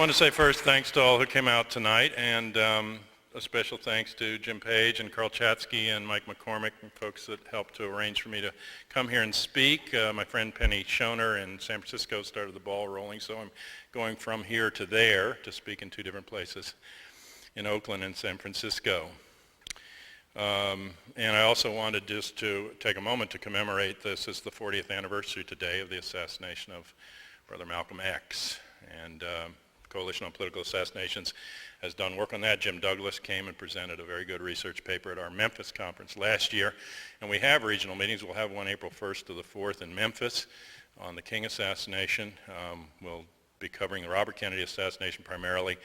want to say first thanks to all who came out tonight, and a special thanks to Jim Page and Carl Chatsky and Mike McCormick and folks that helped to arrange for me to come here and speak. My friend Penny Schoner in San Francisco started the ball rolling, so I'm going from here to there to speak in two different places, in Oakland and San Francisco. And I also wanted just to take a moment to commemorate this is the 40th anniversary today of the assassination of Brother Malcolm X. And Coalition on Political Assassinations has done work on that. Jim Douglas came and presented a very good research paper at our Memphis conference last year. And we have regional meetings. We'll have one April 1st to the 4th in Memphis on the King assassination. We'll be covering the Robert Kennedy assassination primarily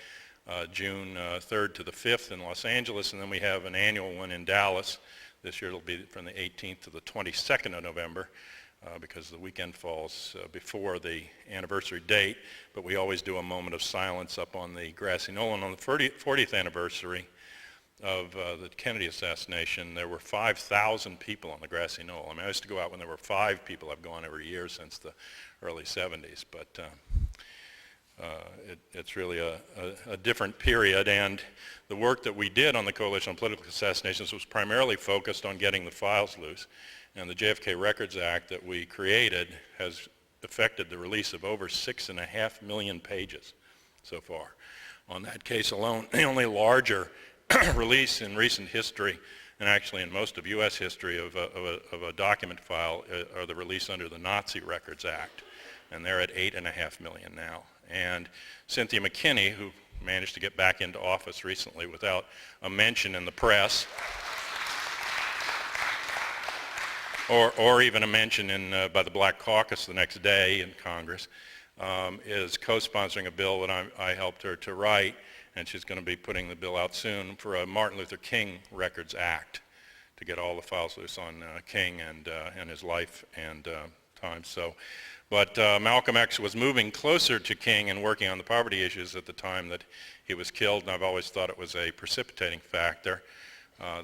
June 3rd to the 5th in Los Angeles. And then we have an annual one in Dallas. This year it'll be from the 18th to the 22nd of November. Because the weekend falls before the anniversary date, but we always do a moment of silence up on the grassy knoll. And on the 40th anniversary of the Kennedy assassination, there were 5,000 people on the grassy knoll. I mean, I used to go out when there were 5 people. I've gone every year since the early 70s, but it's really a different period. And the work that we did on the Coalition on Political Assassinations was primarily focused on getting the files loose. And the JFK Records Act that we created has affected the release of over 6.5 million pages so far. On that case alone, the only larger release in recent history, and actually in most of U.S. history of a document file, are the release under the Nazi Records Act. And they're at 8.5 million now. And Cynthia McKinney, who managed to get back into office recently without a mention in the press, or even a mention by the Black Caucus the next day in Congress, is co-sponsoring a bill that I helped her to write, and she's going to be putting the bill out soon for a Martin Luther King Records Act to get all the files loose on King and his life and times. So, but Malcolm X was moving closer to King and working on the poverty issues at the time that he was killed, and I've always thought it was a precipitating factor.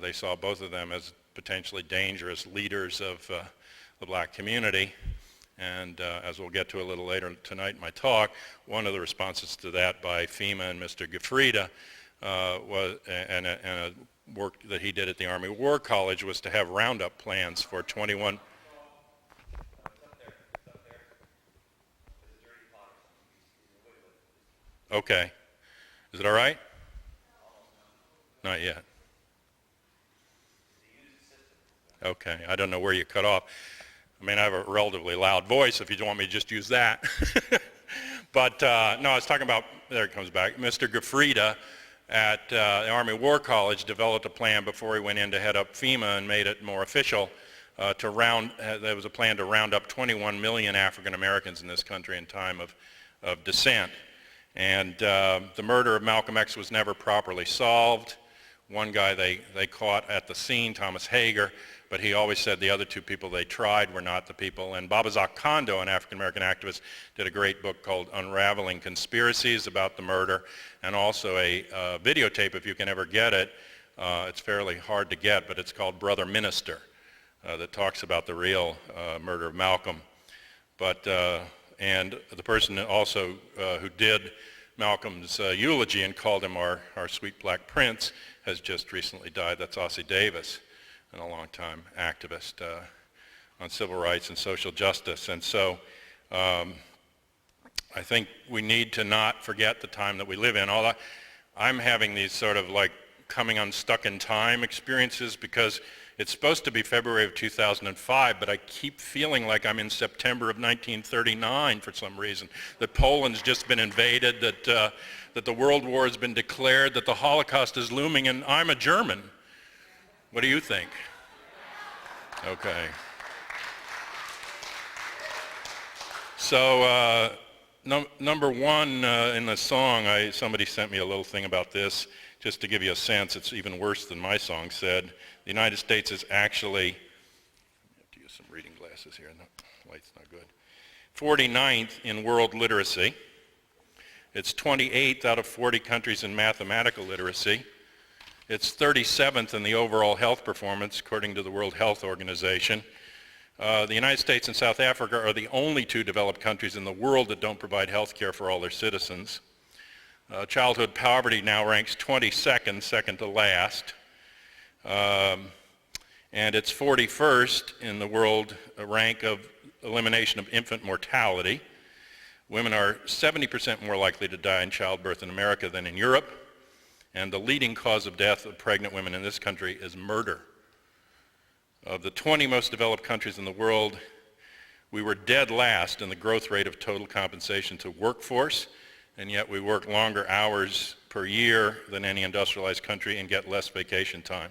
They saw both of them as potentially dangerous leaders of the black community. And as we'll get to a little later tonight in my talk, one of the responses to that by FEMA and Mr. Gifrida was, and a work that he did at the Army War College was to have roundup plans for 21. Okay. Is it all right? Not yet. Okay, I don't know where you cut off. I mean, I have a relatively loud voice if you don't want me to just use that. But no, I was talking about, there it comes back, Mr. Gifrida at the Army War College developed a plan before he went in to head up FEMA and made it more official there was a plan to round up 21 million African Americans in this country in time of dissent. And the murder of Malcolm X was never properly solved. One guy they caught at the scene, Thomas Hager, but he always said the other 2 people they tried were not the people. And Babazak Kondo, an African-American activist, did a great book called Unraveling Conspiracies about the murder, and also a videotape, if you can ever get it. It's fairly hard to get, but it's called Brother Minister, that talks about the real murder of Malcolm. But, and the person also who did Malcolm's eulogy and called him our sweet black prince has just recently died. That's Ossie Davis, and a longtime activist on civil rights and social justice. And so I think we need to not forget the time that we live in. Although I'm having these sort of like coming unstuck in time experiences because it's supposed to be February of 2005, but I keep feeling like I'm in September of 1939 for some reason. That Poland's just been invaded, that the World War has been declared, that the Holocaust is looming, and I'm a German. What do you think? Okay. So number one in the song, somebody sent me a little thing about this, just to give you a sense. It's even worse than my song said. The United States is actually, I have to use some reading glasses here, no, light's not good, 49th in world literacy. It's 28th out of 40 countries in mathematical literacy. It's 37th in the overall health performance, according to the World Health Organization. The United States and South Africa are the only 2 developed countries in the world that don't provide health care for all their citizens. Childhood poverty now ranks 22nd, second to last. And it's 41st in the world rank of elimination of infant mortality. Women are 70% more likely to die in childbirth in America than in Europe. And the leading cause of death of pregnant women in this country is murder. Of the 20 most developed countries in the world, we were dead last in the growth rate of total compensation to workforce, and yet we work longer hours per year than any industrialized country and get less vacation time.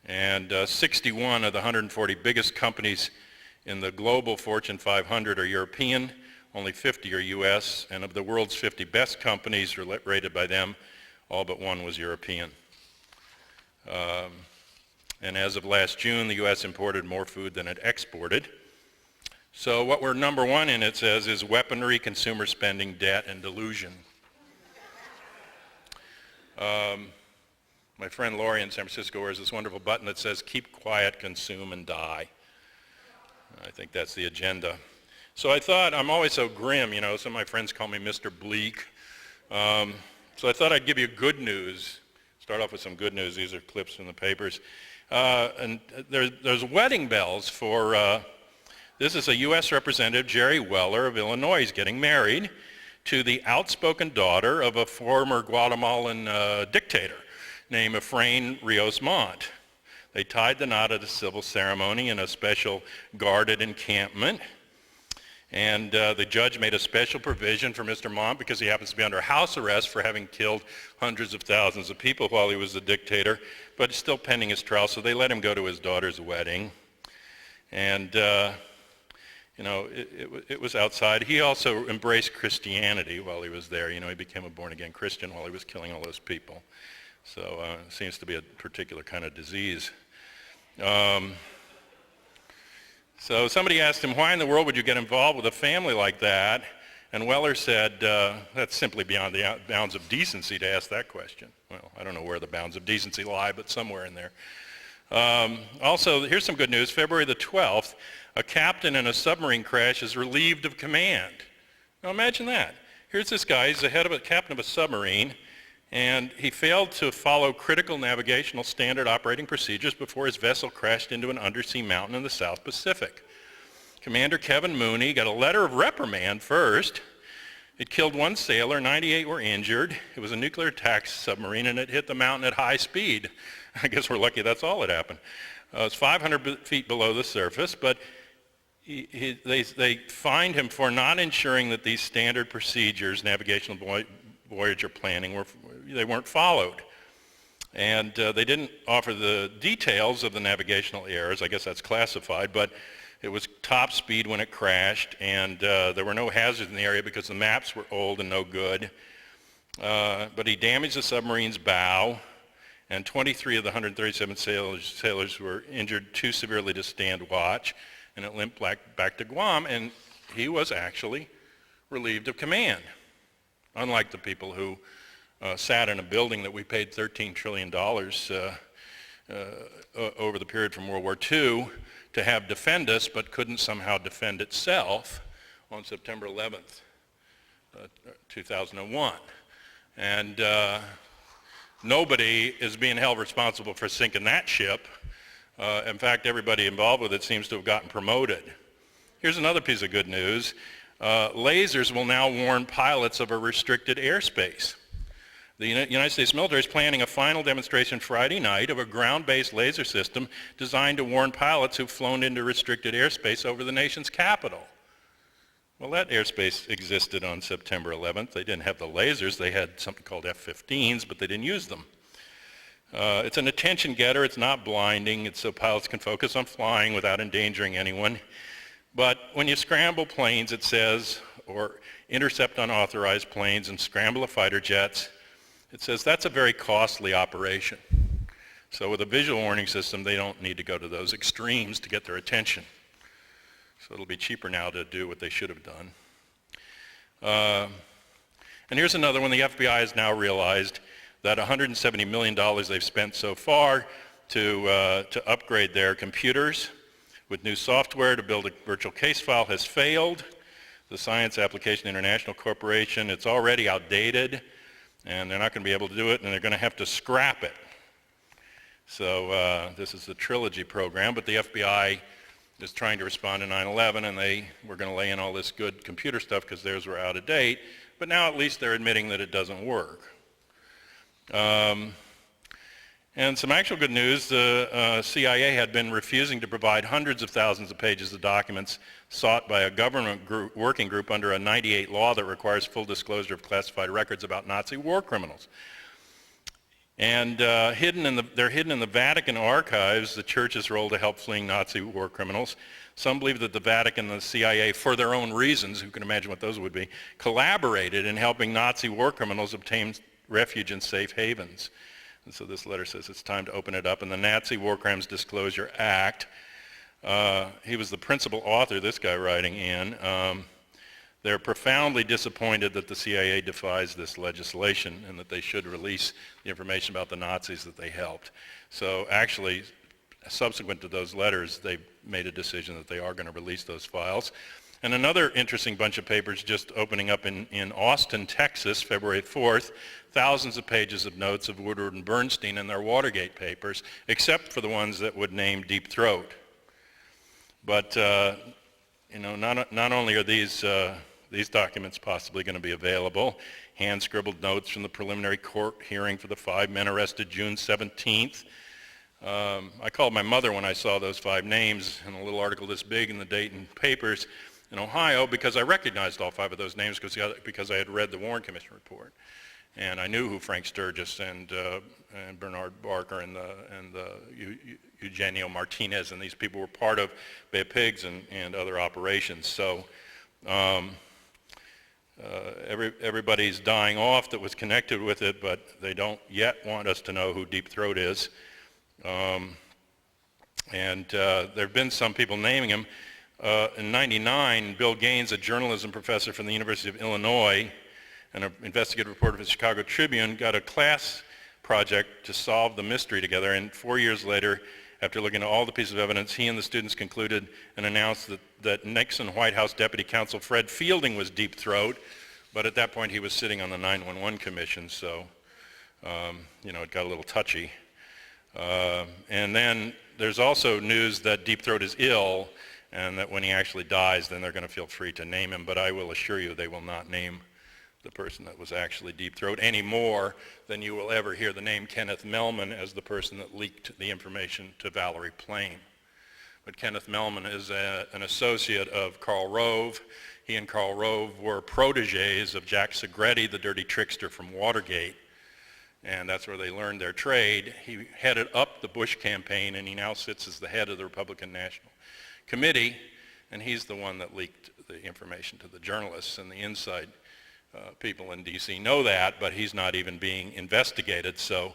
And 61 of the 140 biggest companies in the global Fortune 500 are European, only 50 are US, and of the world's 50 best companies rated by them, all but one was European. And as of last June, the US imported more food than it exported. So what we're number one in, it says, is weaponry, consumer spending, debt, and delusion. My friend Lori in San Francisco wears this wonderful button that says, "Keep quiet, consume, and die." I think that's the agenda. So I thought, I'm always so grim, you know, some of my friends call me Mr. Bleak. So I thought I'd give you good news. Start off with some good news. These are clips from the papers. And there's wedding bells for, this is a U.S. Representative, Jerry Weller of Illinois. He's getting married to the outspoken daughter of a former Guatemalan dictator named Efrain Rios Montt. They tied the knot at a civil ceremony in a special guarded encampment. And the judge made a special provision for Mr. Montt because he happens to be under house arrest for having killed hundreds of thousands of people while he was the dictator, but he's still pending his trial, so they let him go to his daughter's wedding. And, you know, it was outside. He also embraced Christianity while he was there. You know, he became a born-again Christian while he was killing all those people. So it seems to be a particular kind of disease. So somebody asked him, why in the world would you get involved with a family like that? And Weller said, that's simply beyond the bounds of decency to ask that question. Well, I don't know where the bounds of decency lie, but somewhere in there. Also, here's some good news. February the 12th, a captain in a submarine crash is relieved of command. Now imagine that. Here's this guy, he's the captain of a submarine, and he failed to follow critical navigational standard operating procedures before his vessel crashed into an undersea mountain in the South Pacific. Commander Kevin Mooney got a letter of reprimand first. It killed one sailor, 98 were injured. It was a nuclear attack submarine, and it hit the mountain at high speed. I guess we're lucky that's all that happened. It's 500 feet below the surface, but they fined him for not ensuring that these standard procedures, navigational voyager planning, they weren't followed. And they didn't offer the details of the navigational errors. I guess that's classified, but it was top speed when it crashed, and there were no hazards in the area because the maps were old and no good. But he damaged the submarine's bow, and 23 of the 137 sailors were injured too severely to stand watch, and it limped back to Guam, and he was actually relieved of command. Unlike the people who sat in a building that we paid $13 trillion over the period from World War II to have defend us, but couldn't somehow defend itself on September 11th, 2001. And nobody is being held responsible for sinking that ship. In fact, everybody involved with it seems to have gotten promoted. Here's another piece of good news. Lasers will now warn pilots of a restricted airspace. The United States military is planning a final demonstration Friday night of a ground-based laser system designed to warn pilots who've flown into restricted airspace over the nation's capital. Well, that airspace existed on September 11th. They didn't have the lasers. They had something called F-15s, but they didn't use them. It's an attention getter. It's not blinding. It's so pilots can focus on flying without endangering anyone. But when you scramble planes, it says, or intercept unauthorized planes and scramble the fighter jets, it says that's a very costly operation. So with a visual warning system, they don't need to go to those extremes to get their attention. So it'll be cheaper now to do what they should have done. And here's another one. The FBI has now realized that $170 million they've spent so far to upgrade their computers with new software to build a virtual case file has failed. the Science Application International Corporation. It's already outdated, and they're not going to be able to do it, and they're going to have to scrap it. So this is the Trilogy program, but the FBI is trying to respond to 9/11, and they were going to lay in all this good computer stuff because theirs were out of date, but now at least they're admitting that it doesn't work. And some actual good news, the CIA had been refusing to provide hundreds of thousands of pages of documents sought by a government group, working group under a 98 law that requires full disclosure of classified records about Nazi war criminals. And they're hidden in the Vatican archives, the church's role to help fleeing Nazi war criminals. Some believe that the Vatican and the CIA, for their own reasons, who can imagine what those would be, collaborated in helping Nazi war criminals obtain refuge in safe havens. And so this letter says it's time to open it up. And the Nazi War Crimes Disclosure Act, he was the principal author, this guy writing in. They're profoundly disappointed that the CIA defies this legislation and that they should release the information about the Nazis that they helped. So actually, subsequent to those letters, they made a decision that they are going to release those files. And another interesting bunch of papers just opening up in Austin, Texas, February 4th, thousands of pages of notes of Woodward and Bernstein in their Watergate papers, except for the ones that would name Deep Throat. But not only are these documents possibly going to be available, hand-scribbled notes from the preliminary court hearing for the 5 men arrested June 17th. I called my mother when I saw those 5 names in a little article this big in the Dayton papers in Ohio, because I recognized all 5 of those names because I had read the Warren Commission report. And I knew who Frank Sturgis and Bernard Barker and Eugenio Martinez and these people were part of Bay of Pigs and other operations. So everybody's dying off that was connected with it, but they don't yet want us to know who Deep Throat is. There have been some people naming him. In '99, Bill Gaines, a journalism professor from the University of Illinois and an investigative reporter for the Chicago Tribune, got a class project to solve the mystery together. And 4 years later, after looking at all the pieces of evidence, he and the students concluded and announced that Nixon White House Deputy Counsel Fred Fielding was Deep Throat. But at that point, he was sitting on the 9/11 Commission, so it got a little touchy. And then there's also news that Deep Throat is ill, and that when he actually dies, then they're going to feel free to name him. But I will assure you they will not name the person that was actually Deep Throat any more than you will ever hear the name Kenneth Mellman as the person that leaked the information to Valerie Plame. But Kenneth Mellman is an associate of Karl Rove. He and Karl Rove were protégés of Jack Segretti, the dirty trickster from Watergate. And that's where they learned their trade. He headed up the Bush campaign, and he now sits as the head of the Republican National Committee, and he's the one that leaked the information to the journalists, and the inside people in D.C. know that, but he's not even being investigated, so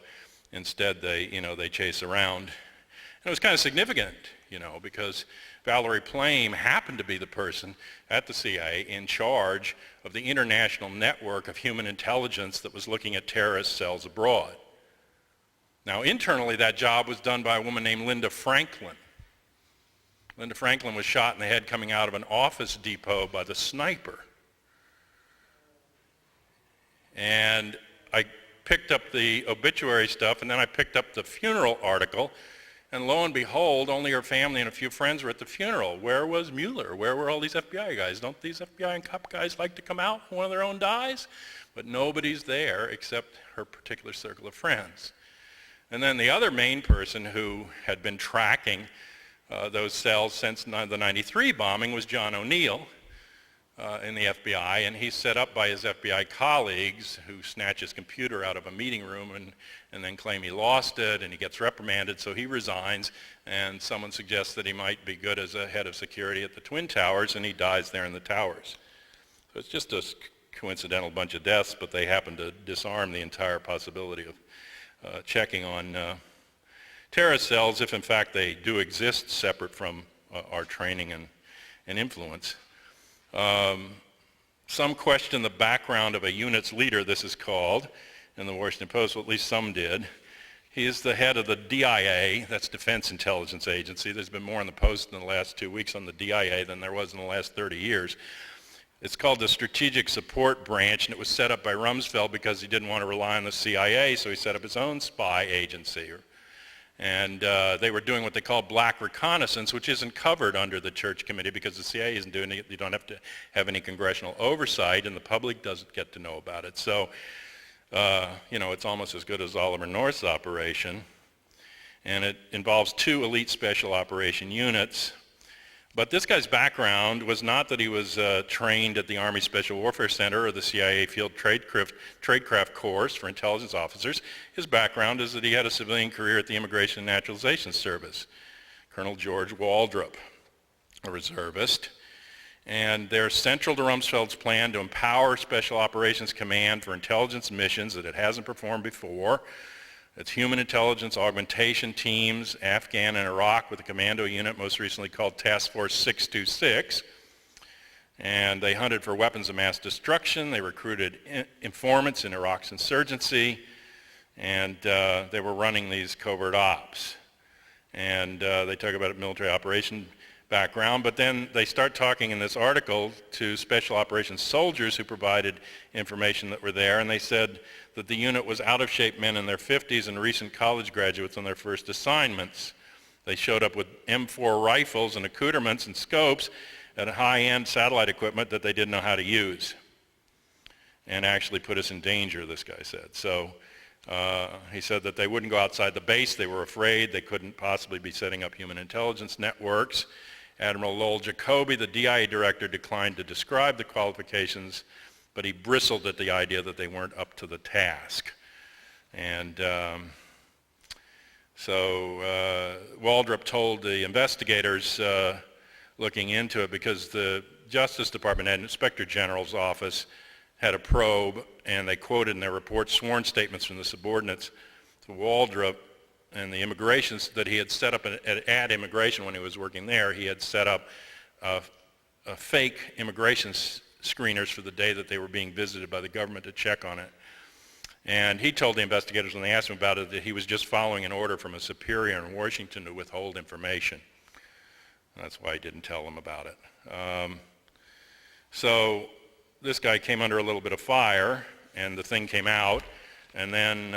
instead they chase around. And it was kind of significant, because Valerie Plame happened to be the person at the CIA in charge of the international network of human intelligence that was looking at terrorist cells abroad. Now, internally, that job was done by a woman named Linda Franklin. Linda Franklin was shot in the head coming out of an office depot by the sniper. And I picked up the obituary stuff, and then I picked up the funeral article, and lo and behold, only her family and a few friends were at the funeral. Where was Mueller? Where were all these FBI guys? Don't these FBI and COPA guys like to come out when one of their own dies? But nobody's there except her particular circle of friends. And then the other main person who had been tracking those cells since the '93 bombing was John O'Neill in the FBI, and he's set up by his FBI colleagues who snatch his computer out of a meeting room and then claim he lost it, and he gets reprimanded, so he resigns, and someone suggests that he might be good as a head of security at the Twin Towers, and he dies there in the towers. So it's just a coincidental bunch of deaths, but they happen to disarm the entire possibility of checking on terrorist cells, if in fact they do exist separate from our training and influence. Some question the background of a unit's leader, this is called, in the Washington Post, well, at least some did. He is the head of the DIA, that's Defense Intelligence Agency. There's been more in the Post in the last 2 weeks on the DIA than there was in the last 30 years. It's called the Strategic Support Branch, and it was set up by Rumsfeld because he didn't want to rely on the CIA, so he set up his own spy agency. And they were doing what they call black reconnaissance, which isn't covered under the Church Committee because the CIA isn't doing it. You don't have to have any congressional oversight, and the public doesn't get to know about it. So, it's almost as good as Oliver North's operation. And it involves 2 elite special operation units. But this guy's background was not that he was trained at the Army Special Warfare Center or the CIA Field Tradecraft course for intelligence officers. His background is that he had a civilian career at the Immigration and Naturalization Service. Colonel George Waldrop, a reservist. And they're central to Rumsfeld's plan to empower Special Operations Command for intelligence missions that it hasn't performed before. It's human intelligence augmentation teams, Afghan and Iraq, with a commando unit most recently called Task Force 626. And they hunted for weapons of mass destruction. They recruited informants in Iraq's insurgency. And they were running these covert ops. And they talk about military operation background, but then they start talking in this article to special operations soldiers who provided information that were there, and they said that the unit was out-of-shape men in their 50s and recent college graduates on their first assignments. They showed up with M4 rifles and accoutrements and scopes and high-end satellite equipment that they didn't know how to use, and actually put us in danger, this guy said. So he said that they wouldn't go outside the base. They were afraid they couldn't possibly be setting up human intelligence networks. Admiral Lowell Jacoby, the DIA director, declined to describe the qualifications, but he bristled at the idea that they weren't up to the task. And so Waldrop told the investigators looking into it, because the Justice Department and Inspector General's office had a probe, and they quoted in their report sworn statements from the subordinates to Waldrop and the immigrations that he had set up at immigration when he was working there. He had set up fake immigration screeners for the day that they were being visited by the government to check on it. And he told the investigators when they asked him about it that he was just following an order from a superior in Washington to withhold information. That's why he didn't tell them about it. So this guy came under a little bit of fire, and the thing came out, and then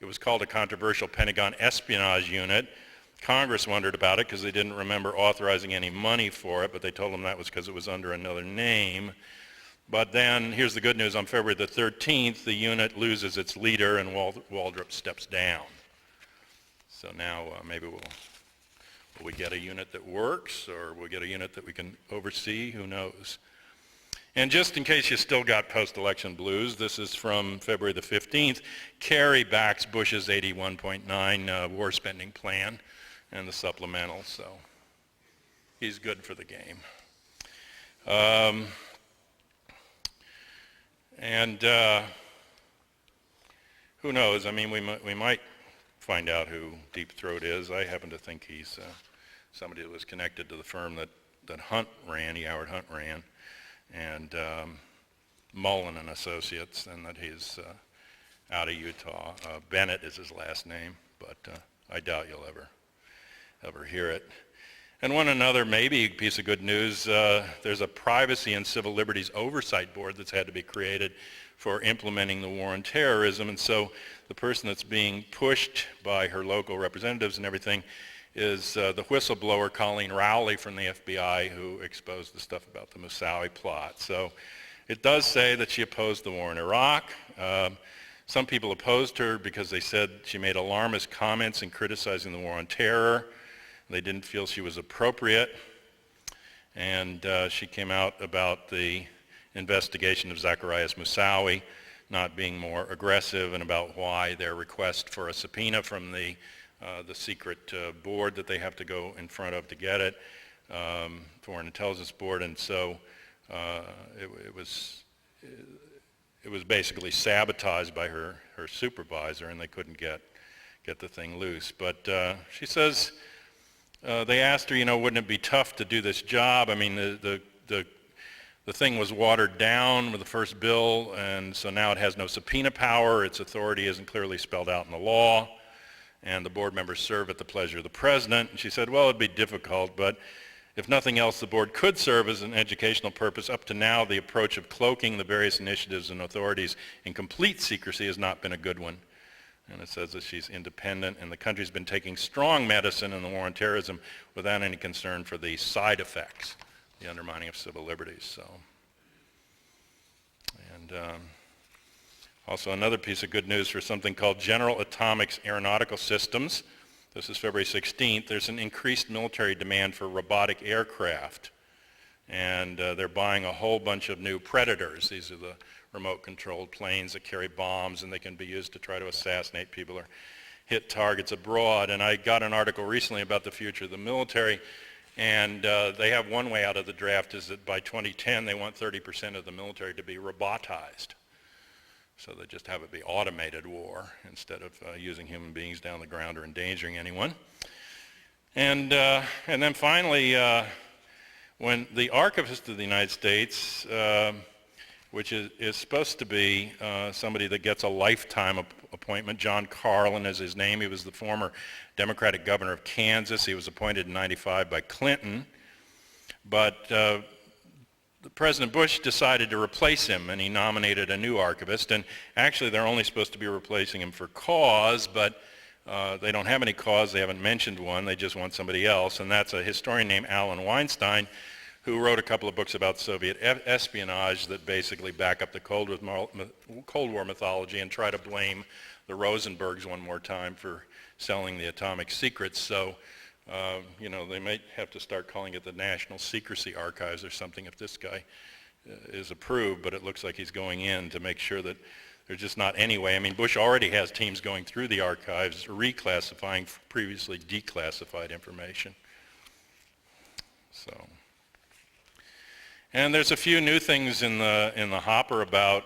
it was called a controversial Pentagon espionage unit. Congress wondered about it because they didn't remember authorizing any money for it, but they told them that was because it was under another name. But then, here's the good news, on February the 13th, the unit loses its leader and Waldrop steps down. So now maybe will we get a unit that works, or we'll get a unit that we can oversee? Who knows? And just in case you still got post-election blues, this is from February the 15th. Kerry backs Bush's 81.9 war spending plan and the supplemental, so he's good for the game. Who knows? I mean, we might find out who Deep Throat is. I happen to think he's somebody that was connected to the firm that Hunt ran, E. Howard Hunt ran, and Mullen and Associates, and that he's out of Utah. Bennett is his last name, but I doubt you'll ever hear it. And one another maybe piece of good news, there's a Privacy and Civil Liberties Oversight Board that's had to be created for implementing the war on terrorism, and so the person that's being pushed by her local representatives and everything is the whistleblower Colleen Rowley from the FBI, who exposed the stuff about the Moussaoui plot. So it does say that she opposed the war in Iraq. Some people opposed her because they said she made alarmist comments in criticizing the war on terror. They didn't feel she was appropriate. And she came out about the investigation of Zacarias Moussaoui not being more aggressive, and about why their request for a subpoena from the secret board that they have to go in front of to get it, Foreign Intelligence Board, and so it was basically sabotaged by her supervisor, and they couldn't get the thing loose. But she says they asked her, wouldn't it be tough to do this job? I mean, the thing was watered down with the first bill, and so now it has no subpoena power. Its authority isn't clearly spelled out in the law, and the board members serve at the pleasure of the president. And she said, well, it'd be difficult, but If nothing else, the board could serve as an educational purpose. Up to now, the approach of cloaking the various initiatives and authorities in complete secrecy has not been a good one. And it says that she's independent, and the country's been taking strong medicine in the war on terrorism without any concern for the side effects, the undermining of civil liberties. So, and also another piece of good news for something called General Atomics Aeronautical Systems. This is February 16th. There's an increased military demand for robotic aircraft, and they're buying a whole bunch of new Predators. These are the remote-controlled planes that carry bombs, and they can be used to try to assassinate people or hit targets abroad. And I got an article recently about the future of the military, and they have one way out of the draft is that by 2010 they want 30% of the military to be robotized. So they just have it be automated war instead of using human beings down the ground or endangering anyone. And then finally, when the Archivist of the United States, which is supposed to be somebody that gets a lifetime appointment, John Carlin is his name. He was the former Democratic governor of Kansas. He was appointed in '95 by Clinton. But President Bush decided to replace him, and he nominated a new archivist. And actually, they're only supposed to be replacing him for cause, but they don't have any cause. They haven't mentioned one. They just want somebody else, and that's a historian named Alan Weinstein, who wrote a couple of books about Soviet espionage that basically back up the Cold War mythology and try to blame the Rosenbergs one more time for selling the atomic secrets. So, you know, they might have to start calling it the National Secrecy Archives or something if this guy is approved, but it looks like he's going in to make sure that there's just not any way. I mean, Bush already has teams going through the archives, reclassifying previously declassified information. So, and there's a few new things in the hopper about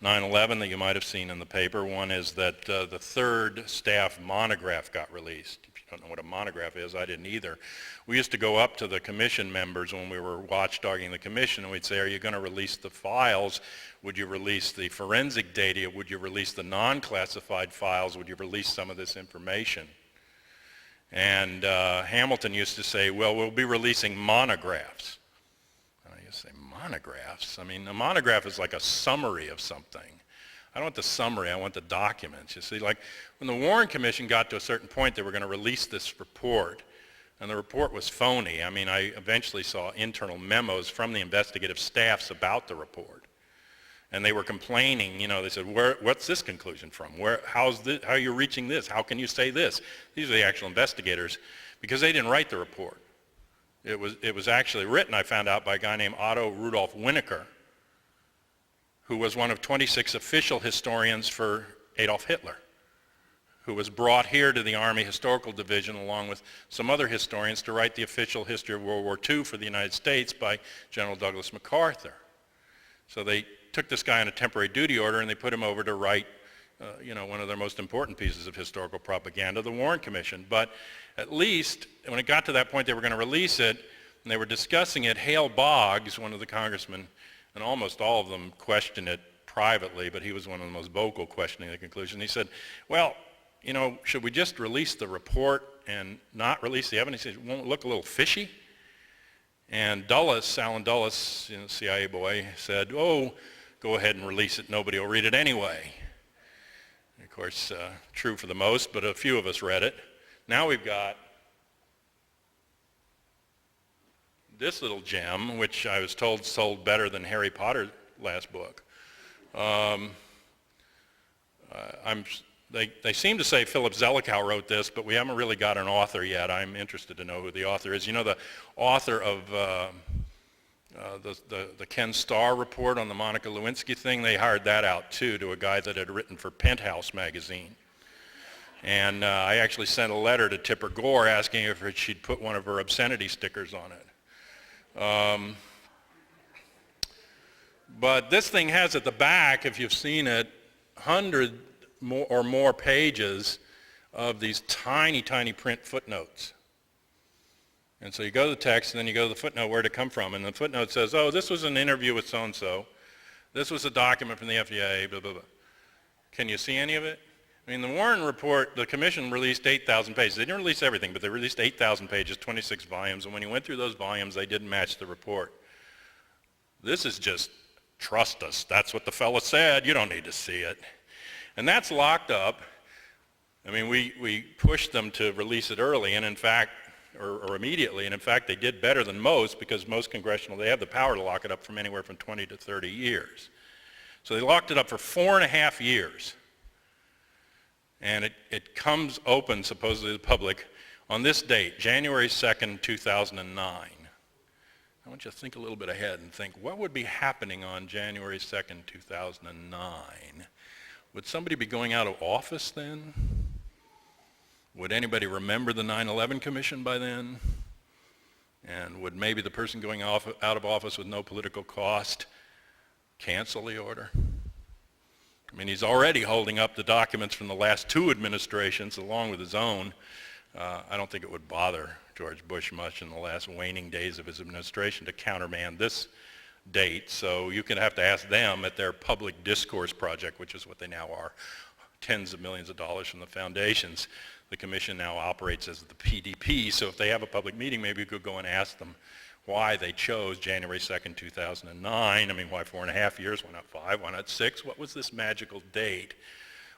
9/11 that you might have seen in the paper. One is that the third staff monograph got released. If you don't know what a monograph is, I didn't either. We used to go up to the commission members when we were watchdogging the commission, and we'd say, are you going to release the files? Would you release the forensic data? Would you release the non-classified files? Would you release some of this information? And Hamilton used to say, well, we'll be releasing monographs. And I used to say, monographs? I mean, a monograph is like a summary of something. I don't want the summary, I want the documents. You see, like when the Warren Commission got to a certain point, they were going to release this report, and the report was phony. I mean, I eventually saw internal memos from the investigative staffs about the report. And they were complaining, you know, they said, what's this conclusion from? How are you reaching this? How can you say this? These are the actual investigators, because they didn't write the report. It was actually written, I found out, by a guy named Otto Rudolf Winnecker, who was one of 26 official historians for Adolf Hitler, who was brought here to the Army Historical Division along with some other historians to write the official history of World War II for the United States by General Douglas MacArthur. So they took this guy on a temporary duty order and they put him over to write you know, one of their most important pieces of historical propaganda, the Warren Commission. But at least when it got to that point they were going to release it, and they were discussing it, Hale Boggs, one of the congressmen, and almost all of them questioned it privately, but he was one of the most vocal questioning the conclusion. He said, well, you know, should we just release the report and not release the evidence? He said, won't it look a little fishy? And Dulles, Alan Dulles, you know, CIA boy, said, oh, go ahead and release it, nobody will read it anyway. And of course, true for the most, but a few of us read it. Now we've got this little gem, which I was told sold better than Harry Potter's last book. They seem to say Philip Zelikow wrote this, but we haven't really got an author yet. I'm interested to know who the author is. You know, the author of the Ken Starr report on the Monica Lewinsky thing, they hired that out too to a guy that had written for Penthouse magazine. And I actually sent a letter to Tipper Gore asking if she'd put one of her obscenity stickers on it. But this thing has at the back, if you've seen it, 100 or more pages of these tiny, tiny print footnotes. And so you go to the text, and then you go to the footnote, where'd it come from? And the footnote says, oh, this was an interview with so-and-so. This was a document from the FDA, blah, blah, blah. Can you see any of it? I mean, the Warren Report, the commission released 8,000 pages. They didn't release everything, but they released 8,000 pages, 26 volumes, and when you went through those volumes, they didn't match the report. This is just, trust us. That's what the fellow said. You don't need to see it. And that's locked up. I mean, we pushed them to release it early, and in fact, or immediately, and in fact, they did better than most, because most congressional, they have the power to lock it up from anywhere from 20 to 30 years. So they locked it up for 4.5 years. And it comes open, supposedly, to the public on this date, January 2nd, 2009. I want you to think a little bit ahead and think, what would be happening on January 2nd, 2009? Would somebody be going out of office then? Would anybody remember the 9/11 Commission by then? And would maybe the person going out of office with no political cost cancel the order? I mean, he's already holding up the documents from the last 2 administrations along with his own. I don't think it would bother George Bush much in the last waning days of his administration to countermand this date. So you can have to ask them at their public discourse project, which is what they now are, tens of millions of dollars from the foundations. The commission now operates as the PDP, so if they have a public meeting, maybe you could go and ask them why they chose January 2nd, 2009. I mean, why 4.5 years? Why not 5? Why not 6? What was this magical date?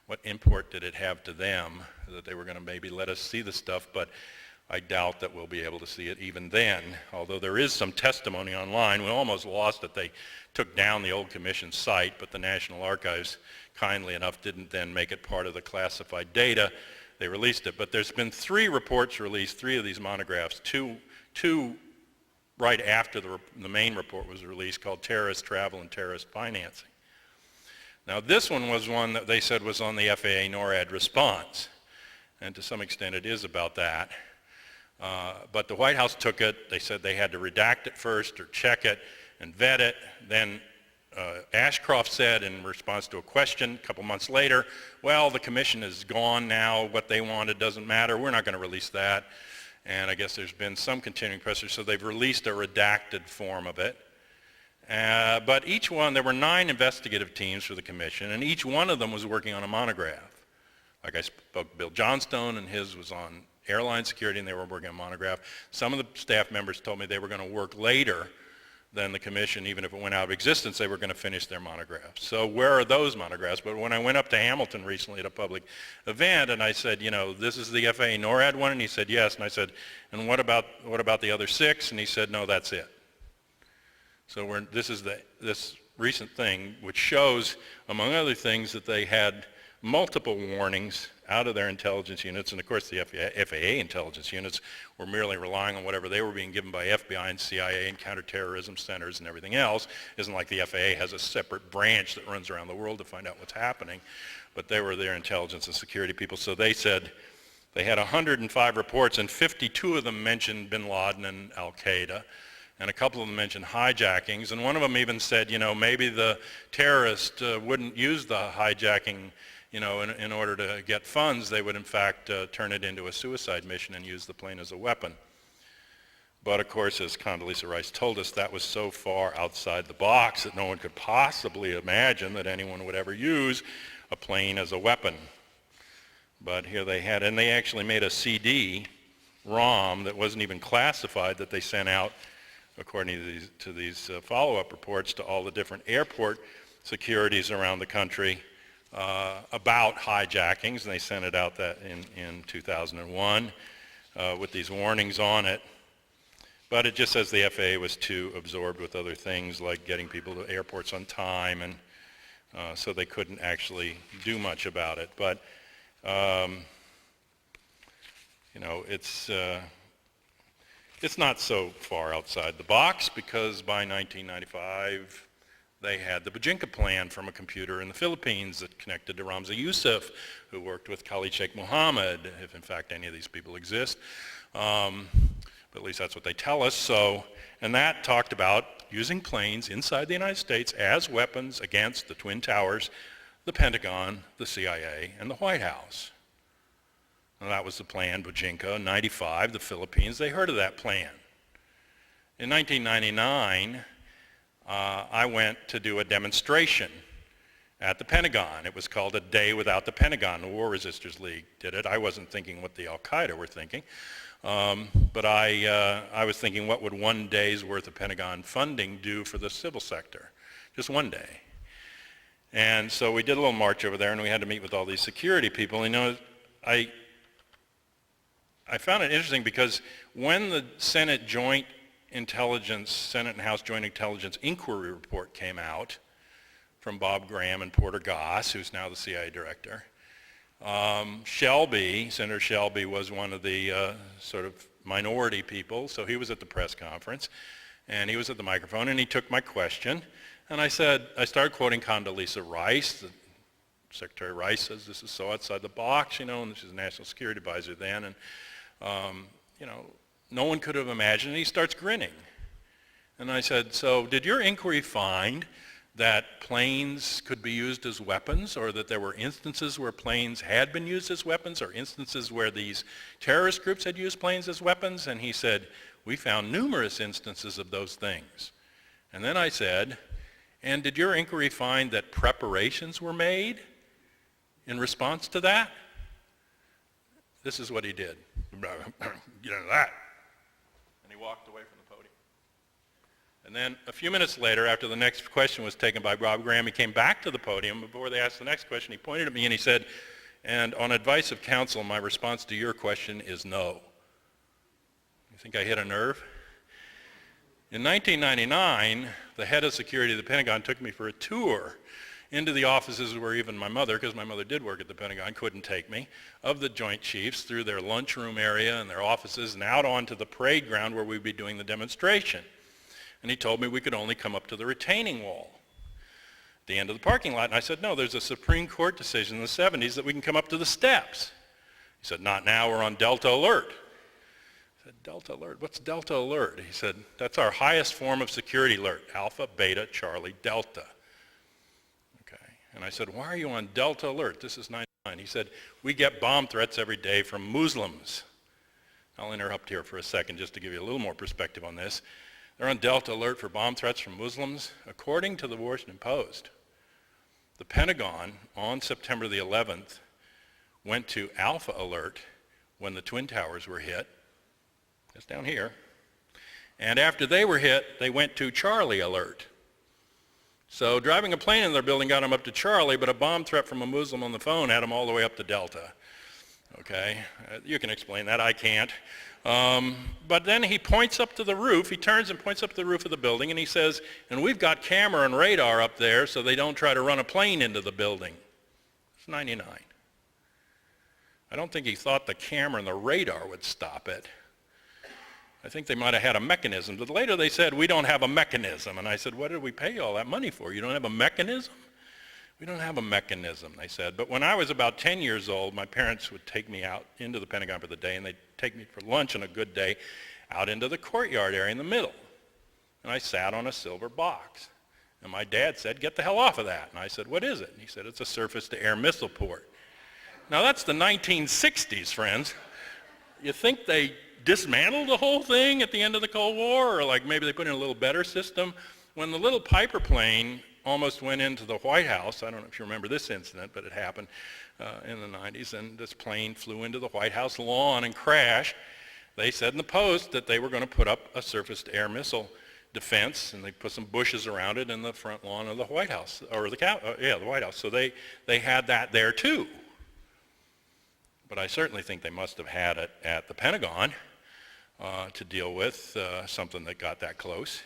What import did it have to them that they were going to maybe let us see the stuff? But I doubt that we'll be able to see it even then, although there is some testimony online. We almost lost it. They took down the old commission site, but the National Archives, kindly enough, didn't then make it part of the classified data. They released it. But there's been 3 reports released, 3 of these monographs, two right after the main report was released, called Terrorist Travel and Terrorist Financing. Now this one was one that they said was on the FAA NORAD response, and to some extent it is about that. But the White House took it. They said they had to redact it first or check it and vet it. Then Ashcroft said in response to a question a couple months later, well, the commission is gone now. What they wanted doesn't matter. We're not going to release that. And I guess there's been some continuing pressure, so they've released a redacted form of it. But each one, there were 9 investigative teams for the commission, and each one of them was working on a monograph. Like I spoke to Bill Johnstone, and his was on airline security, and they were working on a monograph. Some of the staff members told me they were going to work later than the commission, even if it went out of existence, they were going to finish their monographs. So where are those monographs? But when I went up to Hamilton recently at a public event, and I said, you know, this is the FAA NORAD one, and he said, yes. And I said, and what about the other 6? And he said, no, that's it. So this is this recent thing, which shows, among other things, that they had multiple warnings out of their intelligence units, and of course the FAA intelligence units were merely relying on whatever they were being given by FBI and CIA and counterterrorism centers and everything else. It isn't like the FAA has a separate branch that runs around the world to find out what's happening, but they were their intelligence and security people. So they said they had 105 reports, and 52 of them mentioned bin Laden and Al-Qaeda, and a couple of them mentioned hijackings, and one of them even said, you know, maybe the terrorist wouldn't use the hijacking, you know, in order to get funds. They would in fact turn it into a suicide mission and use the plane as a weapon. But of course, as Condoleezza Rice told us, that was so far outside the box that no one could possibly imagine that anyone would ever use a plane as a weapon. But here they had, and they actually made a CD-ROM that wasn't even classified that they sent out, according to these follow-up reports, to all the different airport securities around the country about hijackings, and they sent it out that in 2001 with these warnings on it. But it just says the FAA was too absorbed with other things like getting people to airports on time, and so they couldn't actually do much about it. But you know, it's not so far outside the box, because by 1995 they had the Bajinka plan from a computer in the Philippines that connected to Ramzi Youssef, who worked with Khalid Sheikh Mohammed, if in fact any of these people exist. But at least that's what they tell us. So, and that talked about using planes inside the United States as weapons against the Twin Towers, the Pentagon, the CIA, and the White House. And that was the plan, Bajinka. In 95, the Philippines, they heard of that plan. In 1999, I went to do a demonstration at the Pentagon. It was called A Day Without the Pentagon. The War Resisters League did it. I wasn't thinking what the Al-Qaeda were thinking, but I was thinking what would one day's worth of Pentagon funding do for the civil sector? Just one day. And so we did a little march over there, and we had to meet with all these security people. And, you know, I found it interesting because when the Senate and House Joint Intelligence Inquiry Report came out from Bob Graham and Porter Goss, who's now the CIA director, Senator Shelby was one of the sort of minority people, so he was at the press conference, and he was at the microphone, and he took my question, and I started quoting Condoleezza Rice. Secretary Rice says this is so outside the box, you know, and she's a national security advisor then, and you know, no one could have imagined. And he starts grinning. And I said, so did your inquiry find that planes could be used as weapons, or that there were instances where planes had been used as weapons, or instances where these terrorist groups had used planes as weapons? And he said, we found numerous instances of those things. And then I said, and did your inquiry find that preparations were made in response to that? This is what he did. Get into that. And he walked away from the podium. And then a few minutes later, after the next question was taken by Bob Graham, he came back to the podium. Before they asked the next question, he pointed at me and he said, and on advice of counsel, my response to your question is no. You think I hit a nerve? In 1999, the head of security of the Pentagon took me for a tour into the offices where even my mother, because my mother did work at the Pentagon, couldn't take me, of the Joint Chiefs, through their lunchroom area and their offices and out onto the parade ground where we'd be doing the demonstration. And he told me we could only come up to the retaining wall at the end of the parking lot. And I said, no, there's a Supreme Court decision in the 70s that we can come up to the steps. He said, not now, we're on Delta Alert. I said, Delta Alert? What's Delta Alert? He said, that's our highest form of security alert, Alpha, Beta, Charlie, Delta. And I said, why are you on Delta Alert? This is 99. He said, we get bomb threats every day from Muslims. I'll interrupt here for a second just to give you a little more perspective on this. They're on Delta Alert for bomb threats from Muslims. According to the Washington Post, the Pentagon on September the 11th went to Alpha Alert when the Twin Towers were hit. It's down here. And after they were hit, they went to Charlie Alert. So driving a plane in their building got them up to Charlie, but a bomb threat from a Muslim on the phone had them all the way up to Delta. Okay, you can explain that, I can't. But then he points up to the roof, he turns and points up to the roof of the building, and he says, and we've got camera and radar up there so they don't try to run a plane into the building. It's 99. I don't think he thought the camera and the radar would stop it. I think they might have had a mechanism, but later they said, we don't have a mechanism. And I said, what did we pay you all that money for? You don't have a mechanism? We don't have a mechanism, they said. But when I was about 10 years old, my parents would take me out into the Pentagon for the day, and they'd take me for lunch on a good day out into the courtyard area in the middle. And I sat on a silver box. And my dad said, get the hell off of that. And I said, what is it? And he said, it's a surface-to-air missile port. Now that's the 1960s, friends. You think they dismantled the whole thing at the end of the Cold War, or like maybe they put in a little better system? When the little Piper plane almost went into the White House, I don't know if you remember this incident, but it happened in the 90s, and this plane flew into the White House lawn and crashed. They said in the Post that they were going to put up a surface-to-air missile defense, and they put some bushes around it in the front lawn of the White House, or the White House. So they had that there too. But I certainly think they must have had it at the Pentagon to deal with something that got that close,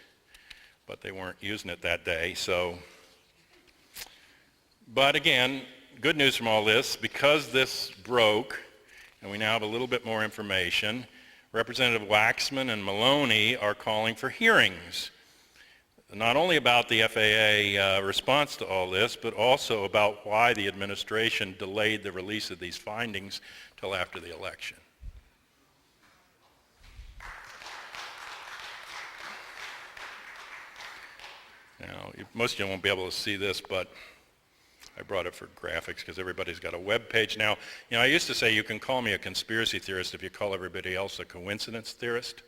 but they weren't using it that day. So, but again, good news from all this, because this broke, and we now have a little bit more information, Representative Waxman and Maloney are calling for hearings, not only about the FAA response to all this, but also about why the administration delayed the release of these findings till after the election. Now, most of you won't be able to see this, but I brought it for graphics because everybody's got a web page now. You know, I used to say you can call me a conspiracy theorist if you call everybody else a coincidence theorist.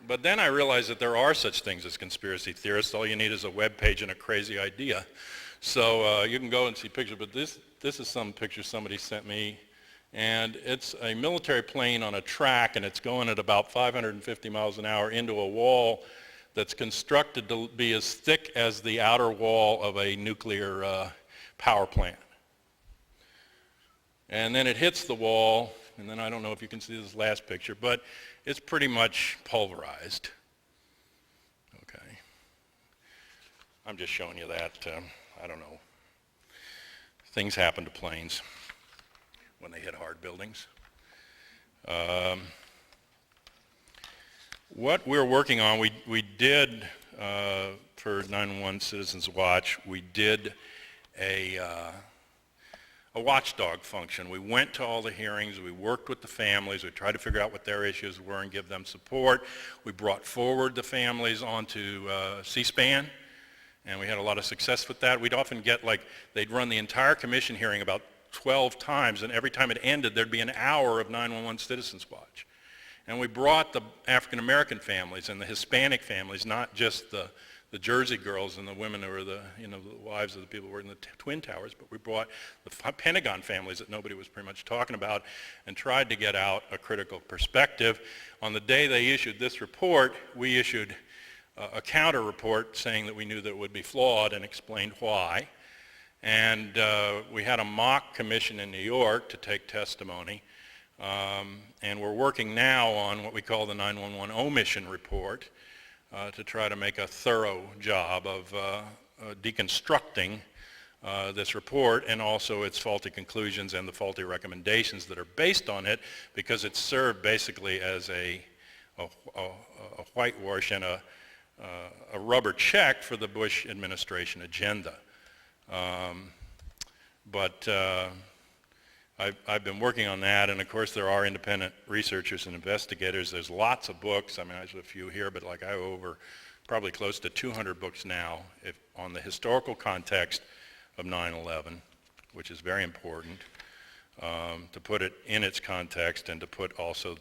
But then I realized that there are such things as conspiracy theorists. All you need is a web page and a crazy idea. So you can go and see pictures, but this is some picture somebody sent me, and it's a military plane on a track, and it's going at about 550 miles an hour into a wall that's constructed to be as thick as the outer wall of a nuclear power plant. And then it hits the wall, and then I don't know if you can see this last picture, but it's pretty much pulverized. Okay. I'm just showing you that. I don't know. Things happen to planes when they hit hard buildings. What we're working on, we did, for 911 Citizens Watch, we did a watchdog function. We went to all the hearings, we worked with the families, we tried to figure out what their issues were and give them support. We brought forward the families onto C-SPAN, and we had a lot of success with that. We'd often get they'd run the entire commission hearing about 12 times, and every time it ended, there'd be an hour of 911 Citizens Watch. And we brought the African American families and the Hispanic families, not just the Jersey girls and the women who were the wives of the people who were in the Twin Towers, but we brought the Pentagon families that nobody was pretty much talking about and tried to get out a critical perspective. On the day they issued this report, we issued a counter report saying that we knew that it would be flawed and explained why. And we had a mock commission in New York to take testimony. And we're working now on what we call the 911 Omission Report to try to make a thorough job of deconstructing this report and also its faulty conclusions and the faulty recommendations that are based on it, because it served basically as a whitewash and a rubber check for the Bush administration agenda. I've been working on that, and of course there are independent researchers and investigators. There's lots of books. I mean, there's a few here, but I have over probably close to 200 books now on the historical context of 9/11, which is very important, to put it in its context and to put also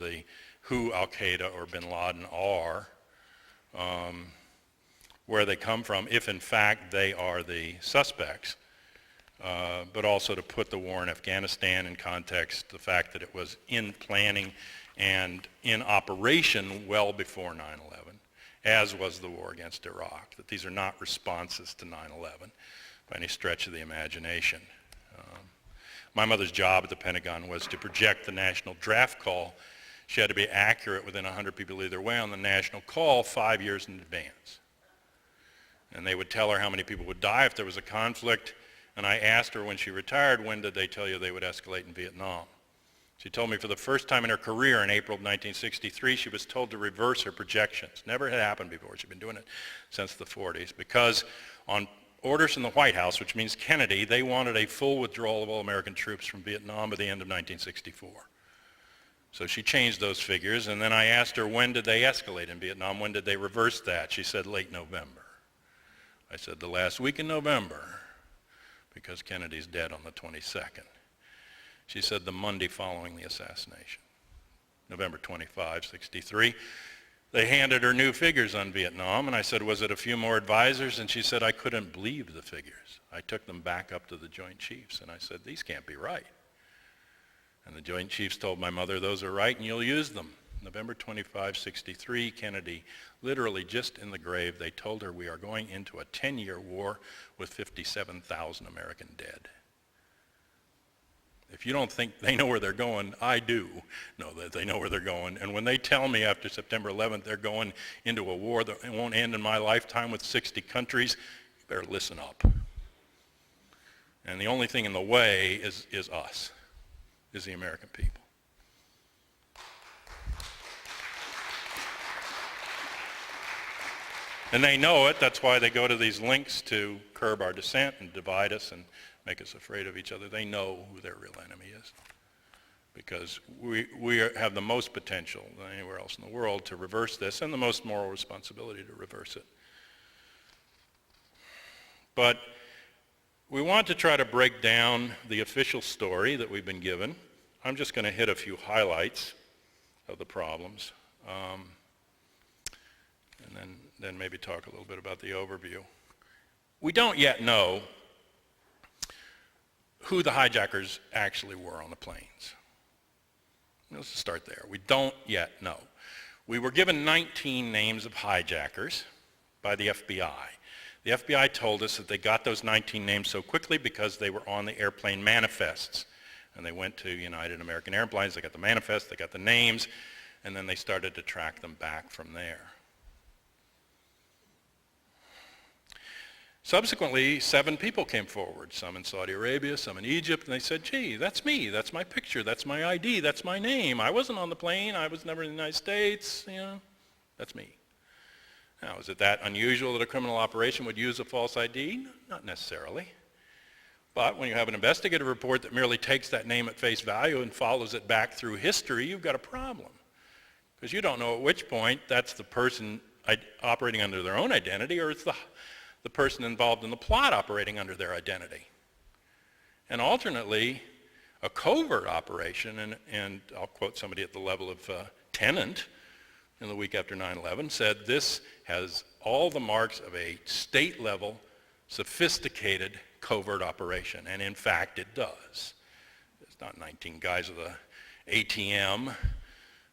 who Al-Qaeda or bin Laden are, where they come from, if in fact they are the suspects. But also to put the war in Afghanistan in context, the fact that it was in planning and in operation well before 9/11, as was the war against Iraq, that these are not responses to 9/11 by any stretch of the imagination. My mother's job at the Pentagon was to project the national draft call. She had to be accurate within 100 people either way on the national call 5 years in advance. And they would tell her how many people would die if there was a conflict. And I asked her when she retired, when did they tell you they would escalate in Vietnam? She told me for the first time in her career in April of 1963, she was told to reverse her projections. Never had happened before. She'd been doing it since the 40s. Because on orders from the White House, which means Kennedy, they wanted a full withdrawal of all American troops from Vietnam by the end of 1964. So she changed those figures, and then I asked her, when did they escalate in Vietnam? When did they reverse that? She said, late November. I said, the last week in November, because Kennedy's dead on the 22nd. She said the Monday following the assassination, November 25, 63. They handed her new figures on Vietnam, and I said, was it a few more advisors? And she said, I couldn't believe the figures. I took them back up to the Joint Chiefs, and I said, these can't be right. And the Joint Chiefs told my mother, those are right, and you'll use them. November 25, 63, Kennedy, literally just in the grave, they told her we are going into a 10-year war with 57,000 American dead. If you don't think they know where they're going, I do know that they know where they're going. And when they tell me after September 11th they're going into a war that won't end in my lifetime with 60 countries, you better listen up. And the only thing in the way is us, is the American people. And they know it. That's why they go to these links to curb our dissent and divide us and make us afraid of each other. They know who their real enemy is, because we have the most potential than anywhere else in the world to reverse this, and the most moral responsibility to reverse it. But we want to try to break down the official story that we've been given. I'm just going to hit a few highlights of the problems, and then maybe talk a little bit about the overview. We don't yet know who the hijackers actually were on the planes. Let's start there. We don't yet know. We were given 19 names of hijackers by the FBI. The FBI told us that they got those 19 names so quickly because they were on the airplane manifests. And they went to United American Airlines, they got the manifest, they got the names, and then they started to track them back from there. Subsequently, 7 people came forward, some in Saudi Arabia, some in Egypt, and they said, gee, that's me, that's my picture, that's my ID, that's my name. I wasn't on the plane, I was never in the United States, that's me. Now, is it that unusual that a criminal operation would use a false ID? Not necessarily. But when you have an investigative report that merely takes that name at face value and follows it back through history, you've got a problem. Because you don't know at which point that's the person operating under their own identity or it's the person involved in the plot operating under their identity. And alternately, a covert operation, and I'll quote somebody at the level of Tennant in the week after 9/11, said this has all the marks of a state-level, sophisticated covert operation, and in fact it does. It's not 19 guys with a ATM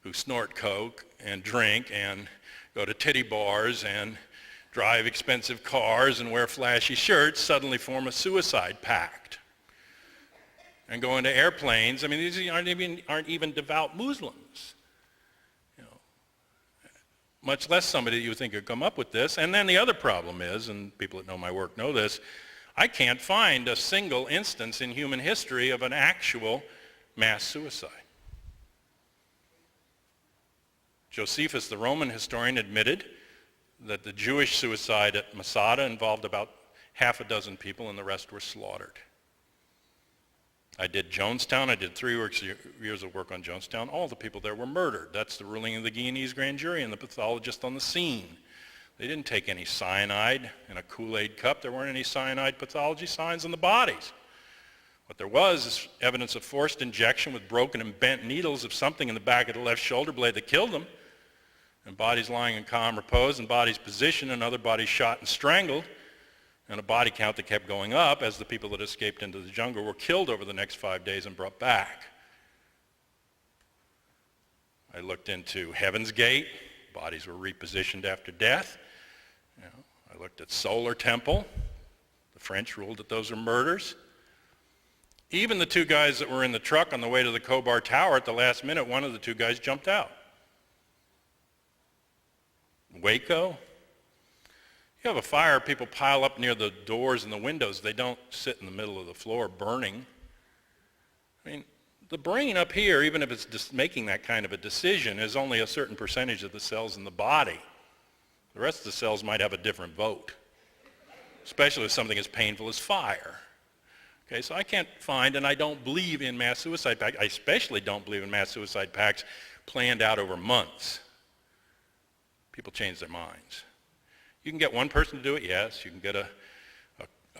who snort coke and drink and go to titty bars and drive expensive cars and wear flashy shirts, suddenly form a suicide pact and go into airplanes. I mean, these aren't even devout Muslims, much less somebody that you would think could come up with this. And then the other problem is, and people that know my work know this, I can't find a single instance in human history of an actual mass suicide. Josephus, the Roman historian, admitted that the Jewish suicide at Masada involved about half a dozen people and the rest were slaughtered. I did Jonestown. I did 3 years of work on Jonestown. All the people there were murdered. That's the ruling of the Guyanese grand jury and the pathologist on the scene. They didn't take any cyanide in a Kool-Aid cup. There weren't any cyanide pathology signs on the bodies. What there was is evidence of forced injection with broken and bent needles of something in the back of the left shoulder blade that killed them, and bodies lying in calm repose, and bodies positioned, and other bodies shot and strangled, and a body count that kept going up as the people that escaped into the jungle were killed over the next 5 days and brought back. I looked into Heaven's Gate. Bodies were repositioned after death. I looked at Solar Temple. The French ruled that those are murders. Even the 2 guys that were in the truck on the way to the Khobar Tower, at the last minute, one of the 2 guys jumped out. Waco. You have a fire, people pile up near the doors and the windows. They don't sit in the middle of the floor burning. I mean, the brain up here, even if it's just making that kind of a decision, is only a certain percentage of the cells in the body. The rest of the cells might have a different vote, especially with something as painful as fire. Okay, so I can't find, and I don't believe in mass suicide pacts. I especially don't believe in mass suicide pacts planned out over months. People change their minds. You can get one person to do it, yes. You can get a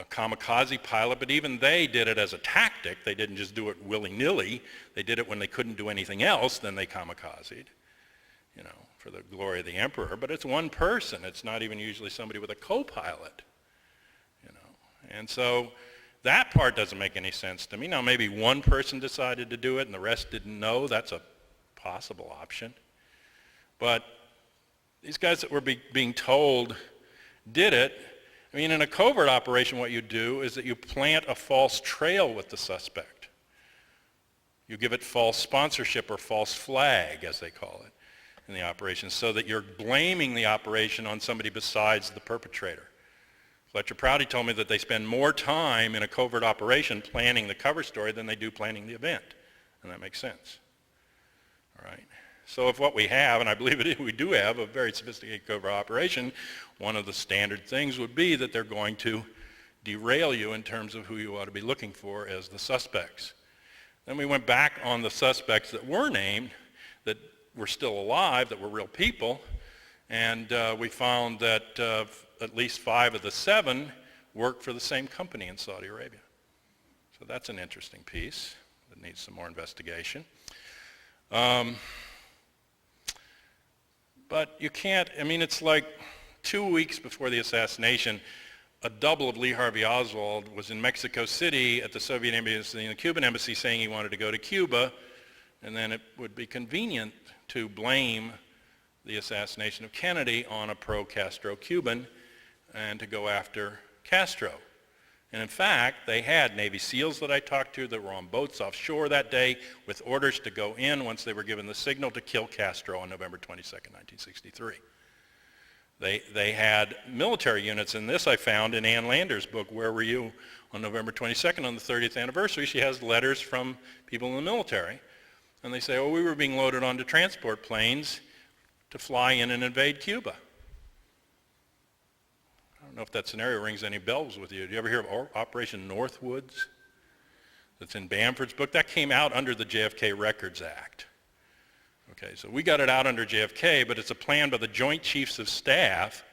kamikaze pilot, but even they did it as a tactic. They didn't just do it willy-nilly. They did it when they couldn't do anything else, then they kamikazed, for the glory of the emperor. But it's one person. It's not even usually somebody with a co-pilot, And so that part doesn't make any sense to me. Now, maybe one person decided to do it and the rest didn't know. That's a possible option. But these guys that were being told did it. I mean, in a covert operation, what you do is that you plant a false trail with the suspect. You give it false sponsorship or false flag, as they call it, in the operation, so that you're blaming the operation on somebody besides the perpetrator. Fletcher Prouty told me that they spend more time in a covert operation planning the cover story than they do planning the event, and that makes sense. All right. So if what we have, and I believe we do have a very sophisticated covert operation, one of the standard things would be that they're going to derail you in terms of who you ought to be looking for as the suspects. Then we went back on the suspects that were named, that were still alive, that were real people, and we found that at least 5 of the 7 worked for the same company in Saudi Arabia. So that's an interesting piece that needs some more investigation. But you can't, it's like 2 weeks before the assassination, a double of Lee Harvey Oswald was in Mexico City at the Soviet embassy and the Cuban embassy saying he wanted to go to Cuba, and then it would be convenient to blame the assassination of Kennedy on a pro-Castro Cuban and to go after Castro. And in fact, they had Navy SEALs that I talked to that were on boats offshore that day with orders to go in once they were given the signal to kill Castro on November 22nd, 1963. They had military units, and this I found in Ann Lander's book, Where Were You, on November 22nd on the 30th anniversary. She has letters from people in the military, and they say, oh, we were being loaded onto transport planes to fly in and invade Cuba. I don't know if that scenario rings any bells with you. Do you ever hear of Operation Northwoods? That's in Bamford's book. That came out under the JFK Records Act. Okay, so we got it out under JFK, but it's a plan by the Joint Chiefs of Staff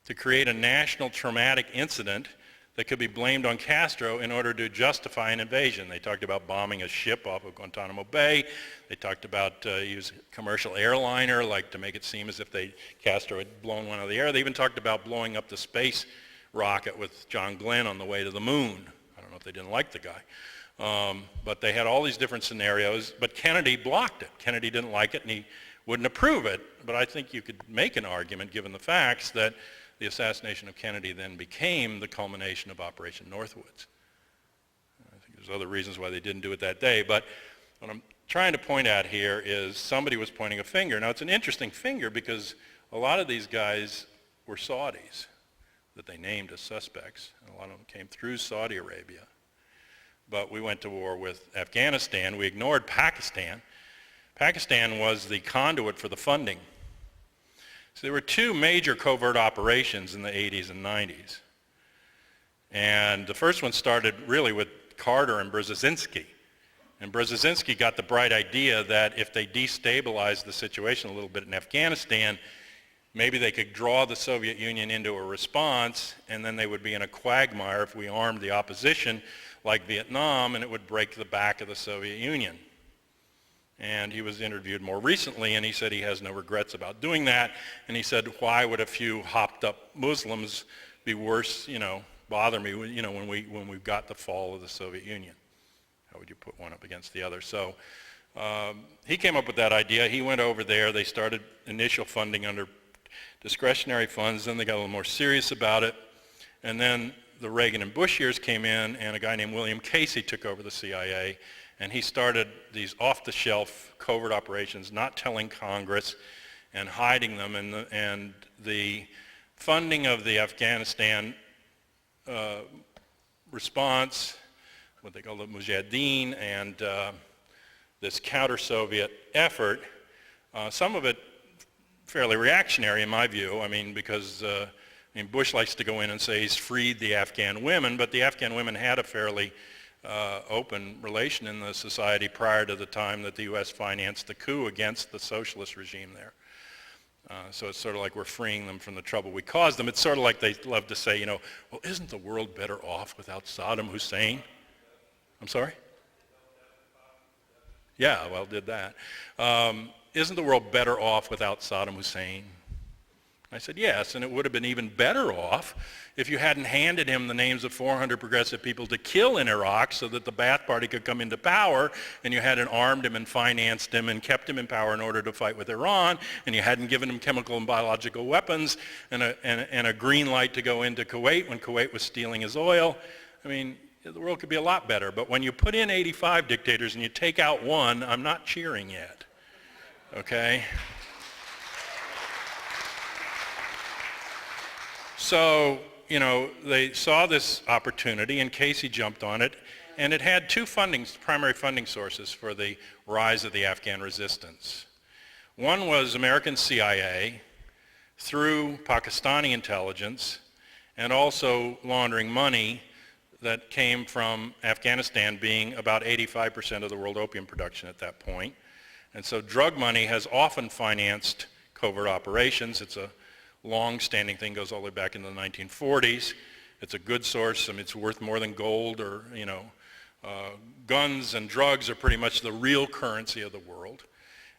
to create a national traumatic incident that could be blamed on Castro in order to justify an invasion. They talked about bombing a ship off of Guantanamo Bay. They talked about using a commercial airliner, like to make it seem as if Castro had blown one out of the air. They even talked about blowing up the space rocket with John Glenn on the way to the moon. I don't know if they didn't like the guy. But they had all these different scenarios, but Kennedy blocked it. Kennedy didn't like it, and he wouldn't approve it. But I think you could make an argument, given the facts, that the assassination of Kennedy then became the culmination of Operation Northwoods. I think there's other reasons why they didn't do it that day, but what I'm trying to point at here is somebody was pointing a finger. Now, it's an interesting finger because a lot of these guys were Saudis that they named as suspects, and a lot of them came through Saudi Arabia. But we went to war with Afghanistan. We ignored Pakistan. Pakistan was the conduit for the funding. So there were two major covert operations in the 80s and 90s. And the first one started really with Carter and Brzezinski. And Brzezinski got the bright idea that if they destabilized the situation a little bit in Afghanistan, maybe they could draw the Soviet Union into a response, and then they would be in a quagmire if we armed the opposition like Vietnam, and it would break the back of the Soviet Union. And he was interviewed more recently, and he said he has no regrets about doing that. And he said, why would a few hopped up Muslims be worse, bother me, when we got the fall of the Soviet Union? How would you put one up against the other? So he came up with that idea. He went over there. They started initial funding under discretionary funds. Then they got a little more serious about it. And then the Reagan and Bush years came in, and a guy named William Casey took over the CIA. And he started these off-the-shelf covert operations, not telling Congress and hiding them. And the funding of the Afghanistan response, what they call the Mujahideen, and this counter-Soviet effort, some of it fairly reactionary in my view. I mean, because Bush likes to go in and say he's freed the Afghan women, but the Afghan women had a fairly open relation in the society prior to the time that the U.S. financed the coup against the socialist regime there. So it's sort of like we're freeing them from the trouble we caused them. It's sort of like they love to say, well, isn't the world better off without Saddam Hussein? I'm sorry? Yeah, well, did that. Isn't the world better off without Saddam Hussein? I said, yes, and it would have been even better off if you hadn't handed him the names of 400 progressive people to kill in Iraq so that the Ba'ath Party could come into power, and you hadn't armed him and financed him and kept him in power in order to fight with Iran, and you hadn't given him chemical and biological weapons and a green light to go into Kuwait when Kuwait was stealing his oil. I mean, the world could be a lot better, but when you put in 85 dictators and you take out one, I'm not cheering yet, okay? So, they saw this opportunity, and Casey jumped on it, and it had two primary funding sources for the rise of the Afghan resistance. One was American CIA through Pakistani intelligence, and also laundering money that came from Afghanistan being about 85% of the world opium production at that point. And so drug money has often financed covert operations. It's a long-standing thing, goes all the way back into the 1940s. It's a good source. I mean, it's worth more than gold, or guns and drugs are pretty much the real currency of the world.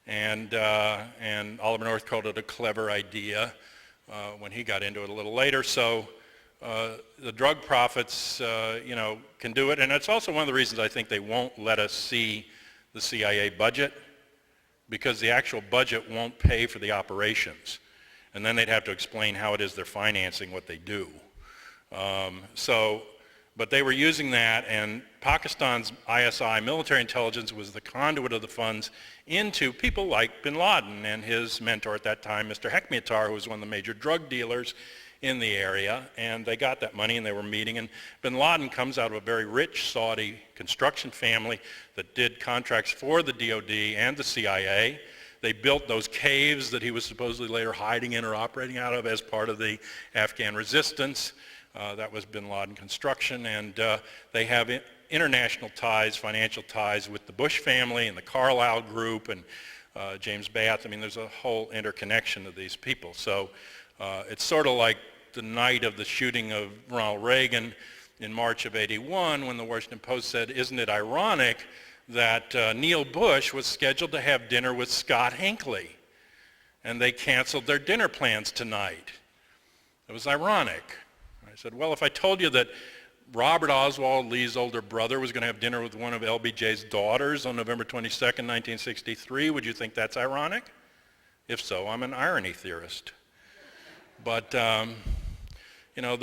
And Oliver North called it a clever idea when he got into it a little later. So the drug profits, can do it. And it's also one of the reasons I think they won't let us see the CIA budget, because the actual budget won't pay for the operations. And then they'd have to explain how it is they're financing what they do. But they were using that, and Pakistan's ISI, military intelligence, was the conduit of the funds into people like bin Laden and his mentor at that time, Mr. Hekmatyar, who was one of the major drug dealers in the area. And they got that money and they were meeting. And bin Laden comes out of a very rich Saudi construction family that did contracts for the DOD and the CIA. They built those caves that he was supposedly later hiding in or operating out of as part of the Afghan resistance. That was bin Laden construction, and they have international ties, financial ties with the Bush family and the Carlin group and James Bath. I mean, there's a whole interconnection of these people. So it's sort of like the night of the shooting of Ronald Reagan in March of '81, when the Washington Post said, "Isn't it ironic that Neil Bush was scheduled to have dinner with Scott Hinckley, and they canceled their dinner plans tonight?" It was ironic. I said, well, if I told you that Robert Oswald, Lee's older brother, was going to have dinner with one of LBJ's daughters on November 22nd, 1963, would you think that's ironic? If so, I'm an irony theorist. But, the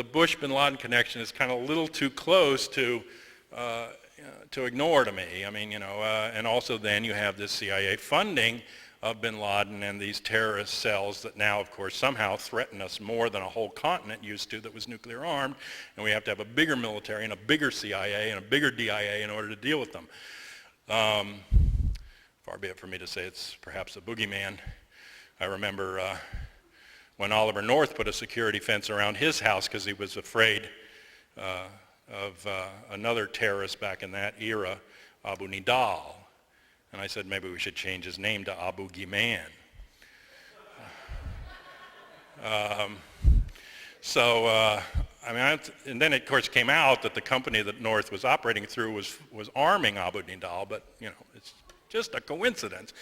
Bush-bin Laden connection is kind of a little too close to ignore to me. I mean, and also then you have this CIA funding of bin Laden and these terrorist cells that now, of course, somehow threaten us more than a whole continent used to that was nuclear armed, and we have to have a bigger military and a bigger CIA and a bigger DIA in order to deal with them. Far be it for me to say it's perhaps a boogeyman. I remember when Oliver North put a security fence around his house because he was afraid of another terrorist back in that era, Abu Nidal. And I said maybe we should change his name to Abu Giman. And then it, of course, came out that the company that North was operating through was arming Abu Nidal, but, it's just a coincidence.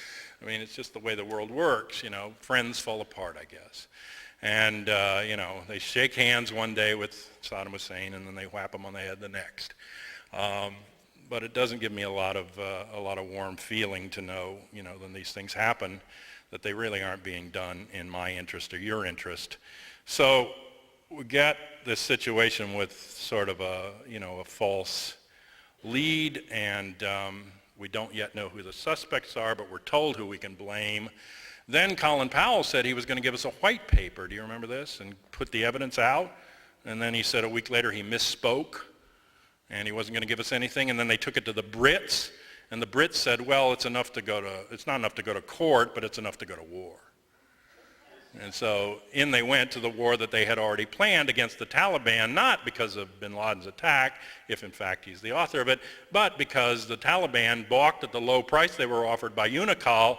I mean, it's just the way the world works, friends fall apart, I guess. And, they shake hands one day with Saddam Hussein, and then they whap him on the head the next. But it doesn't give me a lot of warm feeling to know, when these things happen, that they really aren't being done in my interest or your interest. So we get this situation with sort of a false lead, and we don't yet know who the suspects are, but we're told who we can blame. Then Colin Powell said he was going to give us a white paper. Do you remember this? And put the evidence out. And then he said a week later he misspoke, and he wasn't going to give us anything. And then they took it to the Brits, and the Brits said, well, it's not enough to go to court, but it's enough to go to war. And so in they went to the war that they had already planned against the Taliban, not because of bin Laden's attack, if in fact he's the author of it, but because the Taliban balked at the low price they were offered by Unocal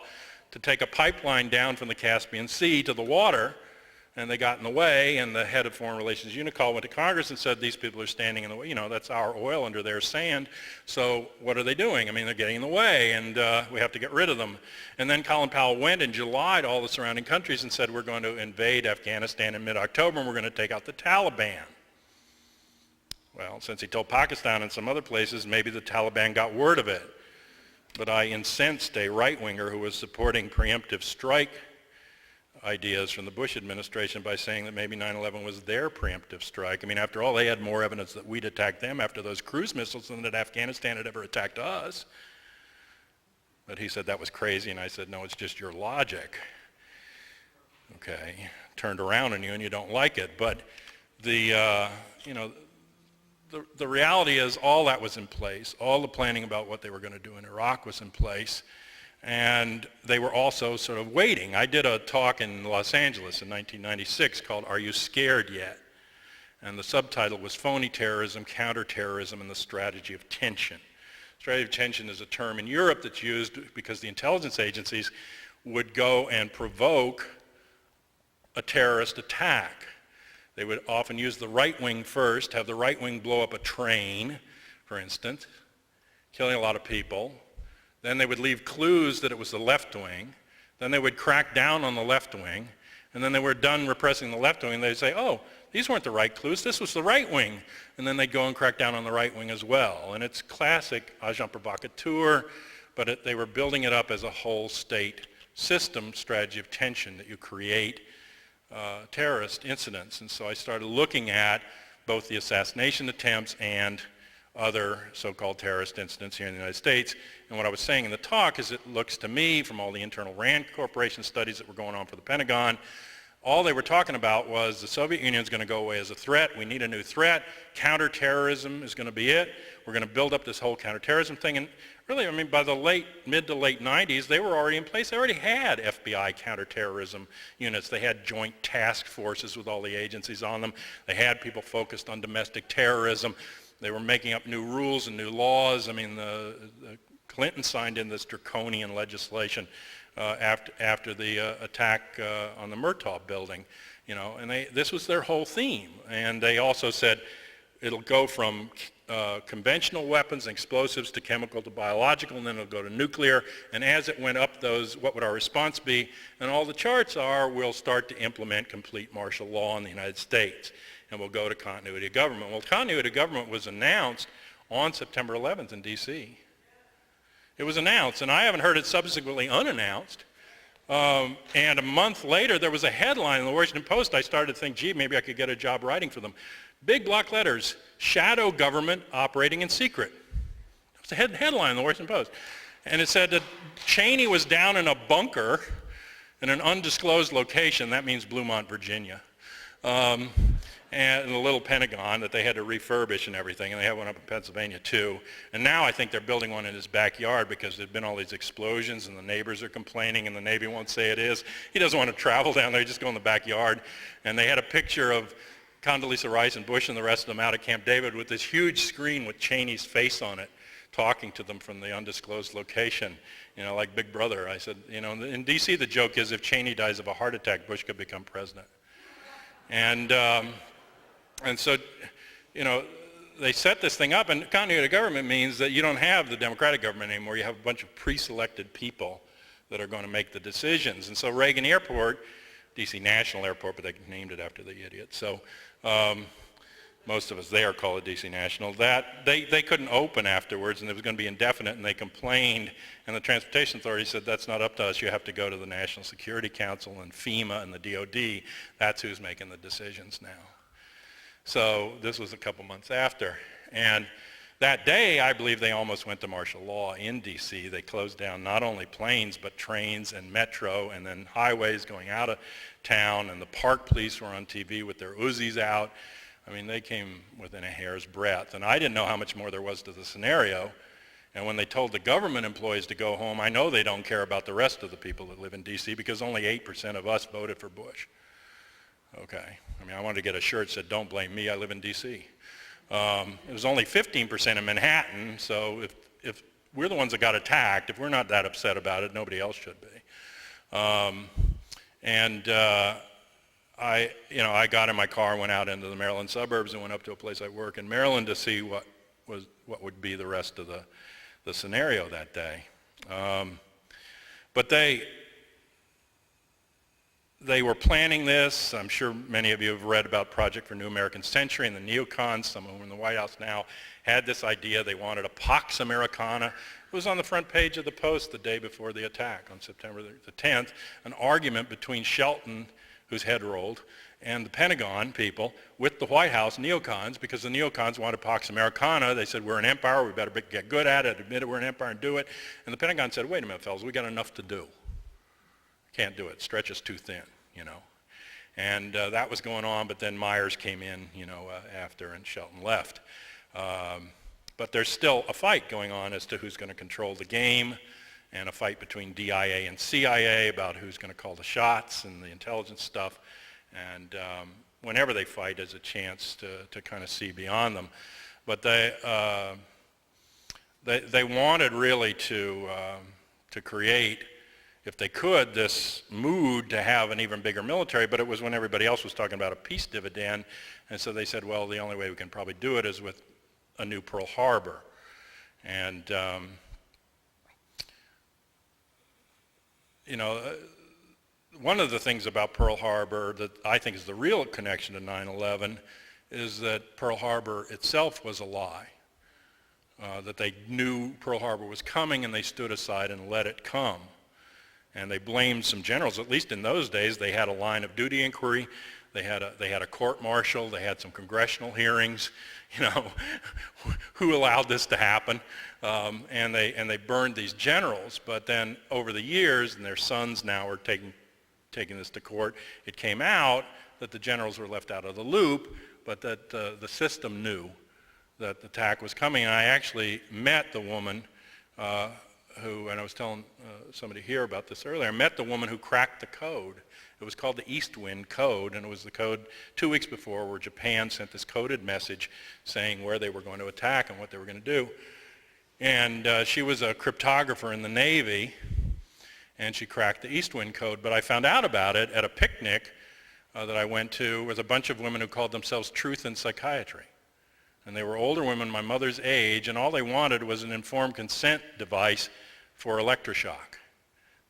to take a pipeline down from the Caspian Sea to the water, and they got in the way, and the head of Foreign Relations, Unocal, went to Congress and said, these people are standing in the way, that's our oil under their sand, so what are they doing? I mean, they're getting in the way, and we have to get rid of them. And then Colin Powell went in July to all the surrounding countries and said, we're going to invade Afghanistan in mid-October, and we're going to take out the Taliban. Well, since he told Pakistan and some other places, maybe the Taliban got word of it. But I incensed a right-winger who was supporting preemptive strike ideas from the Bush administration by saying that maybe 9/11 was their preemptive strike. I mean, after all, they had more evidence that we'd attacked them after those cruise missiles than that Afghanistan had ever attacked us. But he said that was crazy, and I said, no, it's just your logic. Okay, turned around on you and you don't like it. But the reality is all that was in place. All the planning about what they were going to do in Iraq was in place. And they were also sort of waiting. I did a talk in Los Angeles in 1996 called Are You Scared Yet? And the subtitle was Phony Terrorism, Counterterrorism, and the Strategy of Tension. Strategy of tension is a term in Europe that's used because the intelligence agencies would go and provoke a terrorist attack. They would often use the right wing first, have the right wing blow up a train, for instance, killing a lot of people. Then they would leave clues that it was the left wing. Then they would crack down on the left wing. And then they were done repressing the left wing. They'd say, oh, these weren't the right clues, this was the right wing. And then they'd go and crack down on the right wing as well. And it's classic agent provocateur, but they were building it up as a whole state system strategy of tension that you create terrorist incidents. And so I started looking at both the assassination attempts and other so-called terrorist incidents here in the United States. And what I was saying in the talk is it looks to me, from all the internal RAND Corporation studies that were going on for the Pentagon, all they were talking about was the Soviet Union is going to go away as a threat. We need a new threat. Counterterrorism is going to be it. We're going to build up this whole counterterrorism thing. And really, I mean, by the mid to late 90s, they were already in place. They already had FBI counterterrorism units. They had joint task forces with all the agencies on them. They had people focused on domestic terrorism. They were making up new rules and new laws. I mean, the Clinton signed in this draconian legislation after the attack on the Murtaugh building, you know, and this was their whole theme. And they also said it'll go from conventional weapons and explosives to chemical to biological, and then it'll go to nuclear. And as it went up those, what would our response be? And all the charts are, we'll start to implement complete martial law in the United States, and we'll go to continuity of government. Well, continuity of government was announced on September 11th in D.C. It was announced, and I haven't heard it subsequently unannounced. And a month later, there was a headline in the Washington Post. I started to think, gee, maybe I could get a job writing for them. Big block letters, shadow government operating in secret. It was a headline in the Washington Post. And it said that Cheney was down in a bunker in an undisclosed location. That means Bluemont, Virginia. And a little Pentagon that they had to refurbish and everything, and they have one up in Pennsylvania too. And now I think they're building one in his backyard because there've been all these explosions and the neighbors are complaining and the Navy won't say it is. He doesn't want to travel down there, just go in the backyard. And they had a picture of Condoleezza Rice and Bush and the rest of them out at Camp David with this huge screen with Cheney's face on it, talking to them from the undisclosed location, you know, like Big Brother. I said, you know, in D.C. the joke is if Cheney dies of a heart attack, Bush could become president. And so, you know, they set this thing up, and continuity of government means that you don't have the democratic government anymore. You have a bunch of pre-selected people that are going to make the decisions. And so Reagan Airport, D.C. National Airport, but they named it after the idiot. So most of us there call it D.C. National. That they couldn't open afterwards, and it was going to be indefinite, and they complained. And the Transportation Authority said, that's not up to us. You have to go to the National Security Council and FEMA and the DOD. That's who's making the decisions now. So this was a couple months after. And that day, I believe they almost went to martial law in D.C. They closed down not only planes, but trains and metro, and then highways going out of town, and the park police were on TV with their Uzis out. I mean, they came within a hair's breadth. And I didn't know how much more there was to the scenario. And when they told the government employees to go home, I know they don't care about the rest of the people that live in D.C. because only 8% of us voted for Bush. Okay. I mean, I wanted to get a shirt that said, don't blame me, I live in D.C. It was only 15% in Manhattan, so if we're the ones that got attacked, if we're not that upset about it, nobody else should be. I got in my car and went out into the Maryland suburbs and went up to a place I work in Maryland to see what would be the rest of the scenario that day. But they were planning this. I'm sure many of you have read about Project for New American Century, and the neocons, some of them in the White House now, had this idea. They wanted a Pax Americana. It was on the front page of the Post the day before the attack on September the 10th, an argument between Shelton, whose head rolled, and the Pentagon people with the White House neocons, because the neocons wanted Pax Americana. They said, we're an empire, we better get good at it, admit it, we're an empire and do it. And the Pentagon said, wait a minute, fellas, we got enough to do. Can't do it, stretch us too thin, you know. And that was going on, but then Meyers came in, you know, after, and Shelton left. But there's still a fight going on as to who's going to control the game, and a fight between DIA and CIA about who's going to call the shots and the intelligence stuff. And whenever they fight, there's a chance to kind of see beyond them. But they wanted really to create, if they could, this mood to have an even bigger military, but it was when everybody else was talking about a peace dividend, and so they said, well, the only way we can probably do it is with a new Pearl Harbor. And, you know, one of the things about Pearl Harbor that I think is the real connection to 9/11 is that Pearl Harbor itself was a lie. That they knew Pearl Harbor was coming and they stood aside and let it come. And they blamed some generals. At least in those days, they had a line of duty inquiry. They had a court-martial. They had some congressional hearings. Who allowed this to happen? And they burned these generals. But then over the years, and their sons now are taking this to court, it came out that the generals were left out of the loop, but that the system knew that the attack was coming. And I actually met the woman who, and I was telling somebody here about this earlier, I met the woman who cracked the code. It was called the East Wind Code, and it was the code 2 weeks before where Japan sent this coded message saying where they were going to attack and what they were going to do. And she was a cryptographer in the Navy, and she cracked the East Wind Code. But I found out about it at a picnic that I went to with a bunch of women who called themselves Truth in Psychiatry. And they were older women my mother's age, and all they wanted was an informed consent device for electroshock.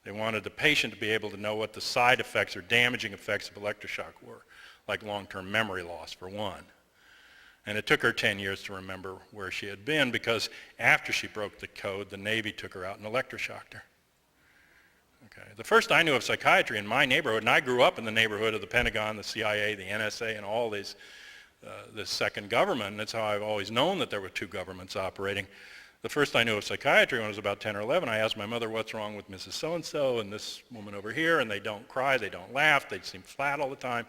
They wanted the patient to be able to know what the side effects or damaging effects of electroshock were, like long-term memory loss for one. And it took her 10 years to remember where she had been, because after she broke the code, the Navy took her out and electroshocked her. Okay. The first I knew of psychiatry in my neighborhood, and I grew up in the neighborhood of the Pentagon, the CIA, the NSA, and all these this second government, and that's how I've always known that there were two governments operating. The first I knew of psychiatry when I was about 10 or 11, I asked my mother, what's wrong with Mrs. So-and-so and this woman over here, and they don't cry, they don't laugh, they seem flat all the time.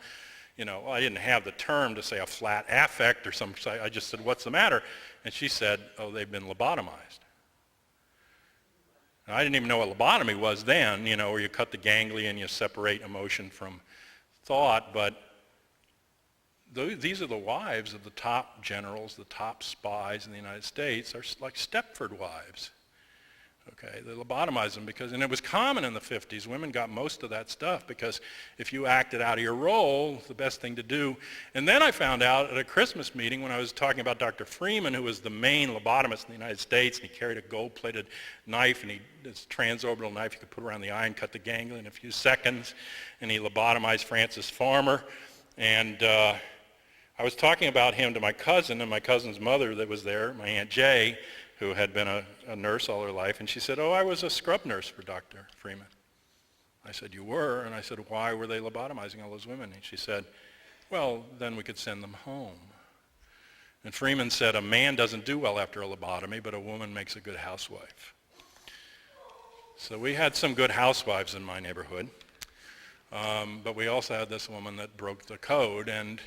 I didn't have the term to say a flat affect or something. I just said, what's the matter? And she said, oh, they've been lobotomized. And I didn't even know what lobotomy was then, where you cut the ganglia and you separate emotion from thought, but these are the wives of the top generals, the top spies in the United States, are like Stepford wives. Okay, they lobotomized them and it was common in the 50s. Women got most of that stuff because if you acted out of your role, the best thing to do. And then I found out at a Christmas meeting when I was talking about Dr. Freeman, who was the main lobotomist in the United States, and he carried a gold-plated knife, and this transorbital knife you could put around the eye and cut the ganglia in a few seconds, and he lobotomized Francis Farmer. And I was talking about him to my cousin, and my cousin's mother that was there, my Aunt Jay, who had been a nurse all her life, and she said, oh, I was a scrub nurse for Dr. Freeman. I said, you were? And I said, why were they lobotomizing all those women? And she said, well, then we could send them home. And Freeman said, a man doesn't do well after a lobotomy, but a woman makes a good housewife. So we had some good housewives in my neighborhood, but we also had this woman that broke the code and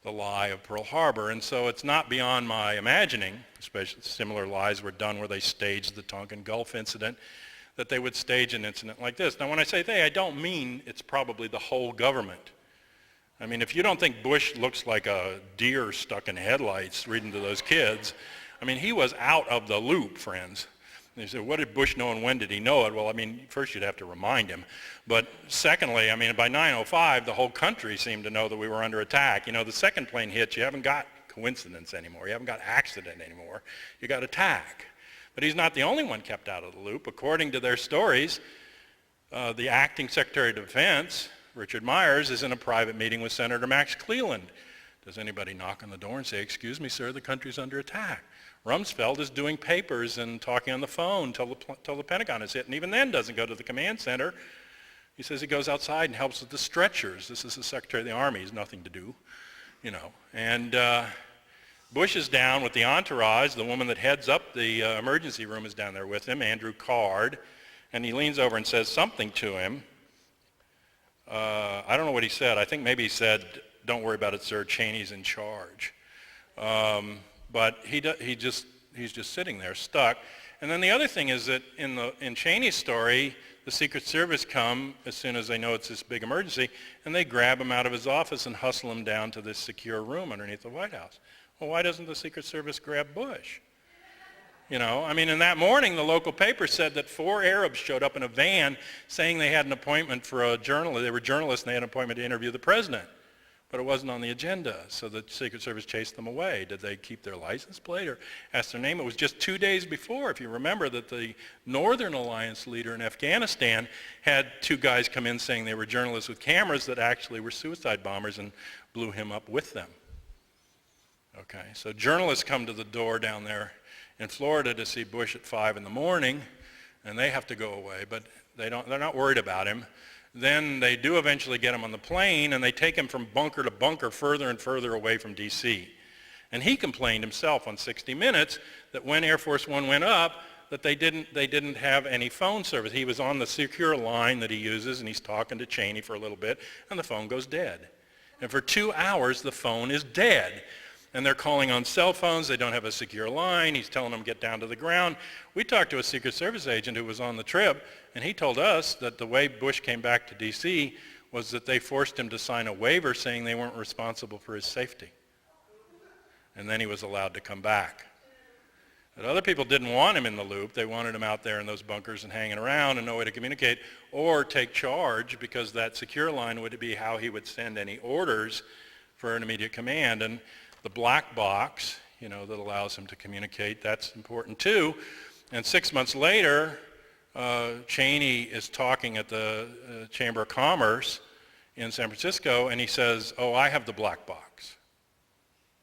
the lie of Pearl Harbor. And so it's not beyond my imagining, especially similar lies were done where they staged the Tonkin Gulf incident, that they would stage an incident like this. Now when I say they, I don't mean it's probably the whole government. I mean, if you don't think Bush looks like a deer stuck in headlights reading to those kids, I mean, he was out of the loop, friends. And you say, what did Bush know and when did he know it? Well, I mean, first you'd have to remind him. But secondly, I mean, by 9:05, the whole country seemed to know that we were under attack. The second plane hits, you haven't got coincidence anymore. You haven't got accident anymore. You got attack. But he's not the only one kept out of the loop. According to their stories, the acting Secretary of Defense, Richard Meyers, is in a private meeting with Senator Max Cleland. Does anybody knock on the door and say, excuse me, sir, the country's under attack? Rumsfeld is doing papers and talking on the phone till the Pentagon is hit, and even then doesn't go to the command center. He says he goes outside and helps with the stretchers. This is the Secretary of the Army. He's nothing to do, And Bush is down with the entourage. The woman that heads up the emergency room is down there with him, Andrew Card, and he leans over and says something to him. I don't know what he said. I think maybe he said, don't worry about it, sir, Cheney's in charge. But he's just sitting there stuck. And then the other thing is that in Cheney's story, the Secret Service come as soon as they know it's this big emergency, and they grab him out of his office and hustle him down to this secure room underneath the White House. Well, why doesn't the Secret Service grab Bush? I mean, in that morning, the local paper said that 4 Arabs showed up in a van saying they had an appointment for a journalist. They were journalists and they had an appointment to interview the president. but it wasn't on the agenda, so the Secret Service chased them away. Did they keep their license plate or ask their name? It was just 2 days before, if you remember, that the Northern Alliance leader in Afghanistan had 2 guys come in saying they were journalists with cameras that actually were suicide bombers and blew him up with them. Okay, so journalists come to the door down there in Florida to see Bush at 5 in the morning, and they have to go away, but they're not worried about him. Then they do eventually get him on the plane, and they take him from bunker to bunker further and further away from D.C. And he complained himself on 60 Minutes that when Air Force One went up, that they didn't have any phone service. He was on the secure line that he uses, and he's talking to Cheney for a little bit, and the phone goes dead. And for 2 hours, the phone is dead. And they're calling on cell phones. They don't have a secure line. He's telling them, get down to the ground. We talked to a Secret Service agent who was on the trip, and he told us that the way Bush came back to D.C. was that they forced him to sign a waiver saying they weren't responsible for his safety. And then he was allowed to come back. But other people didn't want him in the loop. They wanted him out there in those bunkers and hanging around and no way to communicate or take charge, because that secure line would be how he would send any orders for an immediate command. And the black box, that allows him to communicate, that's important too. And 6 months later, Cheney is talking at the Chamber of Commerce in San Francisco, and he says, oh, I have the black box.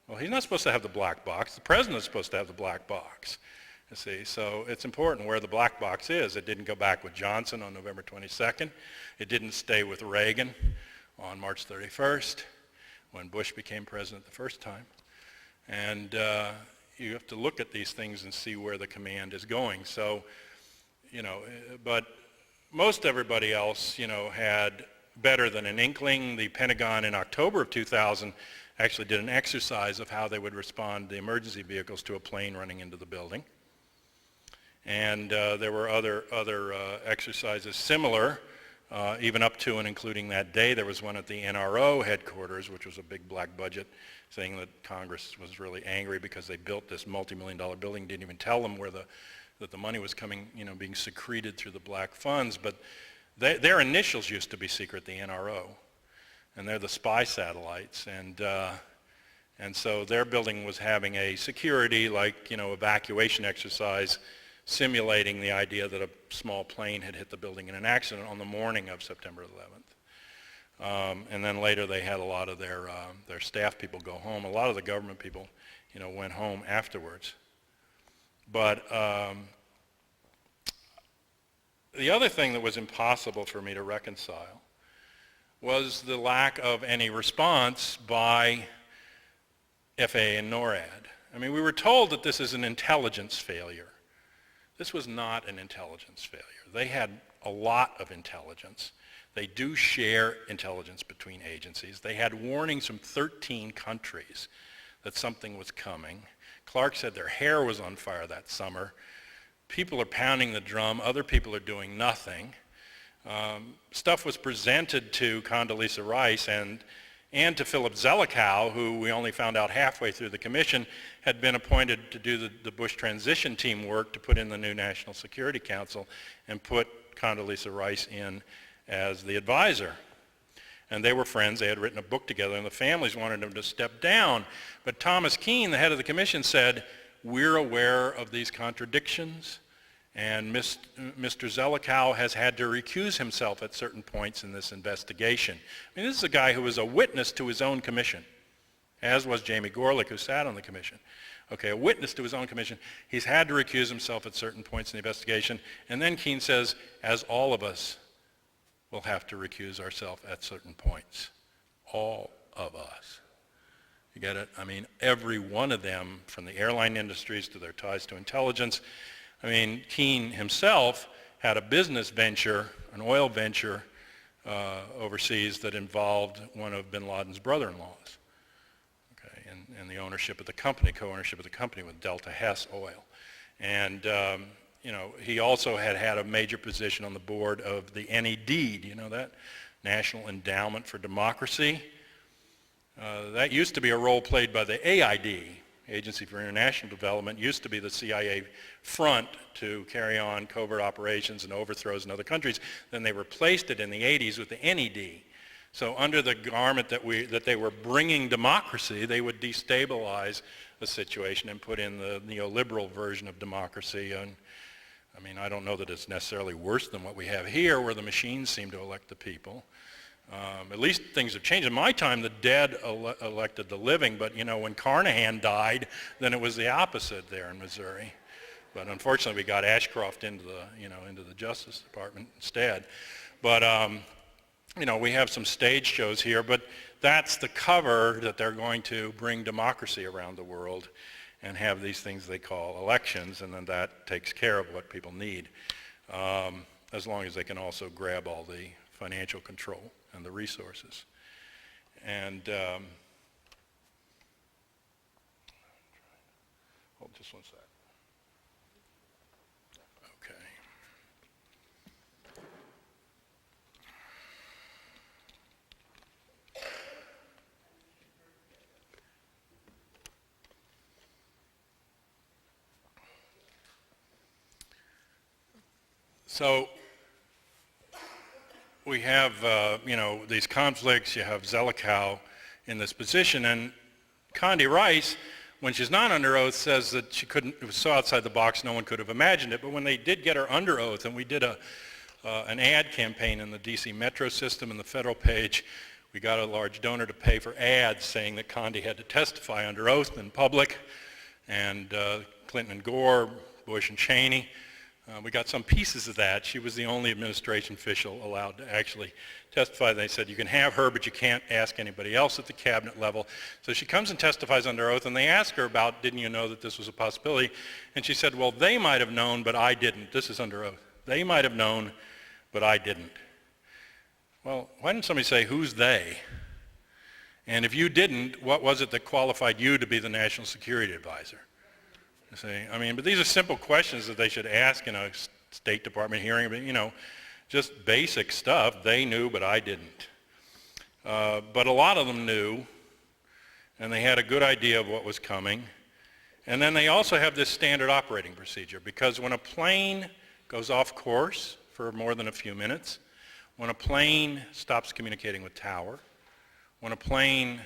Well, he's not supposed to have the black box. The president's supposed to have the black box, you see. So it's important where the black box is. It didn't go back with Johnson on November 22nd. It didn't stay with Reagan on March 31st. When Bush became president the first time. And you have to look at these things and see where the command is going. So, but most everybody else, had better than an inkling. The Pentagon in October of 2000 actually did an exercise of how they would respond to emergency vehicles to a plane running into the building. And there were other exercises similar. Even up to and including that day. There was one at the NRO headquarters, which was a big black budget, saying that Congress was really angry because they built this multi-million-dollar building, didn't even tell them that the money was coming, being secreted through the black funds. But their initials used to be secret, the NRO, and they're the spy satellites. And so their building was having a security, evacuation exercise, simulating the idea that a small plane had hit the building in an accident on the morning of September 11th. And then later they had a lot of their staff people go home. A lot of the government people, went home afterwards. But the other thing that was impossible for me to reconcile was the lack of any response by FAA and NORAD. I mean, we were told that this is an intelligence failure. This was not an intelligence failure. They had a lot of intelligence. They do share intelligence between agencies. They had warnings from 13 countries that something was coming. Clark said their hair was on fire that summer. People are pounding the drum. Other people are doing nothing. Stuff was presented to Condoleezza Rice and to Philip Zelikow, who we only found out halfway through the commission, had been appointed to do the Bush transition team work to put in the new National Security Council and put Condoleezza Rice in as the advisor. And they were friends. They had written a book together, and the families wanted him to step down. But Thomas Keane, the head of the commission, said, we're aware of these contradictions, and Mr. Zelikow has had to recuse himself at certain points in this investigation. I mean, this is a guy who was a witness to his own commission, as was Jamie Gorelick, who sat on the commission. Okay, a witness to his own commission. He's had to recuse himself at certain points in the investigation. And then Keane says, as all of us will have to recuse ourselves at certain points. All of us. You get it? I mean, every one of them, from the airline industries to their ties to intelligence. I mean, Keane himself had a business venture, an oil venture overseas that involved one of bin Laden's brother-in-laws. Okay, and the ownership of the company, co-ownership of the company with Delta Hess Oil. And he also had a major position on the board of the NED, do you know that? National Endowment for Democracy. That used to be a role played by the AID, Agency for International Development, used to be the CIA front to carry on covert operations and overthrows in other countries. Then they replaced it in the 80s with the NED. So under the garment that they were bringing democracy, they would destabilize the situation and put in the neoliberal version of democracy. And I mean, I don't know that it's necessarily worse than what we have here, where the machines seem to elect the people. At least things have changed. In my time, the dead elected the living, but when Carnahan died, then it was the opposite there in Missouri. But unfortunately, we got Ashcroft into the Justice Department instead. But we have some stage shows here, but that's the cover that they're going to bring democracy around the world and have these things they call elections, and then that takes care of what people need, as long as they can also grab all the financial control and the resources. And hold just one sec. Okay. So we have, these conflicts. You have Zelikow in this position, and Condi Rice, when she's not under oath, says that she couldn't, it was so outside the box no one could have imagined it. But when they did get her under oath, and we did an ad campaign in the DC Metro system and the federal page, we got a large donor to pay for ads saying that Condi had to testify under oath in public, and Clinton and Gore, Bush and Cheney. We got some pieces of that. She was the only administration official allowed to actually testify. They said, you can have her, but you can't ask anybody else at the cabinet level. So she comes and testifies under oath, and they ask her about, didn't you know that this was a possibility? And she said, well, they might have known, but I didn't. This is under oath. They might have known, but I didn't. Well, why didn't somebody say, who's they? And if you didn't, what was it that qualified you to be the National Security Advisor? But these are simple questions that they should ask in a State Department hearing. But, just basic stuff. They knew, but I didn't. But a lot of them knew, and they had a good idea of what was coming. And then they also have this standard operating procedure, because when a plane goes off course for more than a few minutes, when a plane stops communicating with tower, when a plane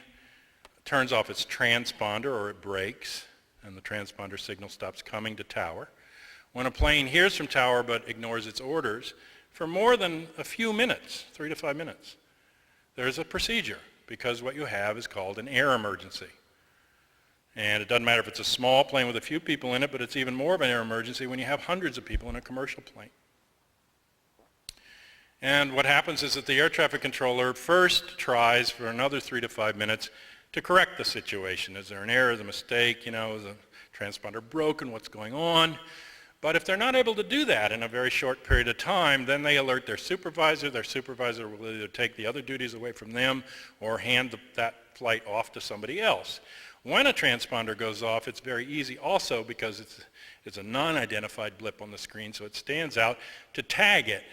turns off its transponder or it breaks, and the transponder signal stops coming to tower. When a plane hears from tower but ignores its orders for more than a few minutes, 3 to 5 minutes, there's a procedure, because what you have is called an air emergency. And it doesn't matter if it's a small plane with a few people in it, but it's even more of an air emergency when you have hundreds of people in a commercial plane. And what happens is that the air traffic controller first tries for another 3 to 5 minutes to correct the situation. Is there an error, is a mistake, is the transponder broken, what's going on? But if they're not able to do that in a very short period of time, then they alert their supervisor. Their supervisor will either take the other duties away from them or hand that flight off to somebody else. When a transponder goes off, it's very easy also, because it's a non-identified blip on the screen, so it stands out, to tag it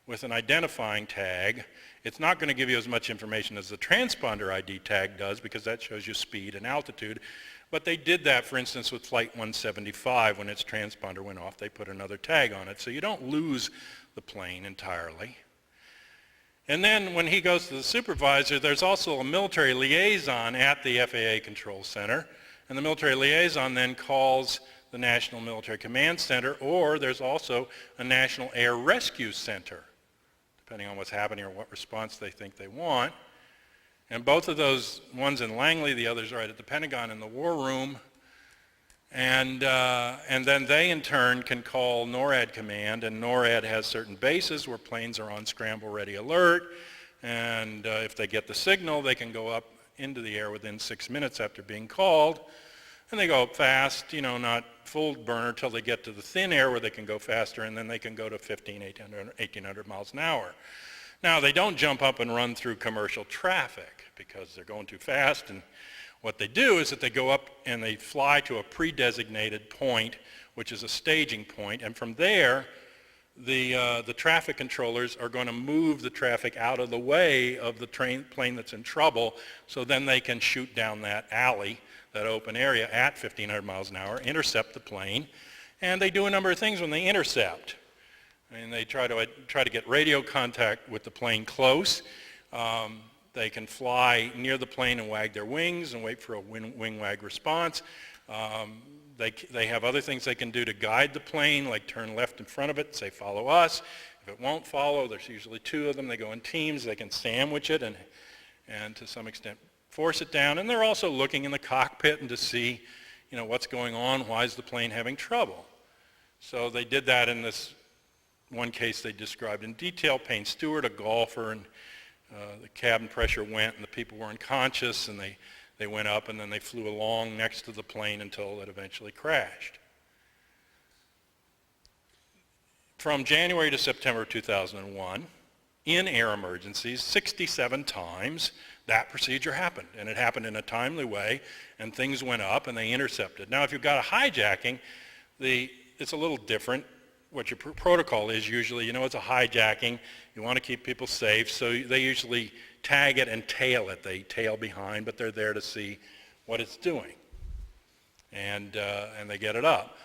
with an identifying tag. It's not going to give you as much information as the transponder ID tag does, because that shows you speed and altitude. But they did that, for instance, with Flight 175. When its transponder went off, they put another tag on it. So you don't lose the plane entirely. And then when he goes to the supervisor, there's also a military liaison at the FAA Control Center. And the military liaison then calls the National Military Command Center, or there's also a National Air Rescue Center, depending on what's happening or what response they think they want. And both of those, one's in Langley, the other's right at the Pentagon in the War Room. And then they, in turn, can call NORAD Command, and NORAD has certain bases where planes are on scramble ready alert. And if they get the signal, they can go up into the air within 6 minutes after being called. And they go up fast, not full burner till they get to the thin air where they can go faster, and then they can go to 1,800 miles an hour. Now, they don't jump up and run through commercial traffic because they're going too fast, and what they do is that they go up and they fly to a pre-designated point, which is a staging point, and from there, the traffic controllers are going to move the traffic out of the way of the plane that's in trouble, so then they can shoot down that alley, that open area at 1,500 miles an hour, intercept the plane, and they do a number of things when they intercept. And they try to get radio contact with the plane close. They can fly near the plane and wag their wings and wait for a wing wag response. They have other things they can do to guide the plane, like turn left in front of it and say, follow us. If it won't follow, there's usually two of them. They go in teams. They can sandwich it and to some extent force it down. And they're also looking in the cockpit and to see, what's going on. Why is the plane having trouble? So they did that in this one case they described in detail. Payne Stewart, a golfer, and the cabin pressure went and the people were unconscious, and they went up and then they flew along next to the plane until it eventually crashed. From January to September 2001, in air emergencies, 67 times that procedure happened, and it happened in a timely way, and things went up and they intercepted. Now if you've got a hijacking, it's a little different. What your protocol is usually, it's a hijacking. You want to keep people safe, so they usually tag it and tail it. They tail behind, but they're there to see what it's doing, and they get it up.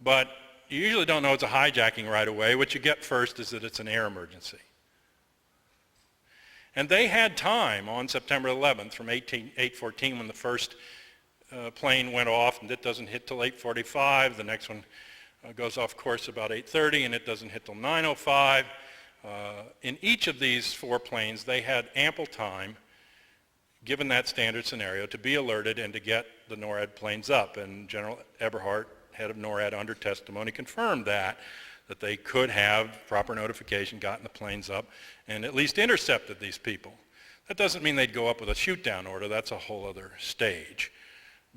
But you usually don't know it's a hijacking right away. What you get first is that it's an air emergency. And they had time on September 11th from 8:14 when the first plane went off, and it doesn't hit till 8:45. The next one goes off course about 8:30, and it doesn't hit till 9:05. In each of these four planes, they had ample time, given that standard scenario, to be alerted and to get the NORAD planes up. And General Eberhardt, head of NORAD, under testimony, confirmed that they could have proper notification, gotten the planes up, and at least intercepted these people. That doesn't mean they'd go up with a shoot-down order. That's a whole other stage.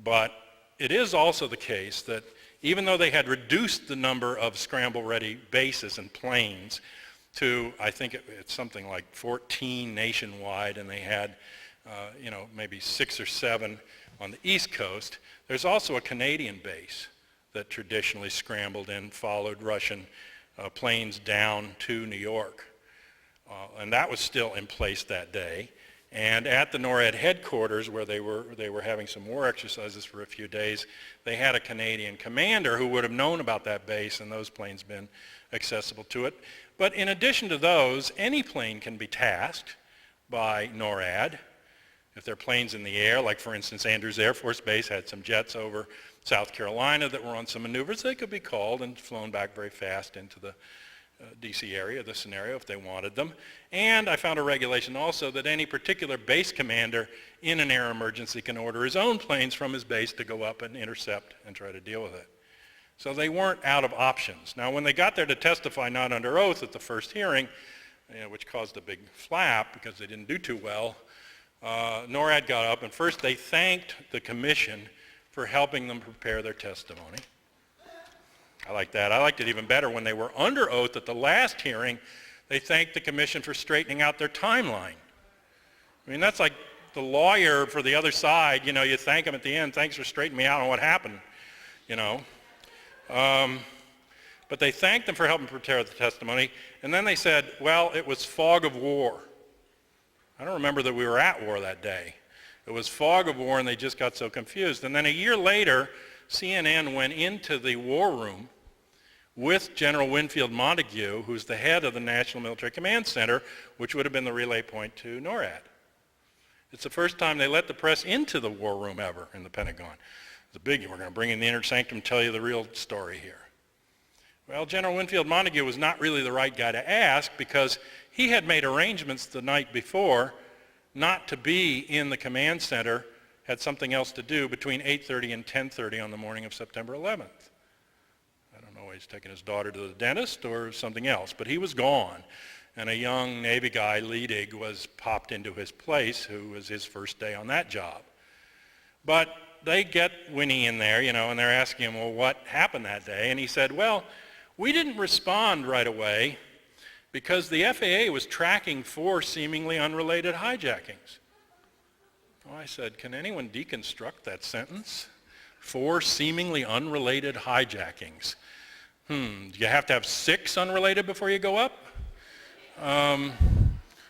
But it is also the case that even though they had reduced the number of scramble-ready bases and planes to, I think it's something like 14 nationwide, and they had, maybe 6 or 7 on the East Coast, there's also a Canadian base that traditionally scrambled and followed Russian planes down to New York. And that was still in place that day. And at the NORAD headquarters, where they were having some war exercises for a few days, they had a Canadian commander who would have known about that base and those planes been accessible to it. But in addition to those, any plane can be tasked by NORAD if there are planes in the air, like for instance Andrews Air Force Base had some jets over South Carolina that were on some maneuvers. They could be called and flown back very fast into the DC area, the scenario, if they wanted them. And I found a regulation also that any particular base commander in an air emergency can order his own planes from his base to go up and intercept and try to deal with it. So they weren't out of options. Now when they got there to testify not under oath at the first hearing, which caused a big flap because they didn't do too well, NORAD got up and first they thanked the commission for helping them prepare their testimony. I like that. I liked it even better when they were under oath at the last hearing. They thanked the commission for straightening out their timeline. I mean, that's like the lawyer for the other side. You thank them at the end. Thanks for straightening me out on what happened. But they thanked them for helping prepare the testimony. And then they said, well, it was fog of war. I don't remember that we were at war that day. It was fog of war, and they just got so confused. And then a year later, CNN went into the war room with General Winfield Montague, who's the head of the National Military Command Center, which would have been the relay point to NORAD. It's the first time they let the press into the war room ever in the Pentagon. It's a biggie. We're going to bring in the inner sanctum and tell you the real story here. Well, General Winfield Montague was not really the right guy to ask because he had made arrangements the night before not to be in the command center, had something else to do between 8:30 and 10:30 on the morning of September 11th. I don't know, he's taking his daughter to the dentist or something else, but he was gone. And a young Navy guy, Leedig, was popped into his place, who was his first day on that job. But they get Winnie in there, and they're asking him, well, what happened that day? And he said, well, we didn't respond right away because the FAA was tracking 4 seemingly unrelated hijackings. Oh, I said, can anyone deconstruct that sentence? 4 seemingly unrelated hijackings. Do you have to have 6 unrelated before you go up?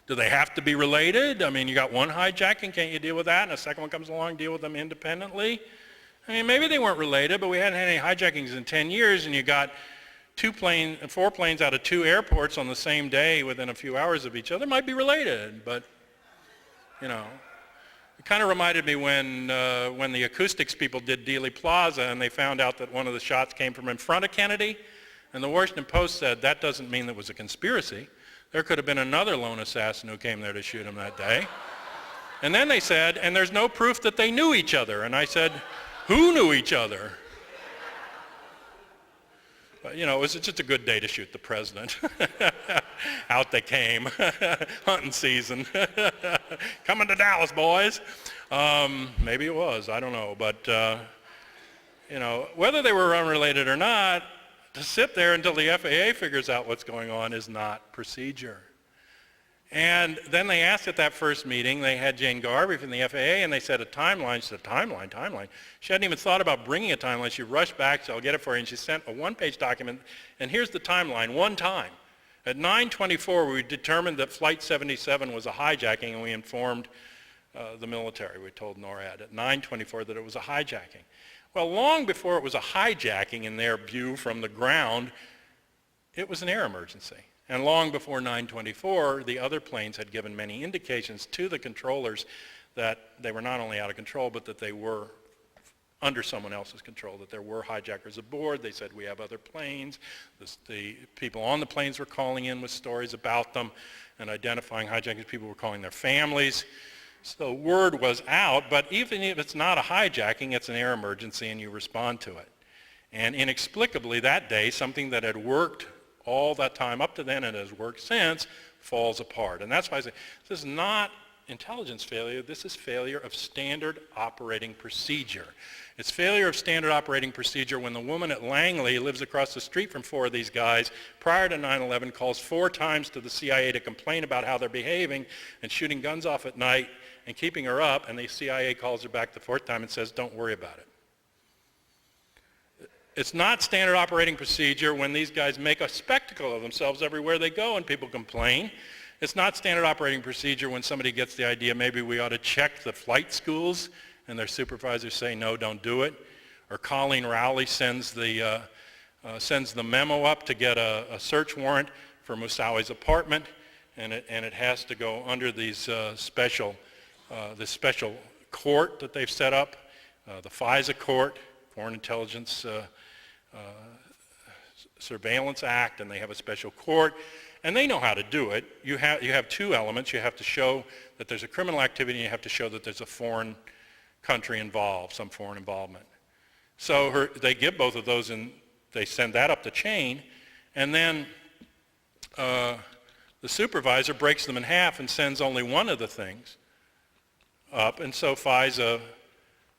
Do they have to be related? I mean, you got 1 hijacking, can't you deal with that? And a second one comes along, deal with them independently? I mean, maybe they weren't related, but we hadn't had any hijackings in 10 years, and you got 4 planes out of 2 airports on the same day within a few hours of each other. Might be related, but you know. It kind of reminded me when the acoustics people did Dealey Plaza and they found out that one of the shots came from in front of Kennedy, and the Washington Post said that doesn't mean it was a conspiracy. There could have been another lone assassin who came there to shoot him that day. And then they said, and there's no proof that they knew each other. And I said, who knew each other? But, you know, it was just a good day to shoot the president. Out they came, hunting season. Coming to Dallas, boys. Maybe it was, I don't know. But, you know, whether they were unrelated or not, to sit there until the FAA figures out what's going on is not procedure. And then they asked at that first meeting, they had Jane Garvey from the FAA, and they said a timeline. She said, timeline? She hadn't even thought about bringing a timeline. She rushed back, so I'll get it for you, and she sent a one-page document, and here's the timeline, one time. At 9:24, we determined that Flight 77 was a hijacking, and we informed the military. We told NORAD at 9:24 that it was a hijacking. Well, long before it was a hijacking in their view from the ground, it was an air emergency. And long before 9:24, the other planes had given many indications to the controllers that they were not only out of control, but that they were under someone else's control, that there were hijackers aboard. They said, we have other planes. The people on the planes were calling in with stories about them and identifying hijackers. People were calling their families. So word was out, but even if it's not a hijacking, it's an air emergency and you respond to it. And inexplicably that day, something that had worked all that time up to then and has worked since falls apart. And that's why I say this is not intelligence failure, this is failure of standard operating procedure. It's failure of standard operating procedure when the woman at Langley lives across the street from four of these guys prior to 9/11 calls 4 times to the CIA to complain about how they're behaving and shooting guns off at night and keeping her up, and the CIA calls her back the 4th time and says, don't worry about it. It's not standard operating procedure when these guys make a spectacle of themselves everywhere they go and people complain. It's not standard operating procedure when somebody gets the idea maybe we ought to check the flight schools and their supervisors say, no, don't do it. Or Colleen Rowley sends the memo up to get a search warrant for Moussawi's apartment, and it has to go under these this special court that they've set up, the FISA court, Foreign Intelligence Surveillance Act, and they have a special court, and they know how to do it. You have 2 elements. You have to show that there's a criminal activity, and you have to show that there's a foreign country involved, some foreign involvement. So they give both of those, and they send that up the chain, and then the supervisor breaks them in half and sends only one of the things up, and so FISA,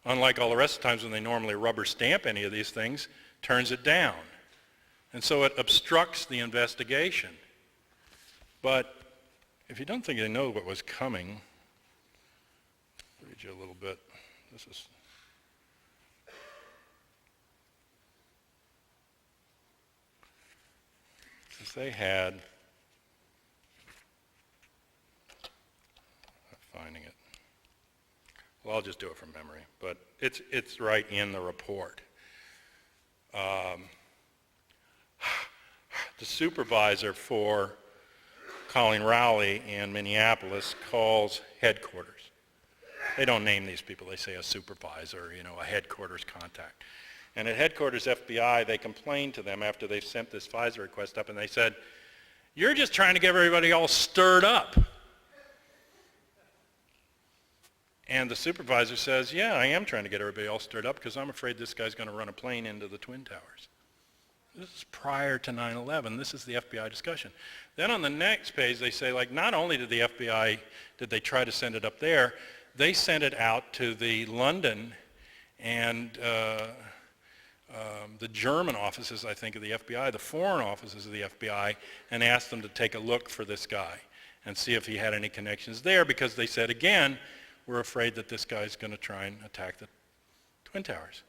unlike all the rest of the times when they normally rubber stamp any of these things, turns it down. And so it obstructs the investigation. But if you don't think they know what was coming, I'll read you a little bit. This they had, I'm finding it. Well, I'll just do it from memory, but it's right in the report. The supervisor for Colleen Rowley in Minneapolis calls headquarters. They don't name these people. They say a supervisor, a headquarters contact. And at headquarters FBI, they complained to them after they sent this FISA request up, and they said, you're just trying to get everybody all stirred up. And the supervisor says, yeah, I am trying to get everybody all stirred up because I'm afraid this guy's going to run a plane into the Twin Towers. This is prior to 9/11. This is the FBI discussion. Then on the next page, they say, not only did the FBI, did they try to send it up there, they sent it out to the London and the German offices, I think, of the FBI, the foreign offices of the FBI, and asked them to take a look for this guy and see if he had any connections there, because they said, again, we're afraid that this guy's going to try and attack the Twin Towers.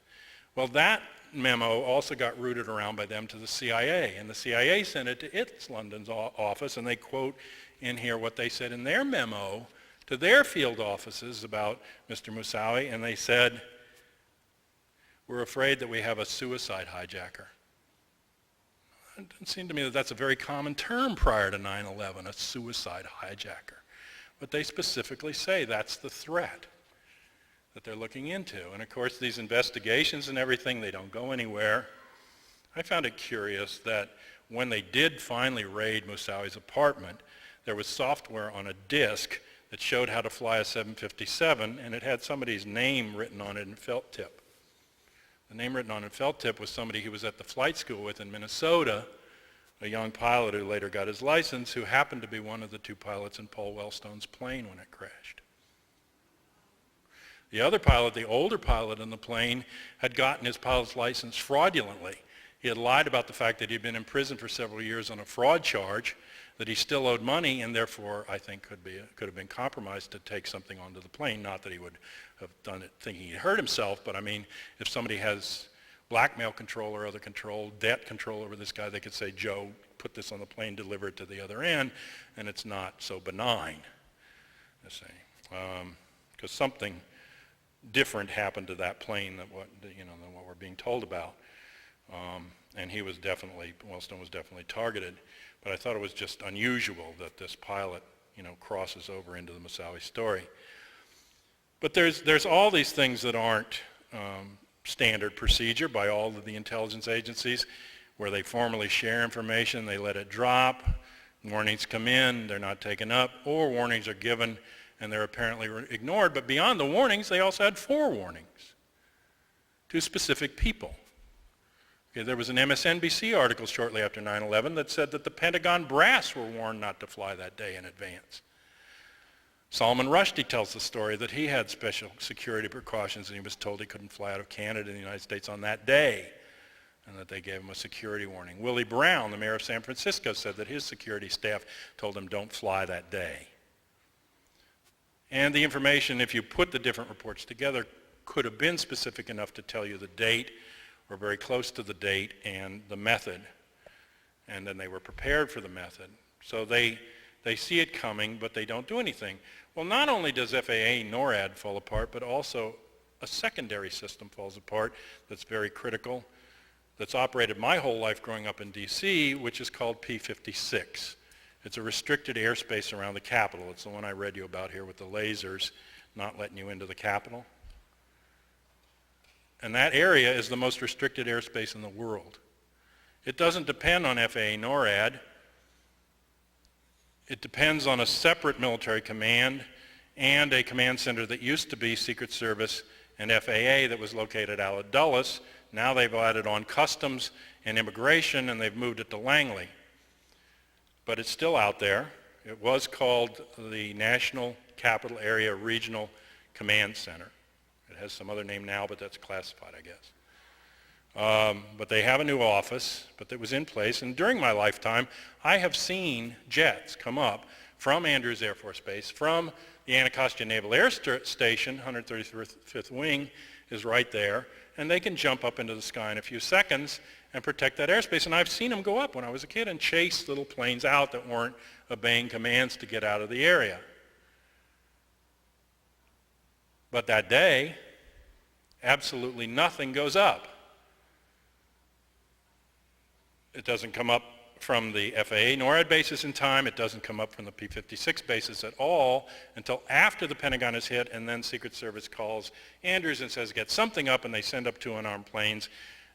Well, that memo also got routed around by them to the CIA, and the CIA sent it to its London's office, and they quote in here what they said in their memo to their field offices about Mr. Moussawi, and they said, we're afraid that we have a suicide hijacker. It doesn't seem to me that that's a very common term prior to 9/11, a suicide hijacker. But they specifically say that's the threat that they're looking into. And of course, these investigations and everything, they don't go anywhere. I found it curious that when they did finally raid Moussaoi's apartment, there was software on a disk that showed how to fly a 757, and it had somebody's name written on it in felt tip. The name written on it in felt tip was somebody he was at the flight school with in Minnesota, a young pilot who later got his license, who happened to be one of the two pilots in Paul Wellstone's plane when it crashed. The other pilot, the older pilot in the plane, had gotten his pilot's license fraudulently. He had lied about the fact that he'd been in prison for several years on a fraud charge, that he still owed money, and therefore I think could have been compromised to take something onto the plane. Not that he would have done it thinking he'd hurt himself, but I mean, if somebody has blackmail control or other control, debt control over this guy, they could say, Joe, put this on the plane, deliver it to the other end, and it's not so benign, I say. Because something different happened to that plane than what we're being told about. And he was definitely, Wellstone was definitely targeted. But I thought it was just unusual that this pilot, crosses over into the Moussaoui story. But there's all these things that aren't standard procedure by all of the intelligence agencies, where they formally share information, they let it drop, warnings come in, they're not taken up, or warnings are given and they're apparently ignored. But beyond the warnings, they also had forewarnings to specific people. Okay, there was an MSNBC article shortly after 9/11 that said that the Pentagon brass were warned not to fly that day in advance. Salman Rushdie tells the story that he had special security precautions and he was told he couldn't fly out of Canada and the United States on that day, and that they gave him a security warning. Willie Brown, the mayor of San Francisco, said that his security staff told him don't fly that day. And the information, if you put the different reports together, could have been specific enough to tell you the date, or very close to the date, and the method. And then they were prepared for the method. So they see it coming, but they don't do anything. Well, not only does FAA NORAD fall apart, but also a secondary system falls apart that's very critical, that's operated my whole life growing up in DC, which is called P-56. It's a restricted airspace around the Capitol. It's the one I read you about here with the lasers not letting you into the Capitol. And that area is the most restricted airspace in the world. It doesn't depend on FAA NORAD. It depends on a separate military command and a command center that used to be Secret Service and FAA that was located out at Dulles. Now they've added on Customs and Immigration, and they've moved it to Langley. But it's still out there. It was called the National Capital Area Regional Command Center. It has some other name now, but that's classified, I guess. But they have a new office, but it was in place. And during my lifetime, I have seen jets come up from Andrews Air Force Base, from the Anacostia Naval Air Station, 135th Wing is right there, and they can jump up into the sky in a few seconds and protect that airspace. And I've seen them go up when I was a kid and chase little planes out that weren't obeying commands to get out of the area. But that day, absolutely nothing goes up. It doesn't come up from the FAA NORAD bases in time. It doesn't come up from the P-56 bases at all until after the Pentagon is hit, and then Secret Service calls Andrews and says, get something up, and they send up two unarmed planes,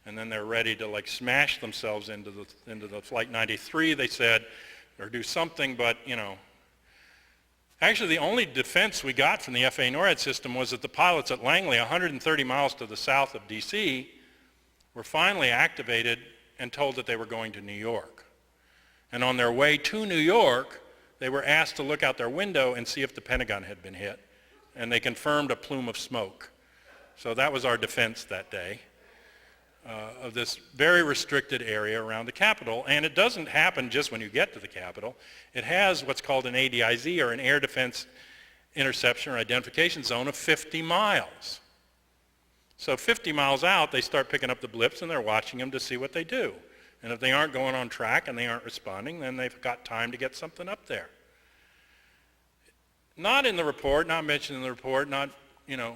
and then they're ready to smash themselves into the Flight 93, they said, or do something, but Actually, the only defense we got from the FAA NORAD system was that the pilots at Langley, 130 miles to the south of DC, were finally activated and told that they were going to New York. And on their way to New York, they were asked to look out their window and see if the Pentagon had been hit. And they confirmed a plume of smoke. So that was our defense that day of this very restricted area around the Capitol. And it doesn't happen just when you get to the Capitol. It has what's called an ADIZ, or an Air Defense Interception or Identification Zone, of 50 miles. So 50 miles out, they start picking up the blips and they're watching them to see what they do. And if they aren't going on track and they aren't responding, then they've got time to get something up there. Not in the report, not mentioned in the report, not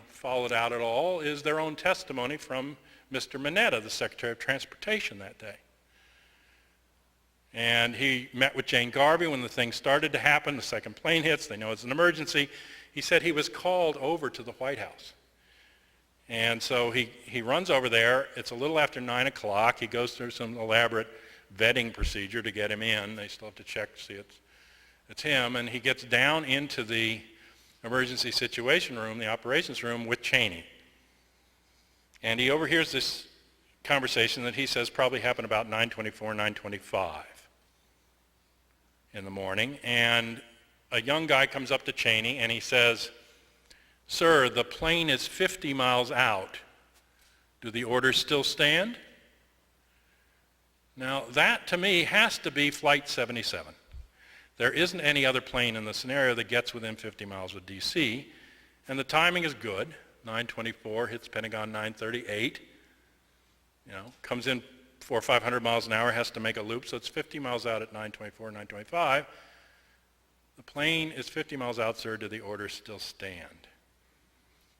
followed out at all, is their own testimony from Mr. Mineta, the Secretary of Transportation that day. And he met with Jane Garvey when the thing started to happen. The second plane hits. They know it's an emergency. He said he was called over to the White House. And so he runs over there. It's a little after 9 o'clock. He goes through some elaborate vetting procedure to get him in. They still have to check to see it's him. And he gets down into the emergency situation room, the operations room, with Cheney. And he overhears this conversation that he says probably happened about 9:24, 9:25 in the morning. And a young guy comes up to Cheney and he says, "Sir, the plane is 50 miles out. Do the orders still stand?" Now that to me has to be Flight 77. There isn't any other plane in the scenario that gets within 50 miles of DC, and the timing is good. 9:24 hits Pentagon 9:38. Comes in 400 or 500 miles an hour, has to make a loop, so it's 50 miles out at 9:24, 9:25. The plane is 50 miles out, sir. Do the orders still stand?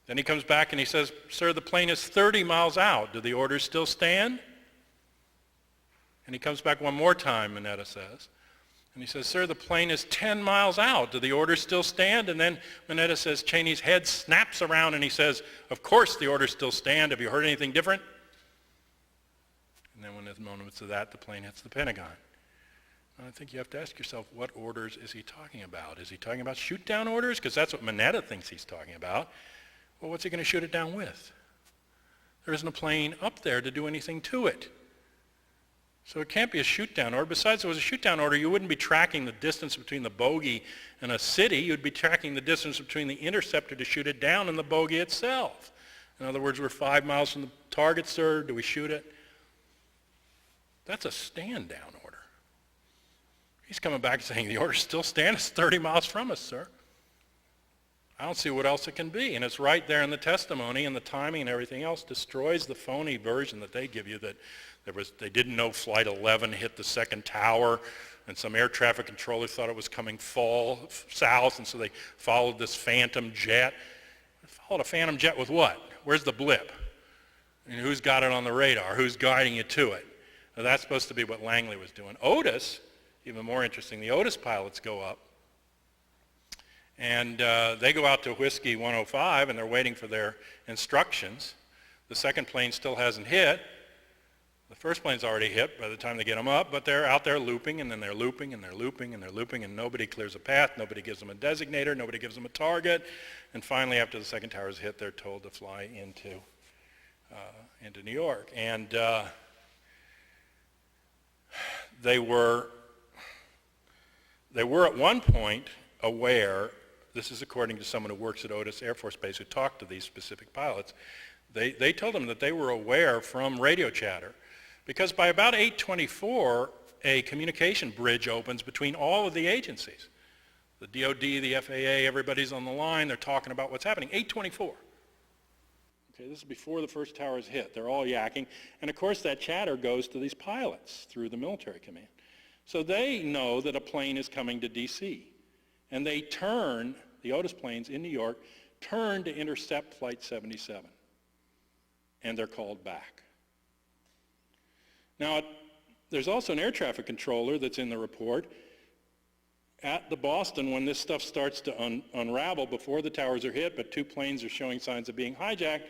Then he comes back and he says, "Sir, the plane is 30 miles out. Do the orders still stand?" And he comes back one more time, Mineta says. And he says, "Sir, the plane is 10 miles out. Do the orders still stand?" And then Mineta says, Cheney's head snaps around and he says, "Of course the orders still stand. Have you heard anything different?" And then when there's moments of that, the plane hits the Pentagon. And I think you have to ask yourself, what orders is he talking about? Is he talking about shoot-down orders? Because that's what Mineta thinks he's talking about. Well, what's he going to shoot it down with? There isn't a plane up there to do anything to it. So it can't be a shoot-down order. Besides, if it was a shoot-down order, you wouldn't be tracking the distance between the bogey and a city. You'd be tracking the distance between the interceptor to shoot it down and the bogey itself. In other words, we're 5 miles from the target, sir. Do we shoot it? That's a stand-down order. He's coming back saying the order still stands. It's 30 miles from us, sir. I don't see what else it can be. And it's right there in the testimony, and the timing and everything else destroys the phony version that they give you that they didn't know Flight 11 hit the second tower, and some air traffic controller thought it was coming south, and so they followed this phantom jet. They followed a phantom jet with what? Where's the blip? And who's got it on the radar? Who's guiding you to it? Now, that's supposed to be what Langley was doing. Otis, even more interesting, the Otis pilots go up, and they go out to Whiskey 105, and they're waiting for their instructions. The second plane still hasn't hit. The first plane's already hit by the time they get them up, but they're out there looping, and then they're looping, and they're looping, and they're looping, and nobody clears a path, nobody gives them a designator, nobody gives them a target, and finally, after the second tower is hit, they're told to fly into New York. And they were at one point aware, this is according to someone who works at Otis Air Force Base who talked to these specific pilots, they told them that they were aware from radio chatter, because by about 8:24, a communication bridge opens between all of the agencies. The DOD, the FAA, everybody's on the line, they're talking about what's happening. 8:24. Okay, this is before the first tower is hit. They're all yakking. And of course that chatter goes to these pilots through the military command. So they know that a plane is coming to DC. And they turn, the Otis planes in New York, turn to intercept Flight 77. And they're called back. Now, there's also an air traffic controller that's in the report at the Boston when this stuff starts to unravel before the towers are hit, but 2 planes are showing signs of being hijacked.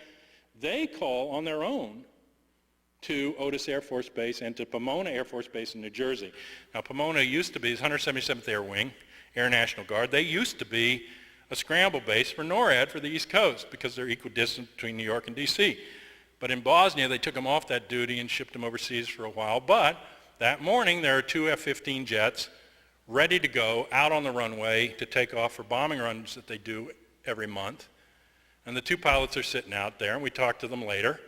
They call on their own to Otis Air Force Base and to Pomona Air Force Base in New Jersey. Now, Pomona used to be the 177th Air Wing, Air National Guard. They used to be a scramble base for NORAD for the East Coast because they're equidistant between New York and DC. But in Bosnia, they took them off that duty and shipped them overseas for a while. But that morning, there are 2 F-15 jets ready to go out on the runway to take off for bombing runs that they do every month. And the 2 pilots are sitting out there, and we talked to them later.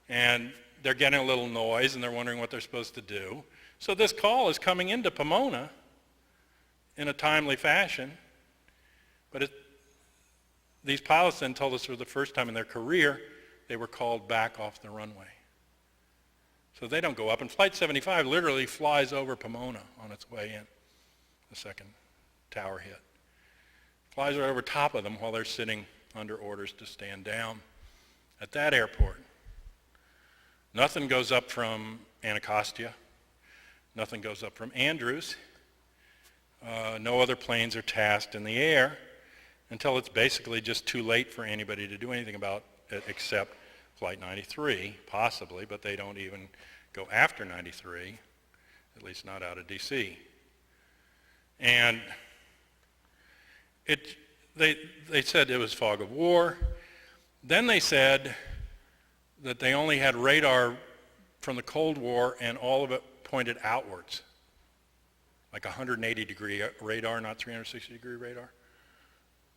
And they're getting a little noise, and they're wondering what they're supposed to do. So this call is coming into Pomona in a timely fashion. But these pilots then told us for the first time in their career, they were called back off the runway. So they don't go up. And Flight 75 literally flies over Pomona on its way in, the second tower hit. Flies right over top of them while they're sitting under orders to stand down at that airport. Nothing goes up from Anacostia. Nothing goes up from Andrews. No other planes are tasked in the air until it's basically just too late for anybody to do anything about it except Flight 93, possibly, but they don't even go after 93, at least not out of DC. And they said it was fog of war. Then they said that they only had radar from the Cold War and all of it pointed outwards, like 180-degree radar, not 360-degree radar.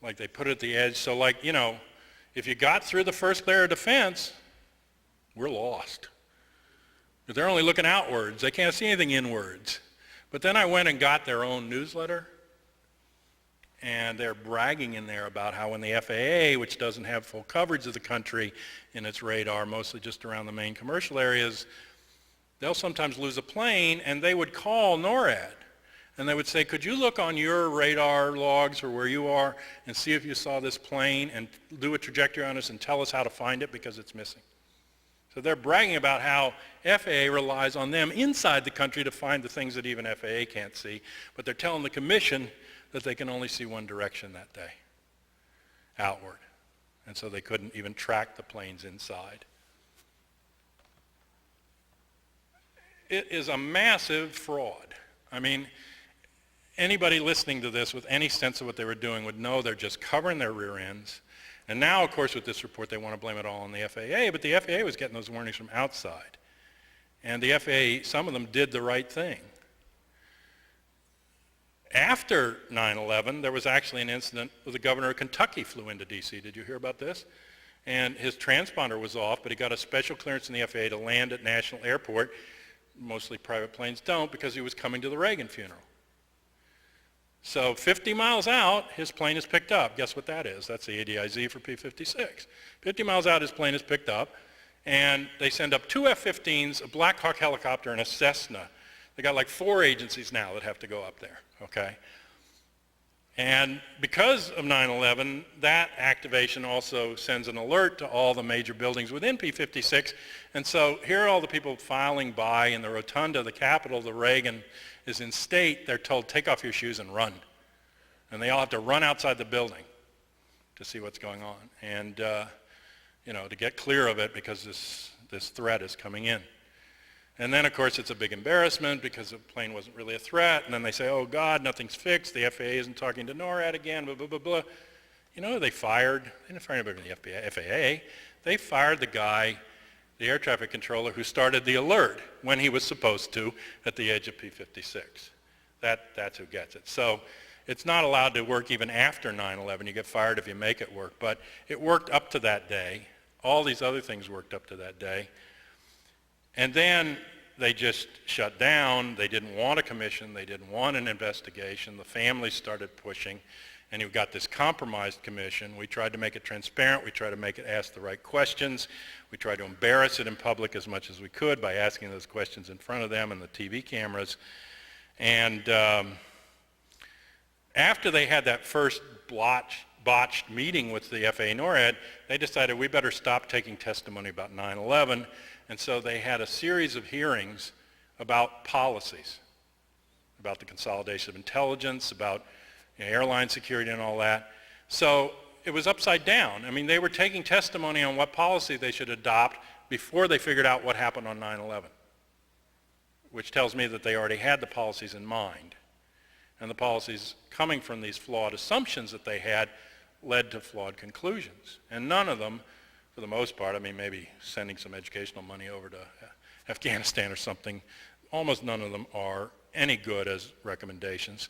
Like they put it at the edge. So like, you know, if you got through the first layer of defense, we're lost. But they're only looking outwards. They can't see anything inwards. But then I went and got their own newsletter, and they're bragging in there about how when the FAA, which doesn't have full coverage of the country in its radar, mostly just around the main commercial areas, they'll sometimes lose a plane, and they would call NORAD. And they would say, could you look on your radar logs or where you are and see if you saw this plane and do a trajectory on us and tell us how to find it because it's missing. So they're bragging about how FAA relies on them inside the country to find the things that even FAA can't see, but they're telling the commission that they can only see one direction that day, outward. And so they couldn't even track the planes inside. It is a massive fraud. I mean, anybody listening to this with any sense of what they were doing would know they're just covering their rear ends. And now, of course, with this report, they want to blame it all on the FAA, but the FAA was getting those warnings from outside. And the FAA, some of them did the right thing. After 9/11, there was actually an incident where the governor of Kentucky flew into DC. Did you hear about this? And his transponder was off, but he got a special clearance in the FAA to land at National Airport. Mostly private planes don't, because he was coming to the Reagan funeral. So 50 miles out, his plane is picked up. Guess what that is? That's the ADIZ for P-56. 50 miles out, his plane is picked up, and they send up 2 F-15s, a Black Hawk helicopter, and a Cessna. They got like 4 agencies now that have to go up there, okay? And because of 9/11, that activation also sends an alert to all the major buildings within P-56. And so here are all the people filing by in the rotunda, the Capitol, the Reagan is in state. They're told, take off your shoes and run. And they all have to run outside the building to see what's going on. And, you know, to get clear of it because this threat is coming in. And then, of course, it's a big embarrassment because the plane wasn't really a threat. And then they say, oh, God, nothing's fixed. The FAA isn't talking to NORAD again, blah, blah, blah, blah. You know, they didn't fire anybody from the FAA. They fired the guy, the air traffic controller, who started the alert when he was supposed to at the edge of P-56. That's who gets it. So it's not allowed to work even after 9/11. You get fired if you make it work. But it worked up to that day. All these other things worked up to that day. And then they just shut down. They didn't want a commission. They didn't want an investigation. The families started pushing, and you've got this compromised commission. We tried to make it transparent. We tried to make it ask the right questions. We tried to embarrass it in public as much as we could by asking those questions in front of them and the TV cameras. And after they had that first botched meeting with the FAA NORAD, they decided we better stop taking testimony about 9/11. And so they had a series of hearings about policies, about the consolidation of intelligence, about airline security and all that. So it was upside down. I mean, they were taking testimony on what policy they should adopt before they figured out what happened on 9/11, which tells me that they already had the policies in mind. And the policies coming from these flawed assumptions that they had led to flawed conclusions. And none of them, for the most part, I mean, maybe sending some educational money over to Afghanistan or something, almost none of them are any good as recommendations.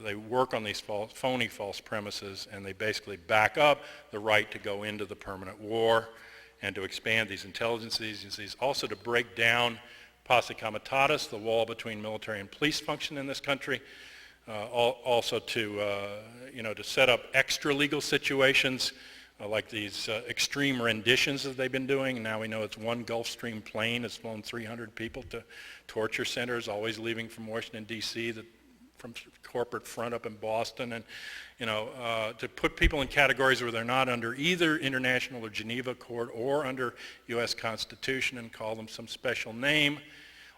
They work on these phony false premises, and they basically back up the right to go into the permanent war and to expand these intelligence agencies, also to break down posse comitatus, the wall between military and police function in this country, also to, to set up extra legal situations like these extreme renditions that they've been doing. Now we know it's one Gulfstream plane has flown 300 people to torture centers, always leaving from Washington, D.C., from corporate front up in Boston, and to put people in categories where they're not under either international or Geneva court or under U.S. Constitution and call them some special name.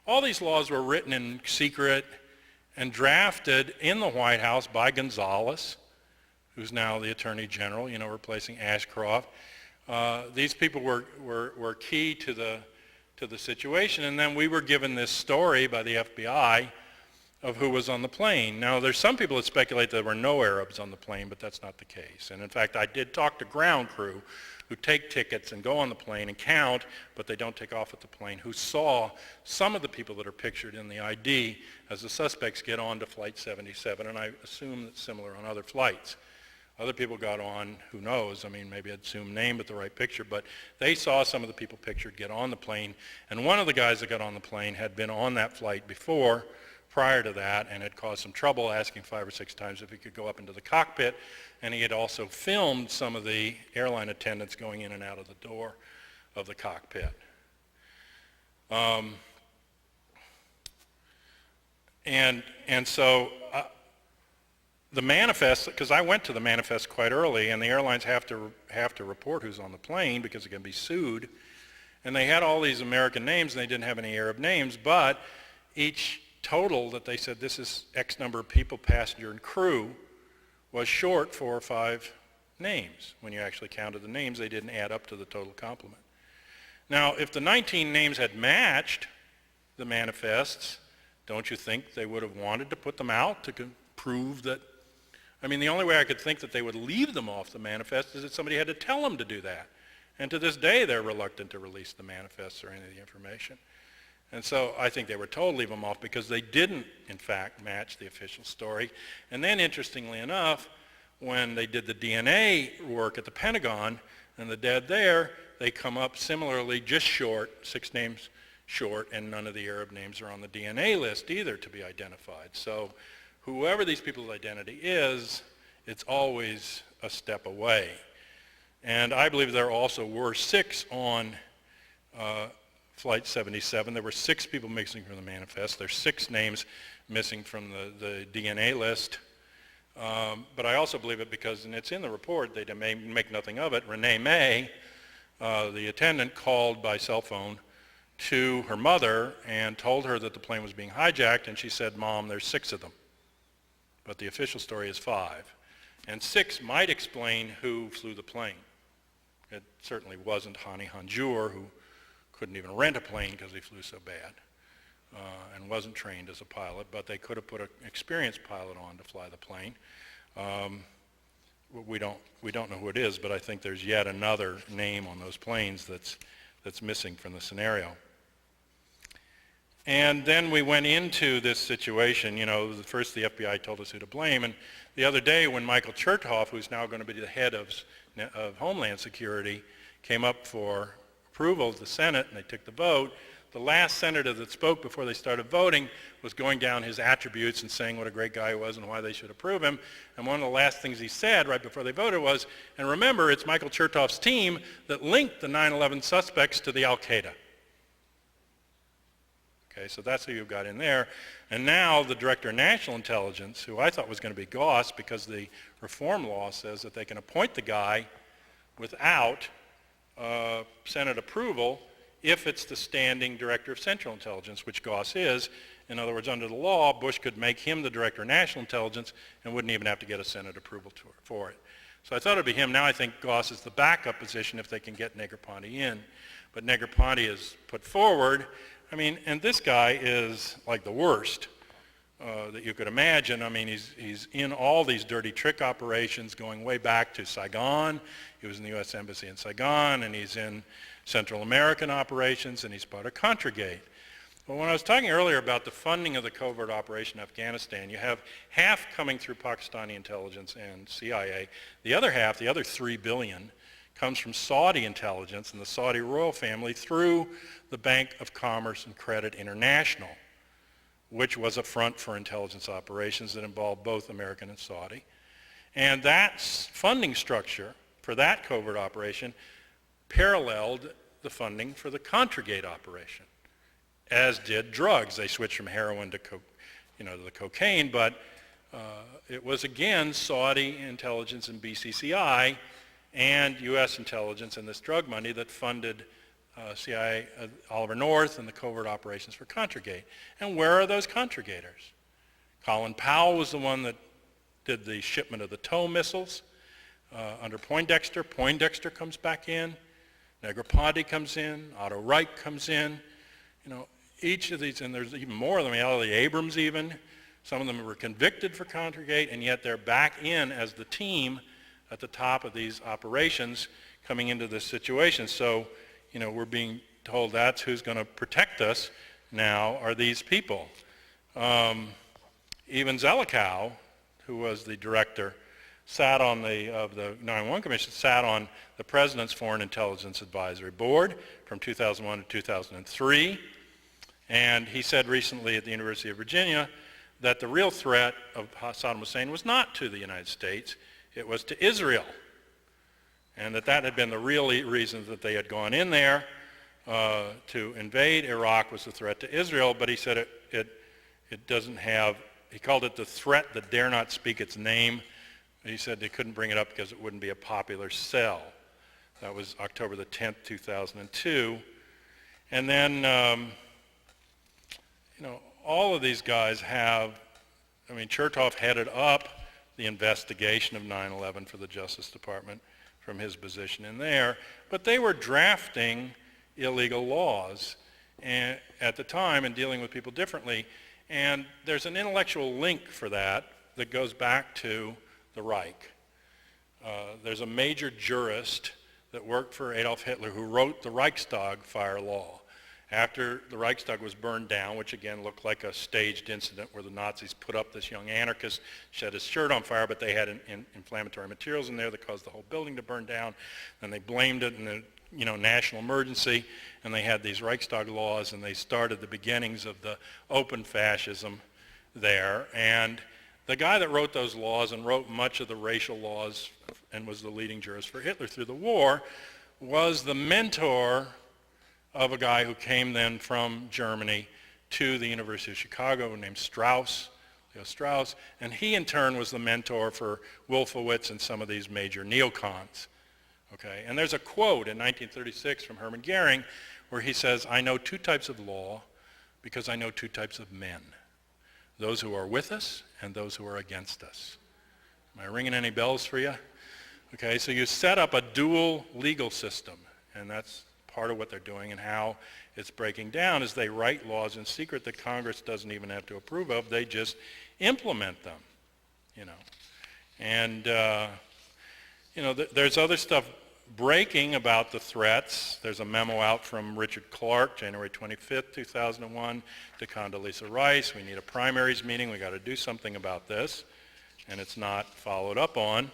all these laws were written in secret and drafted in the White House by Gonzales, who's now the Attorney General, replacing Ashcroft. These people were key to the situation, and then we were given this story by the FBI of who was on the plane. Now, there's some people that speculate there were no Arabs on the plane, but that's not the case. And in fact, I did talk to ground crew who take tickets and go on the plane and count, but they don't take off at the plane, who saw some of the people that are pictured in the ID as the suspects get on to Flight 77, and I assume that's similar on other flights. Other people got on, who knows, maybe I'd assume name but the right picture, but they saw some of the people pictured get on the plane, and one of the guys that got on the plane had been on that flight before, prior to that, and had caused some trouble, asking 5 or 6 times if he could go up into the cockpit, and he had also filmed some of the airline attendants going in and out of the door of the cockpit. So the manifest, because I went to the manifest quite early, and the airlines have to report who's on the plane because it can be sued, and they had all these American names, and they didn't have any Arab names, but each total that they said this is X number of people, passenger and crew, was short 4 or 5 names. When you actually counted the names, they didn't add up to the total complement. Now, if the 19 names had matched the manifests, don't you think they would have wanted to put them out to prove that? The only way I could think that they would leave them off the manifest is that somebody had to tell them to do that. And to this day, they're reluctant to release the manifests or any of the information. And so I think they were told to leave them off because they didn't, in fact, match the official story. And then, interestingly enough, when they did the DNA work at the Pentagon and the dead there, they come up similarly just short, 6 names short, and none of the Arab names are on the DNA list either to be identified. So whoever these people's identity is, it's always a step away. And I believe there also were 6 on Flight 77. There were 6 people missing from the manifest. There's 6 names missing from the DNA list. But I also believe it because, and it's in the report, they may make nothing of it, Renee May, the attendant, called by cell phone to her mother and told her that the plane was being hijacked, and she said, "Mom, there's 6 of them." But the official story is 5. And 6 might explain who flew the plane. It certainly wasn't Hani Hanjour, who couldn't even rent a plane because he flew so bad and wasn't trained as a pilot, but they could have put an experienced pilot on to fly the plane. We don't know who it is, but I think there's yet another name on those planes that's missing from the scenario. And then we went into this situation, first the FBI told us who to blame, and the other day when Michael Chertoff, who's now going to be the head of Homeland Security, came up for approval of the Senate and they took the vote, the last senator that spoke before they started voting was going down his attributes and saying what a great guy he was and why they should approve him. And one of the last things he said right before they voted was, and remember, it's Michael Chertoff's team that linked the 9/11 suspects to the Al-Qaeda. Okay, so that's who you've got in there. And now the Director of National Intelligence, who I thought was going to be Goss because the reform law says that they can appoint the guy without Senate approval if it's the standing Director of Central Intelligence, which Goss is. In other words, under the law, Bush could make him the Director of National Intelligence and wouldn't even have to get a Senate approval for it. So I thought it would be him. Now I think Goss is the backup position if they can get Negroponte in. But Negroponte is put forward. And this guy is like the worst that you could imagine. He's in all these dirty trick operations going way back to Saigon. He was in the U.S. Embassy in Saigon, and he's in Central American operations, and he's part of Contragate. Well, when I was talking earlier about the funding of the covert operation in Afghanistan, you have half coming through Pakistani intelligence and CIA. The other half, the other $3 billion, comes from Saudi intelligence and the Saudi royal family through the Bank of Commerce and Credit International, which was a front for intelligence operations that involved both American and Saudi. And that funding structure for that covert operation paralleled the funding for the Contragate operation, as did drugs. They switched from heroin to the cocaine, but it was again Saudi intelligence and BCCI and U.S. intelligence and this drug money that funded CIA, Oliver North, and the covert operations for Contragate. And where are those Contragators? Colin Powell was the one that did the shipment of the TOW missiles under Poindexter. Poindexter comes back in. Negroponte comes in. Otto Reich comes in. You know, each of these, and there's even more of them, Ellie Abrams even. Some of them were convicted for Contragate, and yet they're back in as the team at the top of these operations coming into this situation. So, you know, we're being told that's who's going to protect us now are these people. Even Zelikow, who was the director, sat on of the 9/11 Commission, sat on the President's Foreign Intelligence Advisory Board from 2001 to 2003. And he said recently at the University of Virginia that the real threat of Saddam Hussein was not to the United States, it was to Israel. And that had been the real reason that they had gone in there to invade Iraq was the threat to Israel, but he said it doesn't have, he called it the threat that dare not speak its name. He said they couldn't bring it up because it wouldn't be a popular sell. That was October the 10th, 2002. And then, you know, all of these guys have, I mean, Chertoff headed up the investigation of 9/11 for the Justice Department from his position in there, but they were drafting illegal laws at the time and dealing with people differently. And there's an intellectual link for that goes back to the Reich. There's a major jurist that worked for Adolf Hitler who wrote the Reichstag fire law. After the Reichstag was burned down, which again looked like a staged incident where the Nazis put up this young anarchist, set his shirt on fire, but they had inflammatory materials in there that caused the whole building to burn down. And they blamed it in the national emergency, and they had these Reichstag laws, and they started the beginnings of the open fascism there. And the guy that wrote those laws and wrote much of the racial laws and was the leading jurist for Hitler through the war was the mentor of a guy who came then from Germany to the University of Chicago named Leo Strauss, and he in turn was the mentor for Wolfowitz and some of these major neocons. Okay, and there's a quote in 1936 from Hermann Goering where he says, "I know two types of law because I know two types of men, those who are with us and those who are against us." Am I ringing any bells for you? Okay, so you set up a dual legal system, and that's part of what they're doing, and how it's breaking down is they write laws in secret that Congress doesn't even have to approve of. They just implement them, you know. And, you know, there's other stuff breaking about the threats. There's a memo out from Richard Clark, January 25th, 2001, to Condoleezza Rice. We need a primaries meeting. We got to do something about this. And it's not followed up on.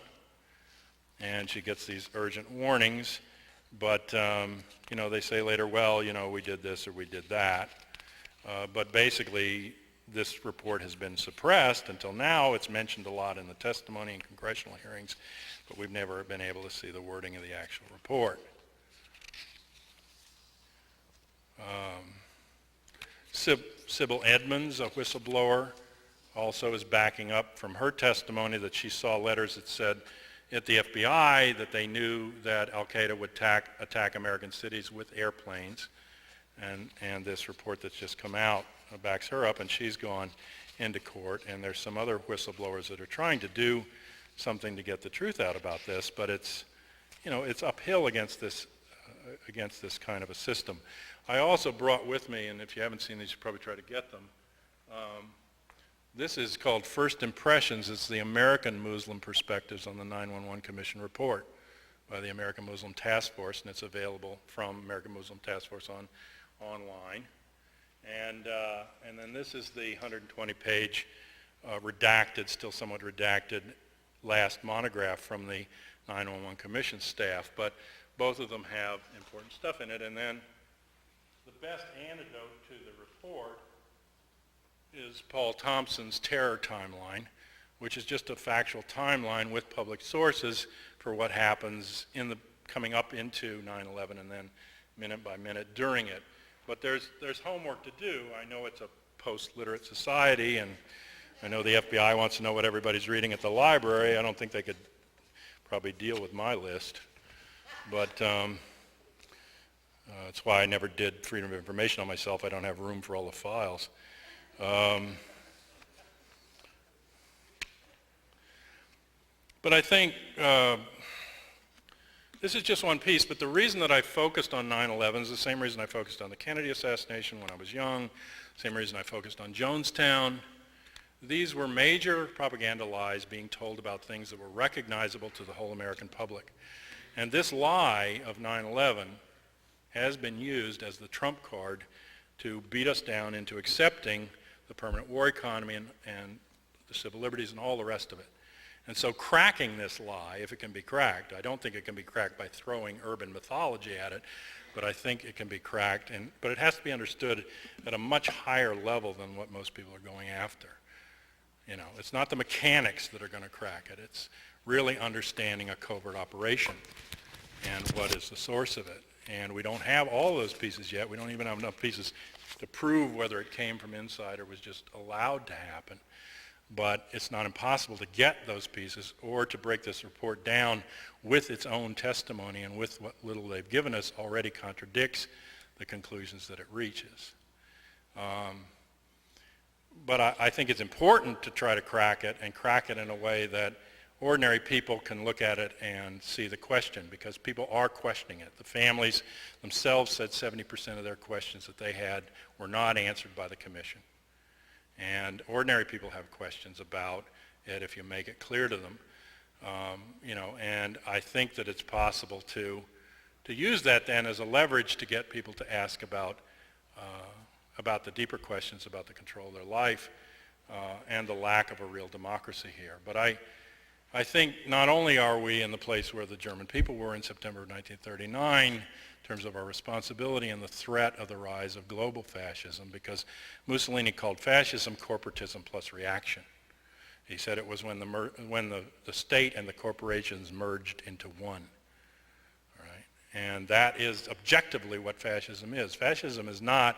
And she gets these urgent warnings. But, you know, they say later, well, you know, we did this or we did that. But basically, this report has been suppressed until now. It's mentioned a lot in the testimony and congressional hearings, but we've never been able to see the wording of the actual report. Sybil Edmonds, a whistleblower, also is backing up from her testimony that she saw letters that said at the FBI that they knew that Al-Qaeda would attack American cities with airplanes. And this report that's just come out backs her up, and she's gone into court. And there's some other whistleblowers that are trying to do something to get the truth out about this, but it's, you know, it's uphill against this kind of a system. I also brought with me, and if you haven't seen these, you probably try to get them. This is called First Impressions. It's the American Muslim Perspectives on the 9/11 Commission report by the American Muslim Task Force, and it's available from American Muslim Task Force online. And then this is the 120-page redacted, still somewhat redacted, last monograph from the 9/11 Commission staff. But both of them have important stuff in it. And then the best antidote to the report is Paul Thompson's terror timeline, which is just a factual timeline with public sources for what happens coming up into 9/11 and then minute by minute during it. But there's homework to do. I know it's a post-literate society, and I know the FBI wants to know what everybody's reading at the library. I don't think they could probably deal with my list. But That's why I never did freedom of information on myself. I don't have room for all the files. But I think this is just one piece, but the reason that I focused on 9/11 is the same reason I focused on the Kennedy assassination when I was young, same reason I focused on Jonestown. These were major propaganda lies being told about things that were recognizable to the whole American public. And this lie of 9/11 has been used as the trump card to beat us down into accepting the permanent war economy and the civil liberties and all the rest of it. And so cracking this lie, if it can be cracked, I don't think it can be cracked by throwing urban mythology at it, but I think it can be cracked, but it has to be understood at a much higher level than what most people are going after. You know, it's not the mechanics that are going to crack it. It's really understanding a covert operation and what is the source of it. And we don't have all those pieces yet. We don't even have enough pieces to prove whether it came from inside or was just allowed to happen. But it's not impossible to get those pieces or to break this report down with its own testimony, and with what little they've given us already contradicts the conclusions that it reaches. But I think it's important to try to crack it, and crack it in a way that ordinary people can look at it and see the question, because people are questioning it. The families themselves said 70% of their questions that they had were not answered by the commission. And ordinary people have questions about it if you make it clear to them. You know, and I think that it's possible to use that then as a leverage to get people to ask about the deeper questions about the control of their life and the lack of a real democracy here. But I think not only are we in the place where the German people were in September of 1939 in terms of our responsibility and the threat of the rise of global fascism, because Mussolini called fascism corporatism plus reaction. He said it was when the state and the corporations merged into one. All right? And that is objectively what fascism is. Fascism is not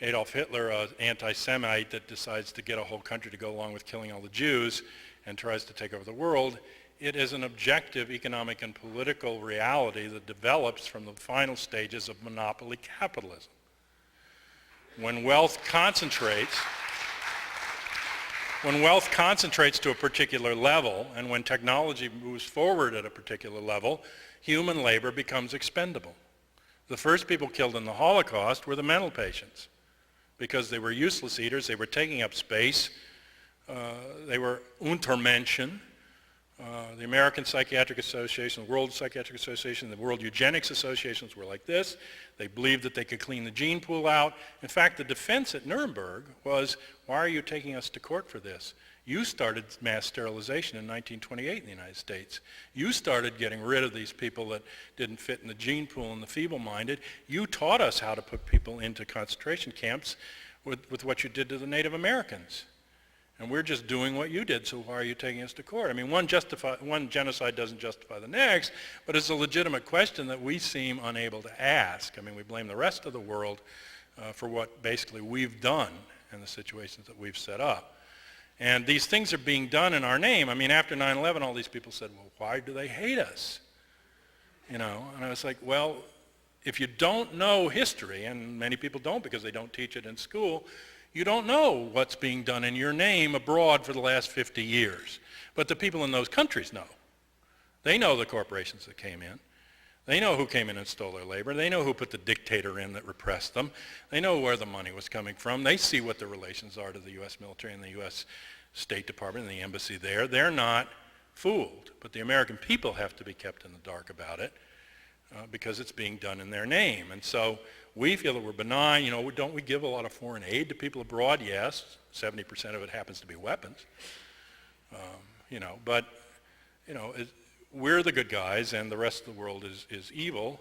Adolf Hitler, an anti-Semite that decides to get a whole country to go along with killing all the Jews and tries to take over the world. It is an objective economic and political reality that develops from the final stages of monopoly capitalism. When wealth concentrates to a particular level, and when technology moves forward at a particular level, human labor becomes expendable. The first people killed in the Holocaust were the mental patients, because they were useless eaters, they were taking up space, they were Untermenschen. The American Psychiatric Association, the World Psychiatric Association, the World Eugenics Associations were like this. They believed that they could clean the gene pool out. In fact, the defense at Nuremberg was, why are you taking us to court for this? You started mass sterilization in 1928 in the United States. You started getting rid of these people that didn't fit in the gene pool and the feeble-minded. You taught us how to put people into concentration camps with what you did to the Native Americans. And we're just doing what you did, so why are you taking us to court? I mean, one genocide doesn't justify the next, but it's a legitimate question that we seem unable to ask. I mean, we blame the rest of the world for what basically we've done and the situations that we've set up. And these things are being done in our name. I mean, after 9/11, all these people said, well, why do they hate us? You know, and I was like, well, if you don't know history, and many people don't because they don't teach it in school, you don't know what's being done in your name abroad for the last 50 years. But the people in those countries know. They know the corporations that came in. They know who came in and stole their labor. They know who put the dictator in that repressed them. They know where the money was coming from. They see what the relations are to the U.S. military and the U.S. State Department and the embassy there. They're not fooled. But the American people have to be kept in the dark about it because it's being done in their name. And so we feel that we're benign. You know, don't we give a lot of foreign aid to people abroad? Yes. 70% of it happens to be weapons. You know, but, you know, we're the good guys and the rest of the world is evil,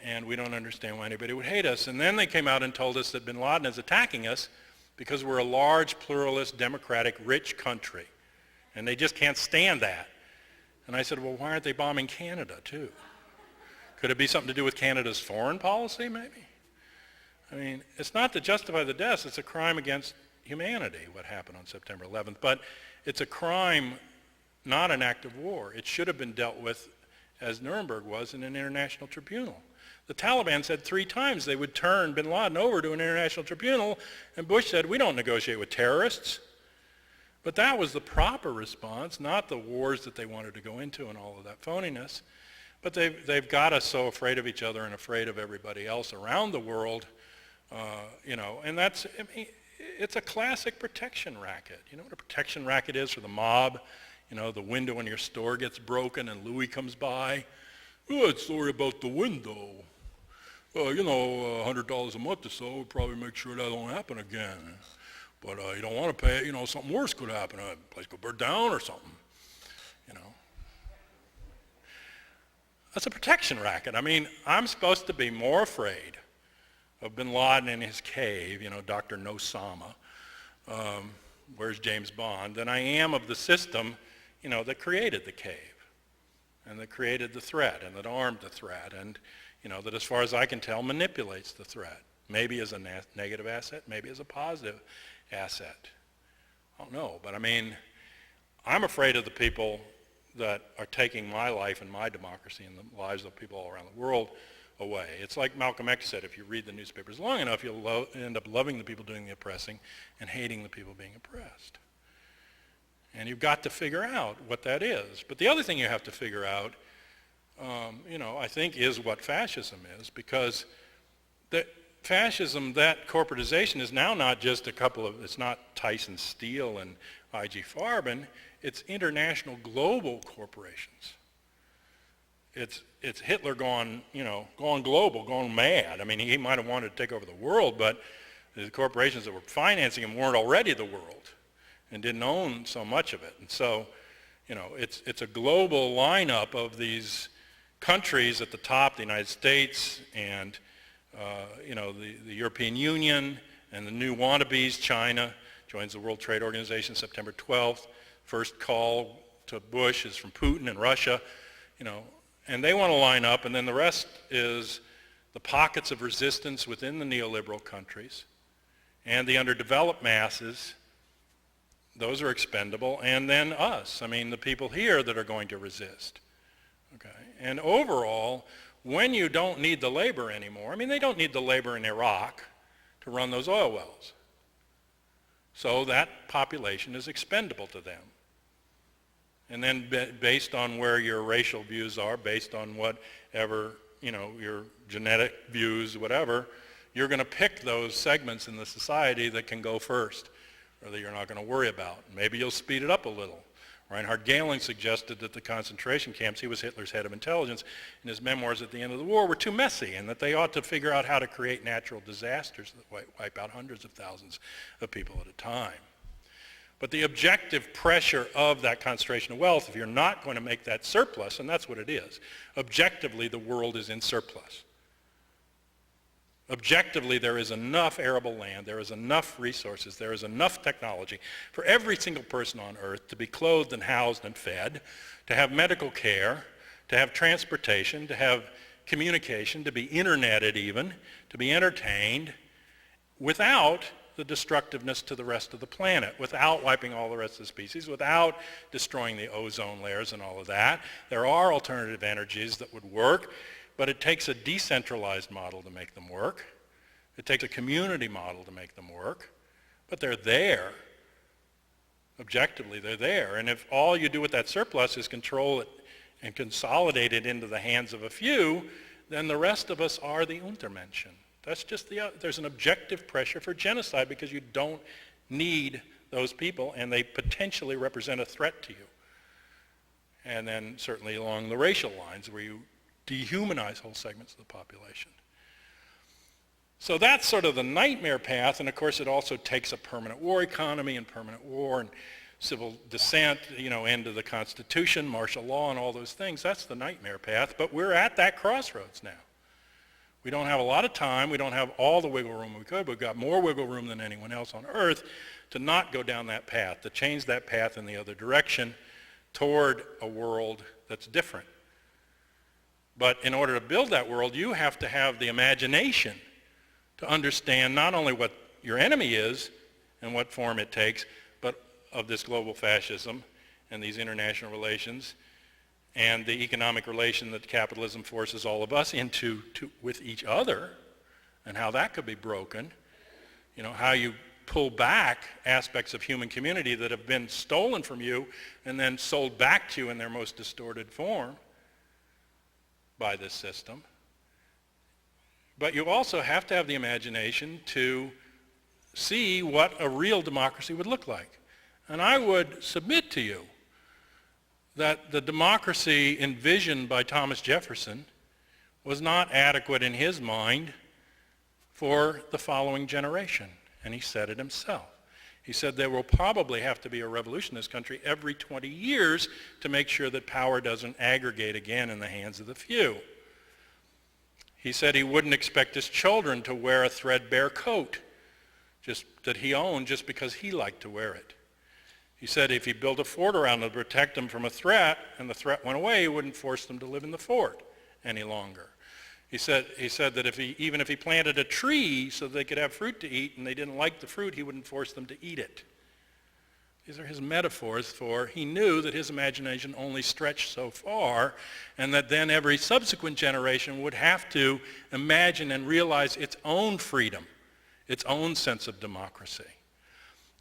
and we don't understand why anybody would hate us. And then they came out and told us that bin Laden is attacking us because we're a large, pluralist, democratic, rich country. And they just can't stand that. And I said, well, why aren't they bombing Canada too? Could it be something to do with Canada's foreign policy, maybe? I mean, it's not to justify the deaths. It's a crime against humanity, what happened on September 11th. But it's a crime, not an act of war. It should have been dealt with, as Nuremberg was, in an international tribunal. The Taliban said 3 times they would turn bin Laden over to an international tribunal, and Bush said, we don't negotiate with terrorists. But that was the proper response, not the wars that they wanted to go into and all of that phoniness. But they've got us so afraid of each other and afraid of everybody else around the world, and that's, I mean, it's a classic protection racket. You know what a protection racket is for the mob? You know, the window in your store gets broken and Louis comes by. Oh, sorry about the window. $100 a month or so would probably make sure that don't happen again. But you don't want to pay it, something worse could happen. A place could burn down or something, That's a protection racket. I mean, I'm supposed to be more afraid of bin Laden in his cave, Dr. Nosama, where's James Bond, than I am of the system, that created the cave and that created the threat and that armed the threat and, that as far as I can tell manipulates the threat, maybe as a negative asset, maybe as a positive asset. I don't know, but I mean, I'm afraid of the people that are taking my life and my democracy and the lives of people all around the world away. It's like Malcolm X said, if you read the newspapers long enough, you'll end up loving the people doing the oppressing and hating the people being oppressed. And you've got to figure out what that is. But the other thing you have to figure out, I think is what fascism is, because that fascism, that corporatization is now not just it's not Tyson Steel and I.G. Farben, it's international global corporations. It's Hitler gone global, gone mad. I mean, he might have wanted to take over the world, but the corporations that were financing him weren't already the world and didn't own so much of it. And so, it's a global lineup of these countries at the top, the United States and, the European Union and the new wannabes. China joins the World Trade Organization September 12th. First call to Bush is from Putin and Russia, and they want to line up, and then the rest is the pockets of resistance within the neoliberal countries and the underdeveloped masses. Those are expendable, and then us. I mean, the people here that are going to resist. Okay, and overall, when you don't need the labor anymore, I mean, they don't need the labor in Iraq to run those oil wells. So that population is expendable to them. And then based on where your racial views are, based on whatever, your genetic views, whatever, you're going to pick those segments in the society that can go first, or that you're not going to worry about. Maybe you'll speed it up a little. Reinhard Gehling suggested that the concentration camps, he was Hitler's head of intelligence, in his memoirs at the end of the war were too messy, and that they ought to figure out how to create natural disasters that wipe out hundreds of thousands of people at a time. But the objective pressure of that concentration of wealth, if you're not going to make that surplus, and that's what it is, objectively the world is in surplus. Objectively, there is enough arable land, there is enough resources, there is enough technology for every single person on earth to be clothed and housed and fed, to have medical care, to have transportation, to have communication, to be interneted even, to be entertained, without the destructiveness to the rest of the planet, without wiping all the rest of the species, without destroying the ozone layers and all of that. There are alternative energies that would work, but it takes a decentralized model to make them work. It takes a community model to make them work, but they're there. Objectively, they're there. And if all you do with that surplus is control it and consolidate it into the hands of a few, then the rest of us are the Untermenschen. That's just there's an objective pressure for genocide because you don't need those people and they potentially represent a threat to you. And then certainly along the racial lines where you dehumanize whole segments of the population. So that's sort of the nightmare path, and of course it also takes a permanent war economy and permanent war and civil dissent, end of the Constitution, martial law and all those things. That's the nightmare path, but we're at that crossroads now. We don't have a lot of time, we don't have all the wiggle room we could, but we've got more wiggle room than anyone else on earth to not go down that path, to change that path in the other direction toward a world that's different. But in order to build that world, you have to have the imagination to understand not only what your enemy is and what form it takes, but of this global fascism and these international relations, and the economic relation that capitalism forces all of us into with each other, and how that could be broken. You know, how you pull back aspects of human community that have been stolen from you and then sold back to you in their most distorted form by this system. But you also have to have the imagination to see what a real democracy would look like. And I would submit to you that the democracy envisioned by Thomas Jefferson was not adequate in his mind for the following generation. And he said it himself. He said there will probably have to be a revolution in this country every 20 years to make sure that power doesn't aggregate again in the hands of the few. He said he wouldn't expect his children to wear a threadbare coat just that he owned just because he liked to wear it. He said if he built a fort around them to protect them from a threat and the threat went away, he wouldn't force them to live in the fort any longer. He said that even if he planted a tree so they could have fruit to eat and they didn't like the fruit, he wouldn't force them to eat it. These are his metaphors for he knew that his imagination only stretched so far, and that then every subsequent generation would have to imagine and realize its own freedom, its own sense of democracy.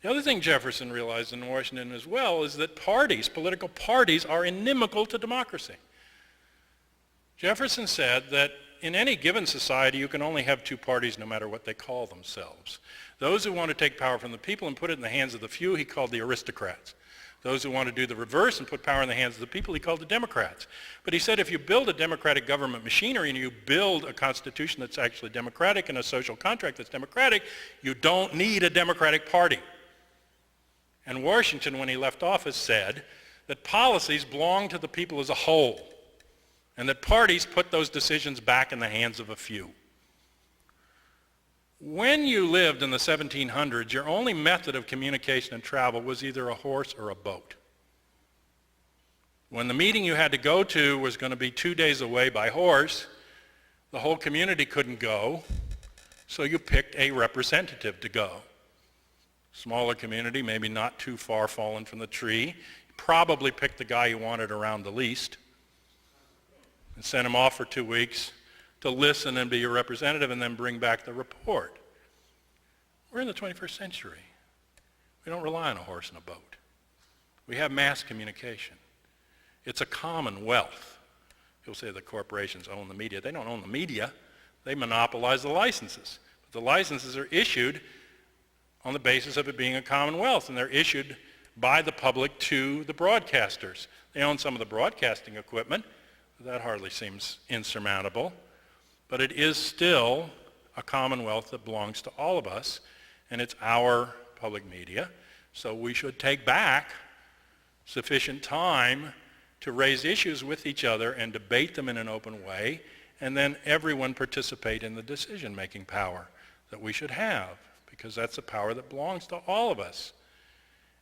The other thing Jefferson realized in Washington as well is that political parties, are inimical to democracy. Jefferson said that in any given society, you can only have two parties no matter what they call themselves. Those who want to take power from the people and put it in the hands of the few, he called the aristocrats. Those who want to do the reverse and put power in the hands of the people, he called the Democrats. But he said if you build a democratic government machinery and you build a constitution that's actually democratic and a social contract that's democratic, you don't need a Democratic Party. And Washington, when he left office, said that policies belong to the people as a whole, and that parties put those decisions back in the hands of a few. When you lived in the 1700s, your only method of communication and travel was either a horse or a boat. When the meeting you had to go to was going to be 2 days away by horse, the whole community couldn't go, so you picked a representative to go. Smaller community, maybe not too far fallen from the tree, you probably picked the guy you wanted around the least and sent him off for 2 weeks to listen and be your representative and then bring back the report. We're in the 21st century. We don't rely on a horse and a boat. We have mass communication. It's a commonwealth. People say the corporations own the media. They don't own the media. They monopolize the licenses. But the licenses are issued on the basis of it being a commonwealth, and they're issued by the public to the broadcasters. They own some of the broadcasting equipment. That hardly seems insurmountable. But it is still a commonwealth that belongs to all of us, and it's our public media. So we should take back sufficient time to raise issues with each other and debate them in an open way, and then everyone participate in the decision-making power that we should have, because that's a power that belongs to all of us.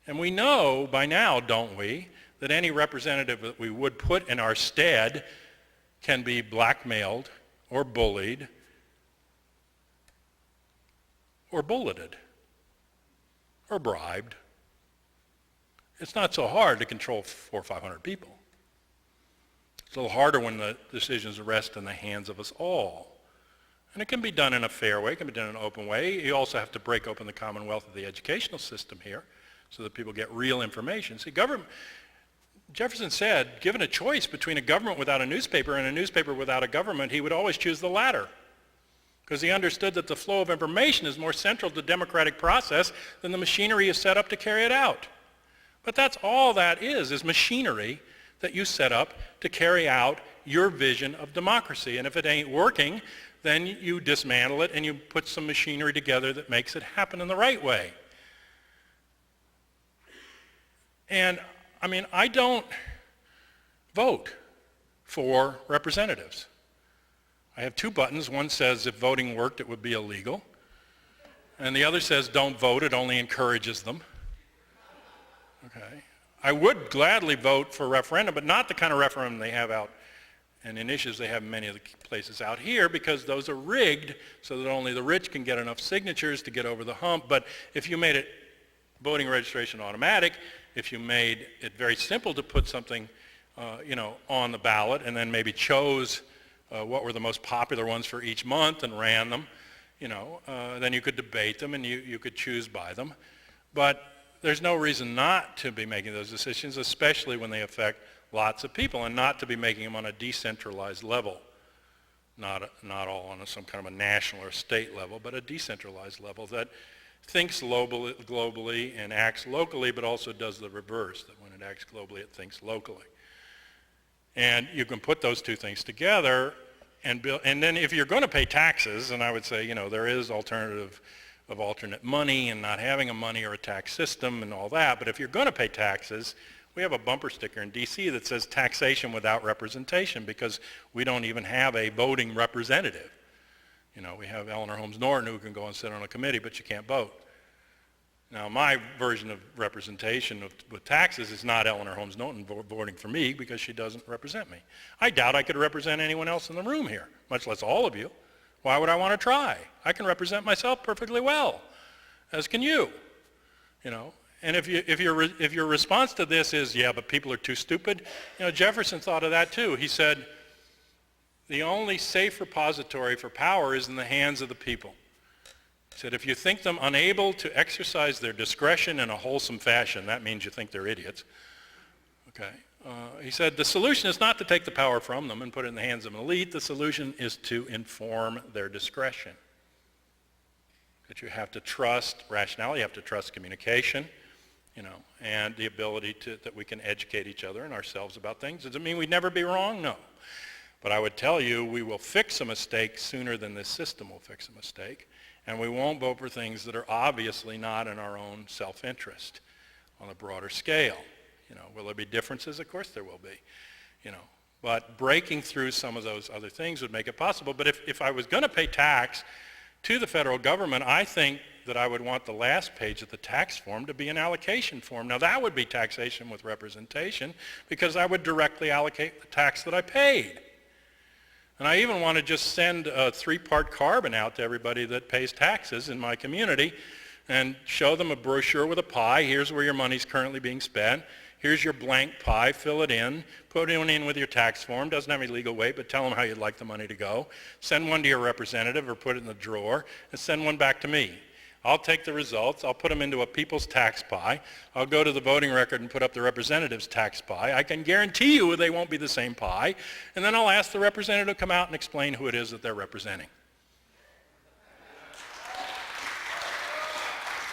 And we know by now, don't we, that any representative that we would put in our stead can be blackmailed or bullied or bulleted or bribed. It's not so hard to control 400 or 500 people. It's a little harder when the decisions rest in the hands of us all. And it can be done in a fair way, it can be done in an open way. You also have to break open the commonwealth of the educational system here so that people get real information. See, Jefferson said, given a choice between a government without a newspaper and a newspaper without a government, he would always choose the latter, because he understood that the flow of information is more central to the democratic process than the machinery is set up to carry it out. But that's all that is machinery that you set up to carry out your vision of democracy. And if it ain't working, then you dismantle it and you put some machinery together that makes it happen in the right way. And I mean, I don't vote for representatives. I have two buttons. One says if voting worked, it would be illegal. And the other says don't vote, it only encourages them. Okay. I would gladly vote for a referendum, but not the kind of referendum they have out and initiatives they have in many of the places out here, because those are rigged so that only the rich can get enough signatures to get over the hump. But if you made it voting registration automatic, if you made it very simple to put something on the ballot, and then maybe chose what were the most popular ones for each month and ran them, then you could debate them and you could choose by them. But there's no reason not to be making those decisions, especially when they affect lots of people, and not to be making them on a decentralized level. Not all on some kind of a national or state level, but a decentralized level that thinks globally and acts locally, but also does the reverse, that when it acts globally, it thinks locally. And you can put those two things together and build, and then if you're going to pay taxes, and I would say, there is alternative of alternate money and not having a money or a tax system and all that, but if you're going to pay taxes, we have a bumper sticker in DC that says taxation without representation, because we don't even have a voting representative. We have Eleanor Holmes Norton who can go and sit on a committee, but you can't vote. Now, my version of representation with taxes is not Eleanor Holmes Norton voting for me, because she doesn't represent me. I doubt I could represent anyone else in the room here, much less all of you. Why would I want to try? I can represent myself perfectly well, as can you. And if your response to this is, yeah, but people are too stupid, Jefferson thought of that too. He said, the only safe repository for power is in the hands of the people. He said, if you think them unable to exercise their discretion in a wholesome fashion, that means you think they're idiots. Okay. He said, the solution is not to take the power from them and put it in the hands of an elite. The solution is to inform their discretion. That you have to trust rationality, you have to trust communication, and the ability that we can educate each other and ourselves about things. Does it mean we'd never be wrong? No. But I would tell you, we will fix a mistake sooner than this system will fix a mistake. And we won't vote for things that are obviously not in our own self-interest on a broader scale. Will there be differences? Of course there will be. But breaking through some of those other things would make it possible. But if I was going to pay tax to the federal government, I think that I would want the last page of the tax form to be an allocation form. Now that would be taxation with representation, because I would directly allocate the tax that I paid. And I even want to just send a 3-part carbon out to everybody that pays taxes in my community and show them a brochure with a pie. Here's where your money's currently being spent. Here's your blank pie. Fill it in. Put it in with your tax form. Doesn't have any legal weight, but tell them how you'd like the money to go. Send one to your representative or put it in the drawer, and send one back to me. I'll take the results. I'll put them into a people's tax pie. I'll go to the voting record and put up the representative's tax pie. I can guarantee you they won't be the same pie. And then I'll ask the representative to come out and explain who it is that they're representing.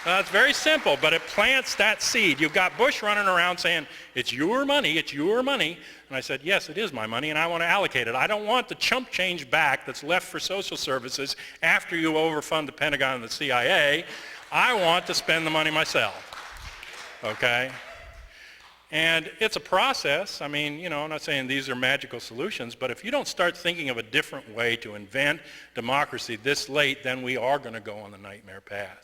It's very simple, but it plants that seed. You've got Bush running around saying, it's your money, it's your money. And I said, yes, it is my money, and I want to allocate it. I don't want the chump change back that's left for social services after you overfund the Pentagon and the CIA. I want to spend the money myself, okay? And it's a process. I mean, I'm not saying these are magical solutions, but if you don't start thinking of a different way to invent democracy this late, then we are going to go on the nightmare path.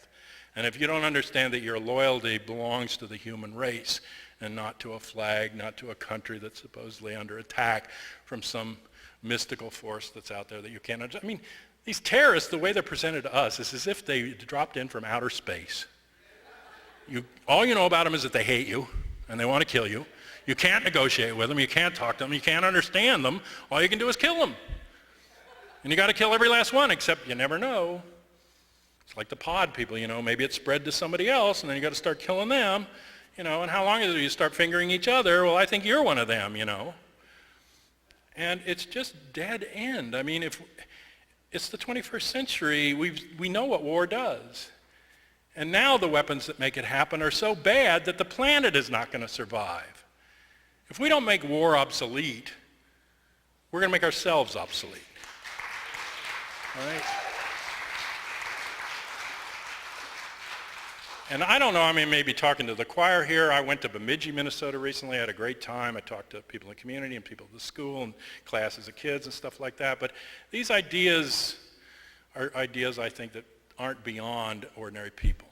And if you don't understand that your loyalty belongs to the human race and not to a flag, not to a country that's supposedly under attack from some mystical force that's out there that you can't understand. I mean, these terrorists, the way they're presented to us is as if they dropped in from outer space. All you know about them is that they hate you and they want to kill you. You can't negotiate with them. You can't talk to them. You can't understand them. All you can do is kill them. And you got to kill every last one, except you never know. It's like the pod people, maybe it spread to somebody else, and then you got to start killing them, and how long is it you start fingering each other? Well, I think you're one of them, And it's just dead end. I mean, if it's the 21st century, we know what war does. And now the weapons that make it happen are so bad that the planet is not going to survive. If we don't make war obsolete, we're going to make ourselves obsolete. All right? And I don't know, maybe talking to the choir here. I went to Bemidji, Minnesota recently. I had a great time. I talked to people in the community and people at the school and classes of kids and stuff like that. But these ideas are ideas, I think, that aren't beyond ordinary people.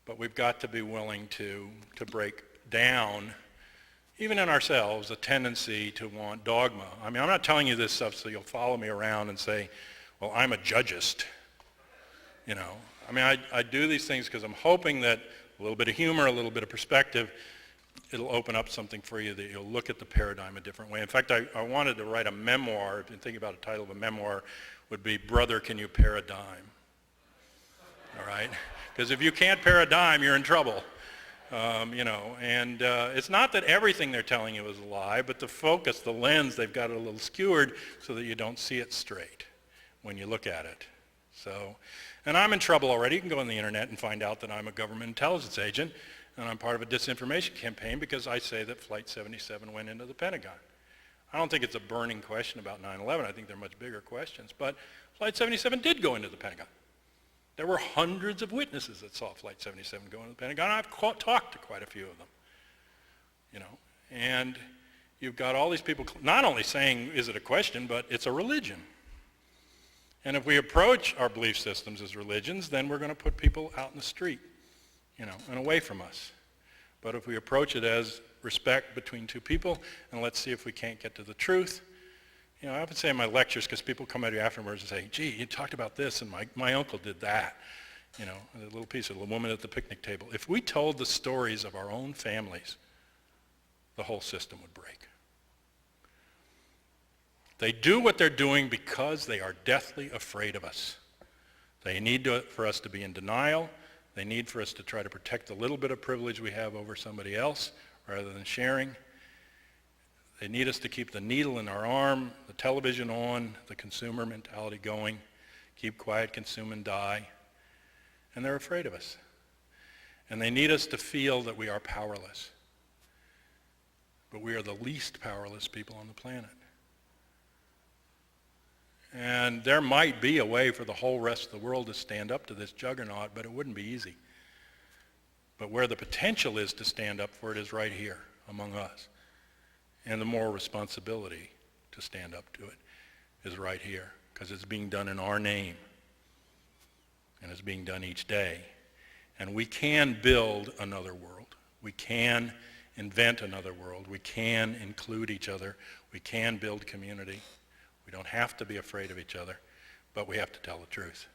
But we've got to be willing to break down, even in ourselves, a tendency to want dogma. I'm not telling you this stuff so you'll follow me around and say, well, I'm a judgeist, I do these things because I'm hoping that a little bit of humor, a little bit of perspective it'll open up something for you that you'll look at the paradigm a different way. In fact, I wanted to write a memoir. If you think about a title of a memoir, would be Brother, Can You Paradigm? All right? Because if you can't paradigm, you're in trouble. It's not that everything they're telling you is a lie, but the focus, the lens, they've got it a little skewered so that you don't see it straight when you look at it. So, and I'm in trouble already. You can go on the internet and find out that I'm a government intelligence agent, and I'm part of a disinformation campaign because I say that Flight 77 went into the Pentagon. I don't think it's a burning question about 9/11. I think they're much bigger questions, but Flight 77 did go into the Pentagon. There were hundreds of witnesses that saw Flight 77 go into the Pentagon. I've talked to quite a few of them, and you've got all these people not only saying, is it a question, but it's a religion. And if we approach our belief systems as religions, then we're going to put people out in the street, and away from us. But if we approach it as respect between two people, and let's see if we can't get to the truth. I often say in my lectures, because people come at you afterwards and say, gee, you talked about this, and my uncle did that. A little piece of the woman at the picnic table. If we told the stories of our own families, the whole system would break. They do what they're doing because they are deathly afraid of us. They need for us to be in denial. They need for us to try to protect the little bit of privilege we have over somebody else rather than sharing. They need us to keep the needle in our arm, the television on, the consumer mentality going, keep quiet, consume, and die. And they're afraid of us. And they need us to feel that we are powerless. But we are the least powerless people on the planet. And there might be a way for the whole rest of the world to stand up to this juggernaut, but it wouldn't be easy. But where the potential is to stand up for it is right here among us. And the moral responsibility to stand up to it is right here, because it's being done in our name. And it's being done each day. And we can build another world. We can invent another world. We can include each other. We can build community. We don't have to be afraid of each other, but we have to tell the truth.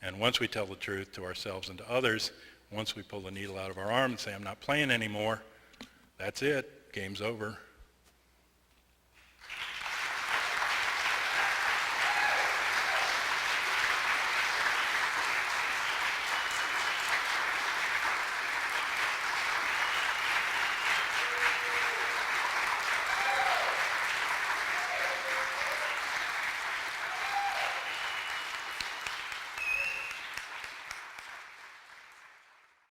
And once we tell the truth to ourselves and to others, once we pull the needle out of our arm and say, I'm not playing anymore, that's it. Game's over.